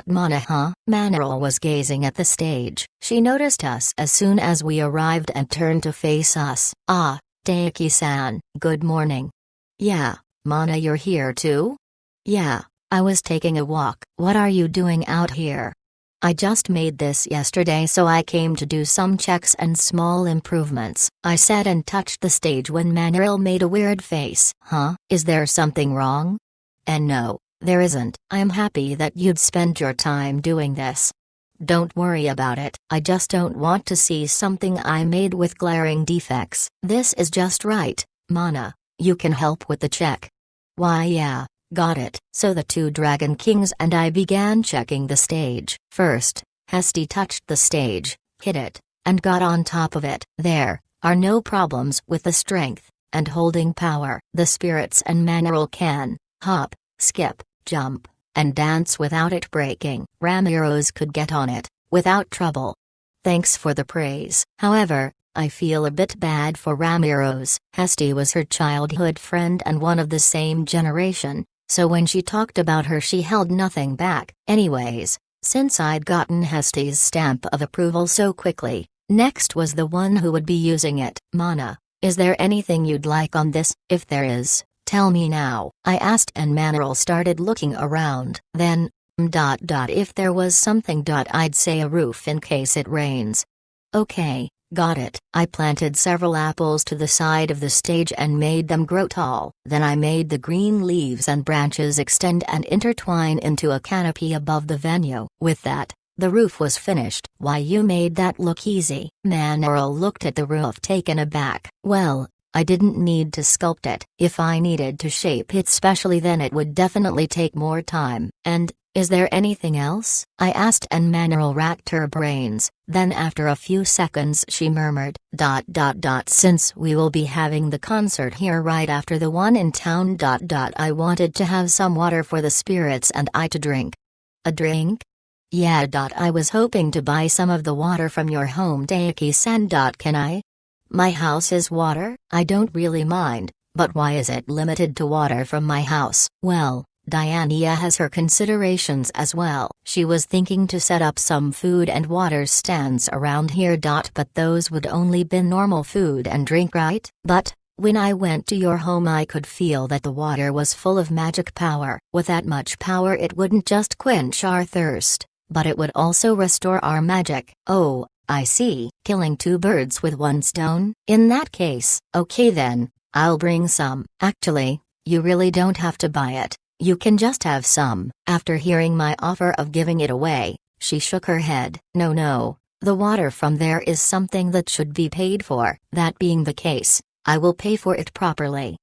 Mana, huh? Manaril was gazing at the stage. She noticed us as soon as we arrived and turned to face us. Ah, Daiki-san, good morning. Yeah, Mana, you're here too? Yeah, I was taking a walk. What are you doing out here? I just made this yesterday so I came to do some checks and small improvements, I said and touched the stage when Manaril made a weird face. Huh? Is there something wrong? And no, there isn't. I'm happy that you'd spend your time doing this. Don't worry about it. I just don't want to see something I made with glaring defects. This is just right, Mana. You can help with the check. Why yeah. Got it. So the 2 Dragon Kings and I began checking the stage. First, Hesty touched the stage, hit it, and got on top of it. There are no problems with the strength and holding power. The spirits and Manaril can hop, skip, jump, and dance without it breaking. Ramiros could get on it without trouble. Thanks for the praise. However, I feel a bit bad for Ramiros. Hesty was her childhood friend and one of the same generation, so when she talked about her she held nothing back. Anyways, since I'd gotten Hesty's stamp of approval so quickly, next was the one who would be using it. Mana, is there anything you'd like on this? If there is, tell me now, I asked and Manaril started looking around. Then, if there was something, I'd say a roof in case it rains. Okay. Got it. I planted several apples to the side of the stage and made them grow tall. Then I made the green leaves and branches extend and intertwine into a canopy above the venue. With that, the roof was finished. Why, you made that look easy. Manaril looked at the roof taken aback. Well, I didn't need to sculpt it. If I needed to shape it specially then it would definitely take more time. And, is there anything else? I asked and Manaril racked her brains. Then after a few seconds she murmured, ... Since we will be having the concert here right after the one in town ... I wanted to have some water for the spirits and I to drink. A drink? Yeah. I was hoping to buy some of the water from your home, Daiki-san. Can I? My house is water? I don't really mind, but why is it limited to water from my house? Well, Diania has her considerations as well. She was thinking to set up some food and water stands around here. But those would only be normal food and drink, right? But, when I went to your home I could feel that the water was full of magic power. With that much power it wouldn't just quench our thirst, but it would also restore our magic. Oh, I see. Killing 2 birds with 1 stone? In that case, okay then, I'll bring some. Actually, you really don't have to buy it. You can just have some. After hearing my offer of giving it away, She shook her head. No, no, the water from there is something that should be paid for. That being the case, I will pay for it properly.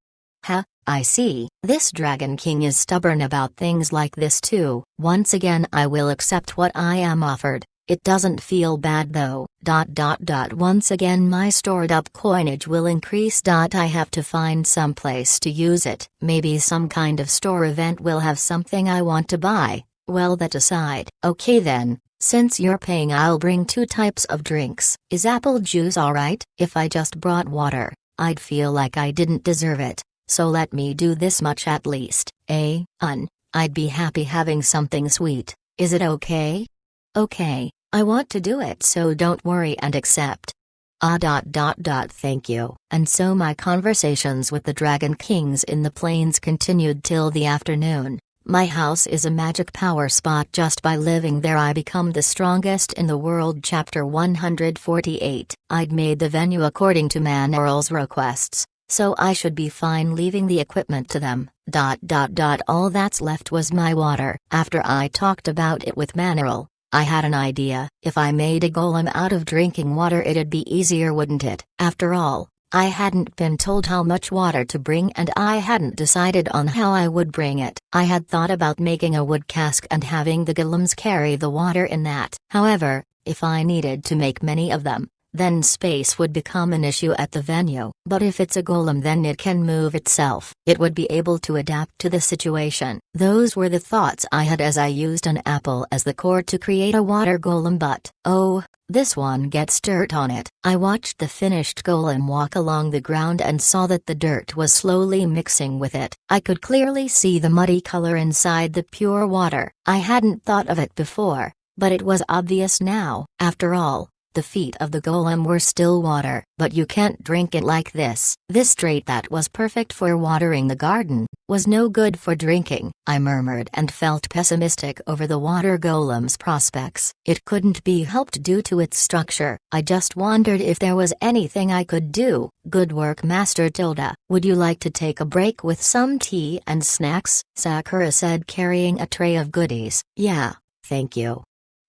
Huh, I see. This Dragon King is stubborn about things like this too. Once again I will accept what I am offered. It doesn't feel bad though. Once again my stored up coinage will increase. I have to find some place to use it. Maybe some kind of store event will have something I want to buy. Well, that aside. Okay then, since you're paying I'll bring 2 types of drinks. Is apple juice alright? If I just brought water, I'd feel like I didn't deserve it. So let me do this much at least. I'd be happy having something sweet. Is it okay? Okay, I want to do it, so don't worry and accept. Thank you. And so my conversations with the Dragon Kings in the plains continued till the afternoon. My house is a magic power spot. Just by living there I become the strongest in the world. Chapter 148. I'd made the venue according to Manaral's requests, so I should be fine leaving the equipment to them. All that's left was my water. After I talked about it with Manaral, I had an idea. If I made a golem out of drinking water it'd be easier, wouldn't it? After all, I hadn't been told how much water to bring and I hadn't decided on how I would bring it. I had thought about making a wood cask and having the golems carry the water in that. However, if I needed to make many of them, then space would become an issue at the venue. But if it's a golem then it can move itself. It would be able to adapt to the situation. Those were the thoughts I had as I used an apple as the core to create a water golem, but, oh, this one gets dirt on it. I watched the finished golem walk along the ground and saw that the dirt was slowly mixing with it. I could clearly see the muddy color inside the pure water. I hadn't thought of it before, but it was obvious now. After all, the feet of the golem were still water. But you can't drink it like this. This straight that was perfect for watering the garden was no good for drinking. I murmured and felt pessimistic over the water golem's prospects. It couldn't be helped due to its structure. I just wondered if there was anything I could do. Good work, Master Tilda. Would you like to take a break with some tea and snacks? Sakura said, carrying a tray of goodies. Yeah, thank you.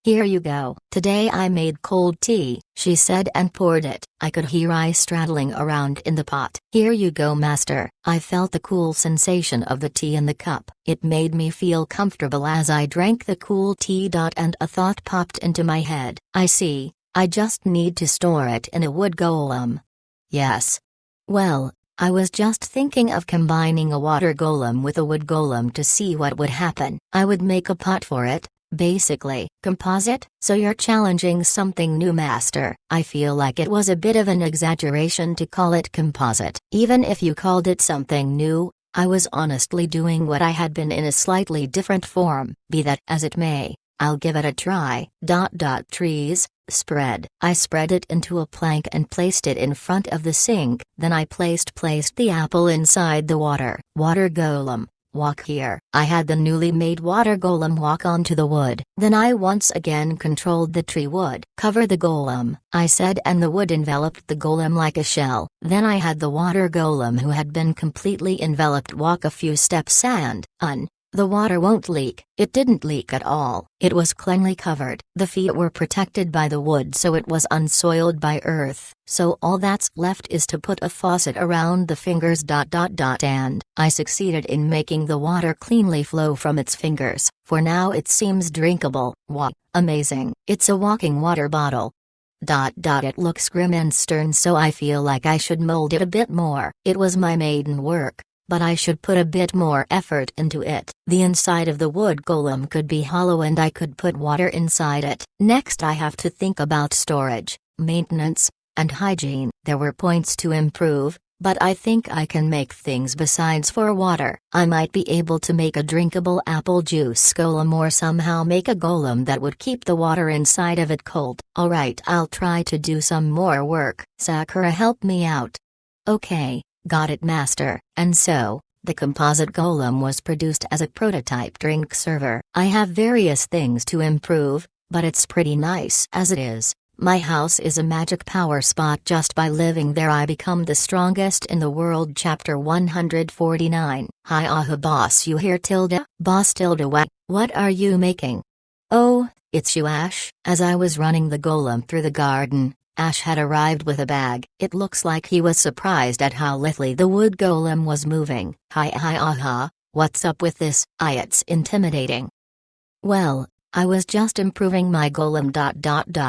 Here you go. Today I made cold tea, she said and poured it. I could hear ice straddling around in the pot. Here you go, Master. I felt the cool sensation of the tea in the cup. It made me feel comfortable as I drank the cool tea. And a thought popped into my head. I see, I just need to store it in a wood golem. Yes. Well, I was just thinking of combining a water golem with a wood golem to see what would happen. I would make a pot for it. Basically, composite? So you're challenging something new, Master. I feel like it was a bit of an exaggeration to call it composite. Even if you called it something new, I was honestly doing what I had been in a slightly different form. Be that as it may, I'll give it a try. Trees, spread. I spread it into a plank and placed it in front of the sink. Then I placed the apple inside the water. Water golem. Walk here. I had the newly made water golem walk onto the wood. Then I once again controlled the tree wood. Cover the golem, I said, and the wood enveloped the golem like a shell. Then I had the water golem, who had been completely enveloped, walk a few steps and, the water won't leak. It didn't leak at all. It was cleanly covered. The feet were protected by the wood so it was unsoiled by earth. So all that's left is to put a faucet around the fingers. And I succeeded in making the water cleanly flow from its fingers. For now it seems drinkable. Wow, amazing. It's a walking water bottle. It looks grim and stern, so I feel like I should mold it a bit more. It was my maiden work, but I should put a bit more effort into it. The inside of the wood golem could be hollow and I could put water inside it. Next I have to think about storage, maintenance, and hygiene. There were points to improve, but I think I can make things besides for water. I might be able to make a drinkable apple juice golem or somehow make a golem that would keep the water inside of it cold. Alright, I'll try to do some more work. Sakura, help me out. Okay. Got it, Master. And so, the composite golem was produced as a prototype drink server. I have various things to improve, but it's pretty nice as it is. My house is a magic power spot. Just by living there I become the strongest in the world. Chapter 149. Hi, boss, you here, Tilda? Boss Tilda, what are you making? Oh, it's you, Ash. As I was running the golem through the garden, Ash had arrived with a bag. It looks like he was surprised at how little the wood golem was moving. Hi aha, what's up with this? It's intimidating. Well, I was just improving my golem.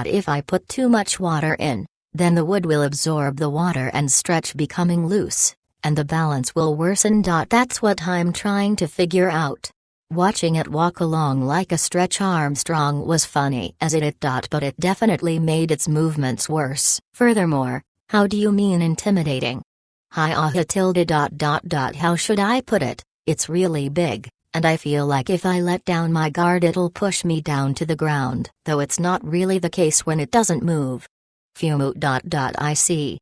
If I put too much water in, then the wood will absorb the water and stretch, becoming loose, and the balance will worsen. That's what I'm trying to figure out. Watching it walk along like a Stretch Armstrong was funny as it but it definitely made its movements worse. Furthermore, how do you mean intimidating? How should I put it? It's really big, and I feel like if I let down my guard it'll push me down to the ground, though it's not really the case when it doesn't move. Fumu. I see.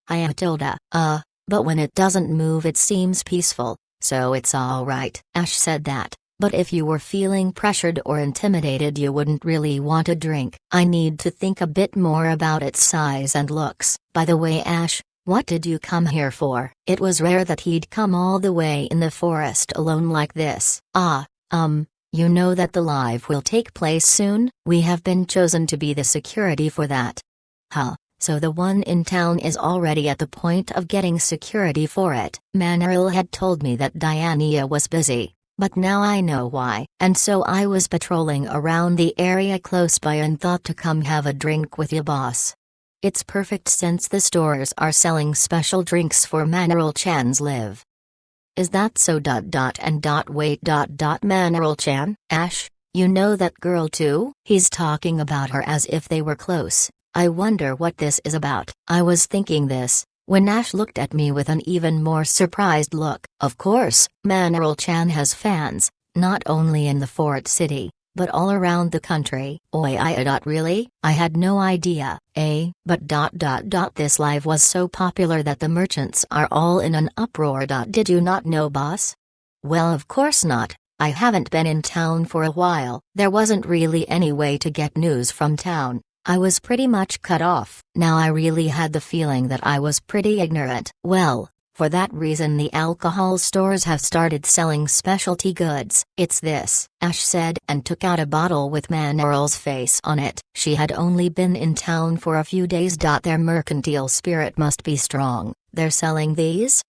But when it doesn't move it seems peaceful, so it's alright. Ash said that. But if you were feeling pressured or intimidated you wouldn't really want a drink. I need to think a bit more about its size and looks. By the way, Ash, what did you come here for? It was rare that he'd come all the way in the forest alone like this. You know that the live will take place soon? We have been chosen to be the security for that. So the one in town is already at the point of getting security for it. Manaril had told me that Diania was busy. But now I know why. And so I was patrolling around the area close by and thought to come have a drink with you, boss. It's perfect since the stores are selling special drinks for Manaril-chan's live. Is that so? Wait. Manaril-chan? Ash, you know that girl too? He's talking about her as if they were close. I wonder what this is about. I was thinking this when Ash looked at me with an even more surprised look. Of course, Manaril-chan has fans, not only in the Fort City, but all around the country. Really? I had no idea. But this live was so popular that the merchants are all in an uproar. Did you not know, boss? Well, of course not. I haven't been in town for a while. There wasn't really any way to get news from town. I was pretty much cut off. Now I really had the feeling that I was pretty ignorant. Well, for that reason the alcohol stores have started selling specialty goods. It's this, Ash said and took out a bottle with Manaril's face on it. She had only been in town for a few days. Their mercantile spirit must be strong. They're selling these?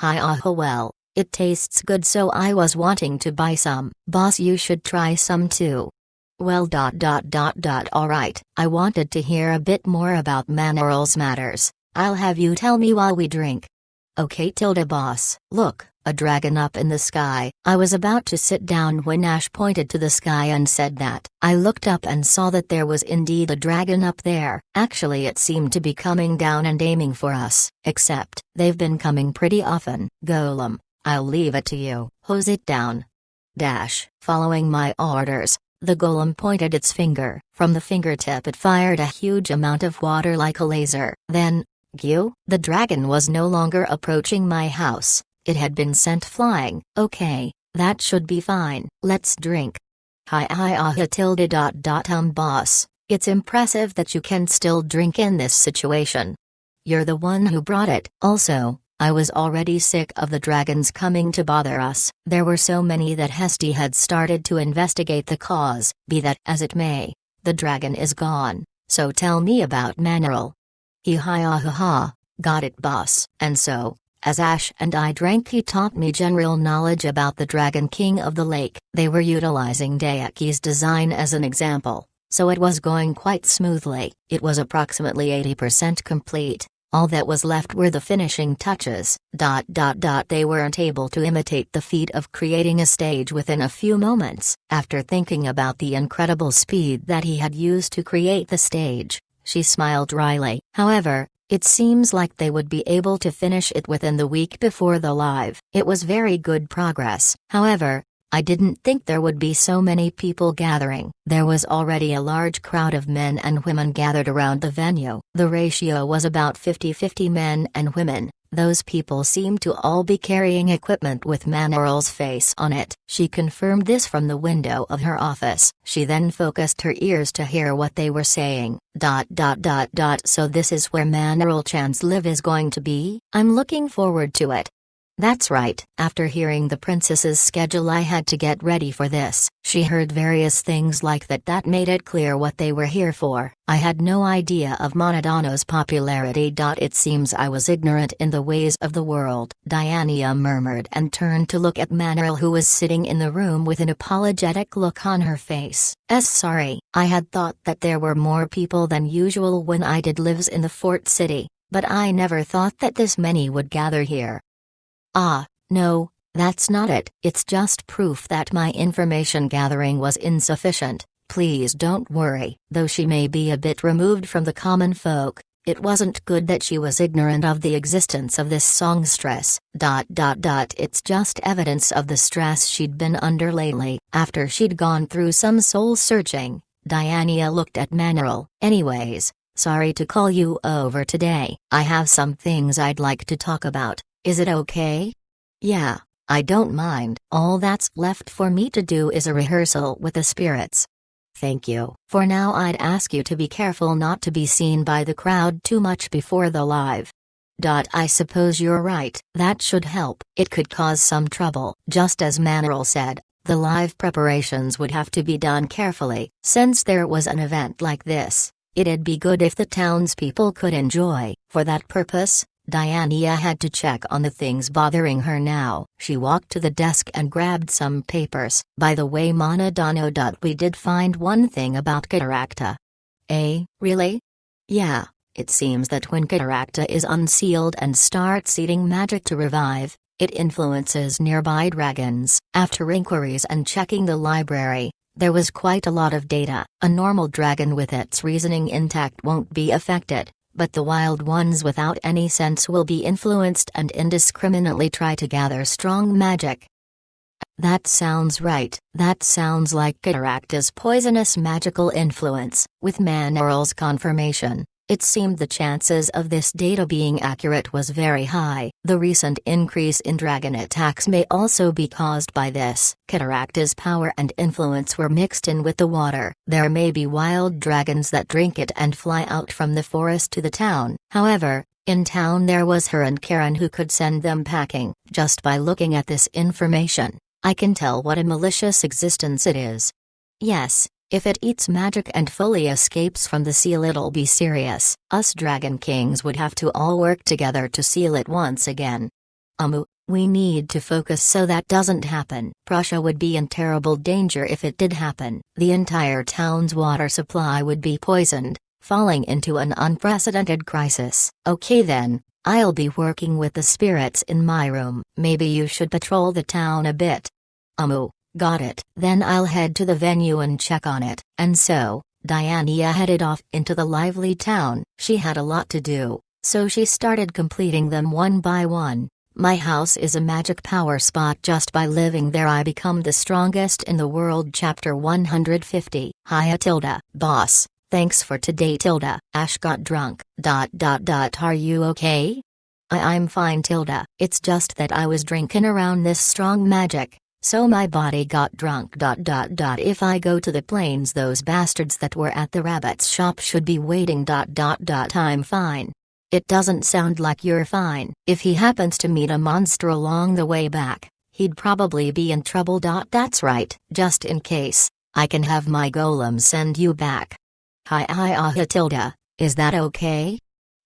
Well, it tastes good so I was wanting to buy some. Boss, you should try some too. Well. Alright. I wanted to hear a bit more about Manaril's matters. I'll have you tell me while we drink. Okay, boss. Look, a dragon up in the sky. I was about to sit down when Ash pointed to the sky and said that. I looked up and saw that there was indeed a dragon up there. Actually, it seemed to be coming down and aiming for us. Except, they've been coming pretty often. Golem, I'll leave it to you. Hose it down. Following my orders. The golem pointed its finger. From the fingertip it fired a huge amount of water like a laser. Then, the dragon was no longer approaching my house. It had been sent flying. Okay, that should be fine. Let's drink. Boss, it's impressive that you can still drink in this situation. You're the one who brought it. Also, I was already sick of the dragons coming to bother us. There were so many that Hesty had started to investigate the cause. Be that as it may, the dragon is gone, so tell me about Manaril. Got it, boss. And so, as Ash and I drank, he taught me general knowledge about the Dragon King of the Lake. They were utilizing Daeki's design as an example, so it was going quite smoothly. It was approximately 80% complete. All that was left were the finishing touches. They weren't able to imitate the feat of creating a stage within a few moments. After thinking about the incredible speed that he had used to create the stage, she smiled wryly. However, it seems like they would be able to finish it within the week before the live. It was very good progress. However, I didn't think there would be so many people gathering. There was already a large crowd of men and women gathered around the venue. The ratio was about 50-50 men and women. Those people seemed to all be carrying equipment with Manaril's face on it. She confirmed this from the window of her office. She then focused her ears to hear what they were saying. So this is where Manaril-chan's live is going to be? I'm looking forward to it. That's right. After hearing the princess's schedule, I had to get ready for this. She heard various things like that made it clear what they were here for. I had no idea of Monadano's popularity. It seems I was ignorant in the ways of the world, Diana murmured and turned to look at Manaril, who was sitting in the room with an apologetic look on her face. Sorry, I had thought that there were more people than usual when I did lives in the fort city, but I never thought that this many would gather here. Ah, no, that's not it. It's just proof that my information gathering was insufficient. Please don't worry. Though she may be a bit removed from the common folk, it wasn't good that she was ignorant of the existence of this songstress. It's just evidence of the stress she'd been under lately. After she'd gone through some soul searching, Diana looked at Manaril. Anyways, sorry to call you over today. I have some things I'd like to talk about. Is it okay? Yeah, I don't mind. All that's left for me to do is a rehearsal with the spirits. Thank you. For now, I'd ask you to be careful not to be seen by the crowd too much before the live. I suppose you're right. That should help. It could cause some trouble. Just as Manaril said, the live preparations would have to be done carefully. Since there was an event like this, it'd be good if the townspeople could enjoy. For that purpose, Diana had to check on the things bothering her now. She walked to the desk and grabbed some papers. By the way, Monadano. We did find one thing about Cataracta. Really? Yeah, it seems that when Cataracta is unsealed and starts eating magic to revive, it influences nearby dragons. After inquiries and checking the library, there was quite a lot of data. A normal dragon with its reasoning intact won't be affected, but the wild ones without any sense will be influenced and indiscriminately try to gather strong magic. That sounds right. That sounds like Cataracta's poisonous magical influence. With Manaril's confirmation, it seemed the chances of this data being accurate was very high. The recent increase in dragon attacks may also be caused by this. Cataracta's power and influence were mixed in with the water. There may be wild dragons that drink it and fly out from the forest to the town. However, in town there was her and Karen who could send them packing. Just by looking at this information, I can tell what a malicious existence it is. Yes. If it eats magic and fully escapes from the seal, it'll be serious. Us Dragon Kings would have to all work together to seal it once again. We need to focus so that doesn't happen. Prussia would be in terrible danger if it did happen. The entire town's water supply would be poisoned, falling into an unprecedented crisis. Okay then, I'll be working with the spirits in my room. Maybe you should patrol the town a bit. Got it. Then I'll head to the venue and check on it. And so, Diana headed off into the lively town. She had a lot to do, so she started completing them one by one. My house is a magic power spot. Just by living there I become the strongest in the world. Chapter 150. Hiya Tilda. Boss, thanks for today Tilda. Ash got drunk. Are you okay? I'm fine Tilda. It's just that I was drinking around this strong magic, so my body got drunk. If I go to the plains, those bastards that were at the rabbit's shop should be waiting. I'm fine. It doesn't sound like you're fine. If he happens to meet a monster along the way back, he'd probably be in trouble. That's right. Just in case, I can have my golem send you back. Hi Tilda, is that okay?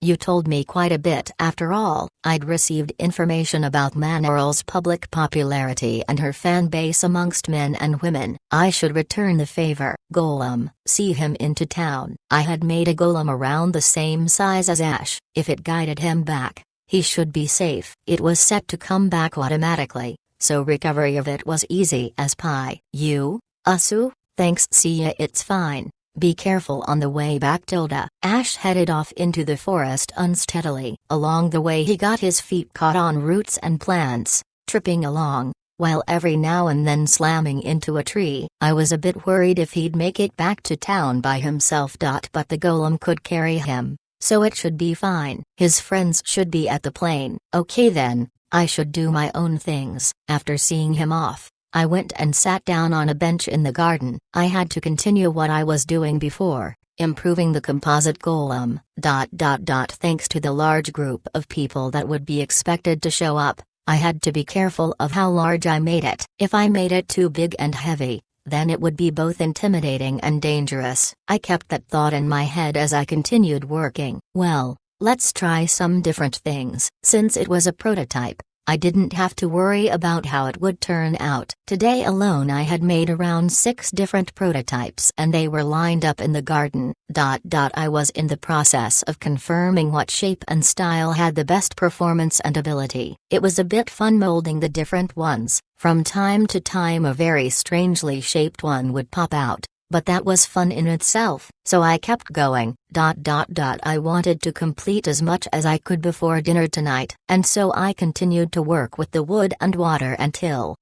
You told me quite a bit. After all, I'd received information about Manaril's public popularity and her fan base amongst men and women. I should return the favor. Golem, see him into town. I had made a golem around the same size as Ash. If it guided him back, he should be safe. It was set to come back automatically, so recovery of it was easy as pie. You, Asu? Thanks. See ya. It's fine. Be careful on the way back Tilda. Ash headed off into the forest unsteadily. Along the way he got his feet caught on roots and plants, tripping along, while every now and then slamming into a tree. I was a bit worried if he'd make it back to town by himself. But the golem could carry him, so it should be fine. His friends should be at the plane. Okay then, I should do my own things. After seeing him off, I went and sat down on a bench in the garden. I had to continue what I was doing before, improving the composite golem. Thanks to the large group of people that would be expected to show up, I had to be careful of how large I made it. If I made it too big and heavy, then it would be both intimidating and dangerous. I kept that thought in my head as I continued working. Well, let's try some different things. Since it was a prototype, I didn't have to worry about how it would turn out. Today alone I had made around 6 different prototypes and they were lined up in the garden. I was in the process of confirming what shape and style had the best performance and ability. It was a bit fun molding the different ones. From time to time a very strangely shaped one would pop out, but that was fun in itself. So I kept going. I wanted to complete as much as I could before dinner tonight, and so I continued to work with the wood and water until.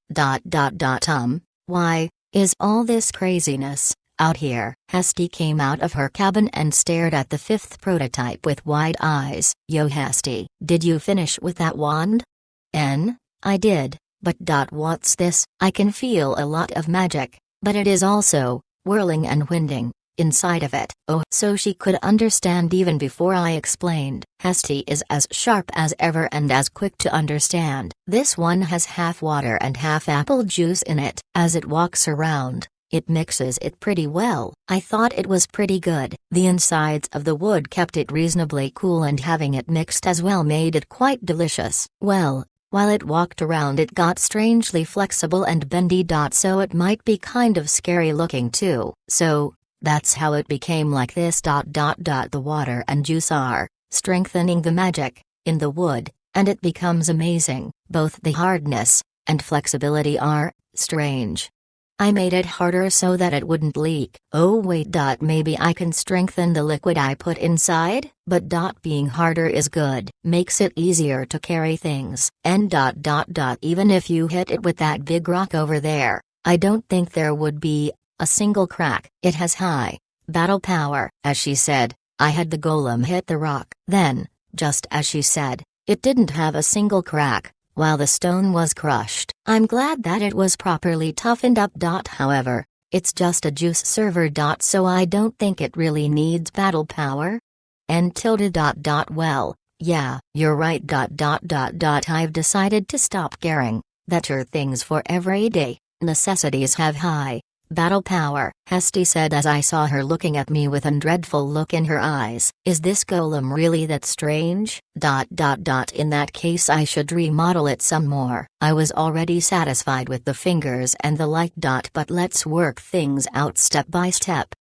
Why is all this craziness out here? Hesty came out of her cabin and stared at the 5th prototype with wide eyes. Yo Hesty, did you finish with that wand? I did, but what's this? I can feel a lot of magic, but it is also whirling and winding inside of it. Oh, so she could understand even before I explained. Hesty is as sharp as ever and as quick to understand. This one has half water and half apple juice in it. As it walks around, it mixes it pretty well. I thought it was pretty good. The insides of the wood kept it reasonably cool and having it mixed as well made it quite delicious. Well, while it walked around it got strangely flexible and bendy. So it might be kind of scary looking too. So, that's how it became like this. The water and juice are strengthening the magic in the wood, and it becomes amazing. Both the hardness and flexibility are strange. I made it harder so that it wouldn't leak. Oh wait, maybe I can strengthen the liquid I put inside? But being harder is good. Makes it easier to carry things. And even if you hit it with that big rock over there, I don't think there would be a single crack. It has high battle power. As she said, I had the golem hit the rock. Then, just as she said, it didn't have a single crack, while the stone was crushed. I'm glad that it was properly toughened up. However, it's just a juice server. So I don't think it really needs battle power. And well, yeah, you're right. I've decided to stop caring that your things for everyday necessities have high battle power, Hesty said as I saw her looking at me with a dreadful look in her eyes. Is this golem really that strange? In that case I should remodel it some more. I was already satisfied with the fingers and the like. But let's work things out step by step.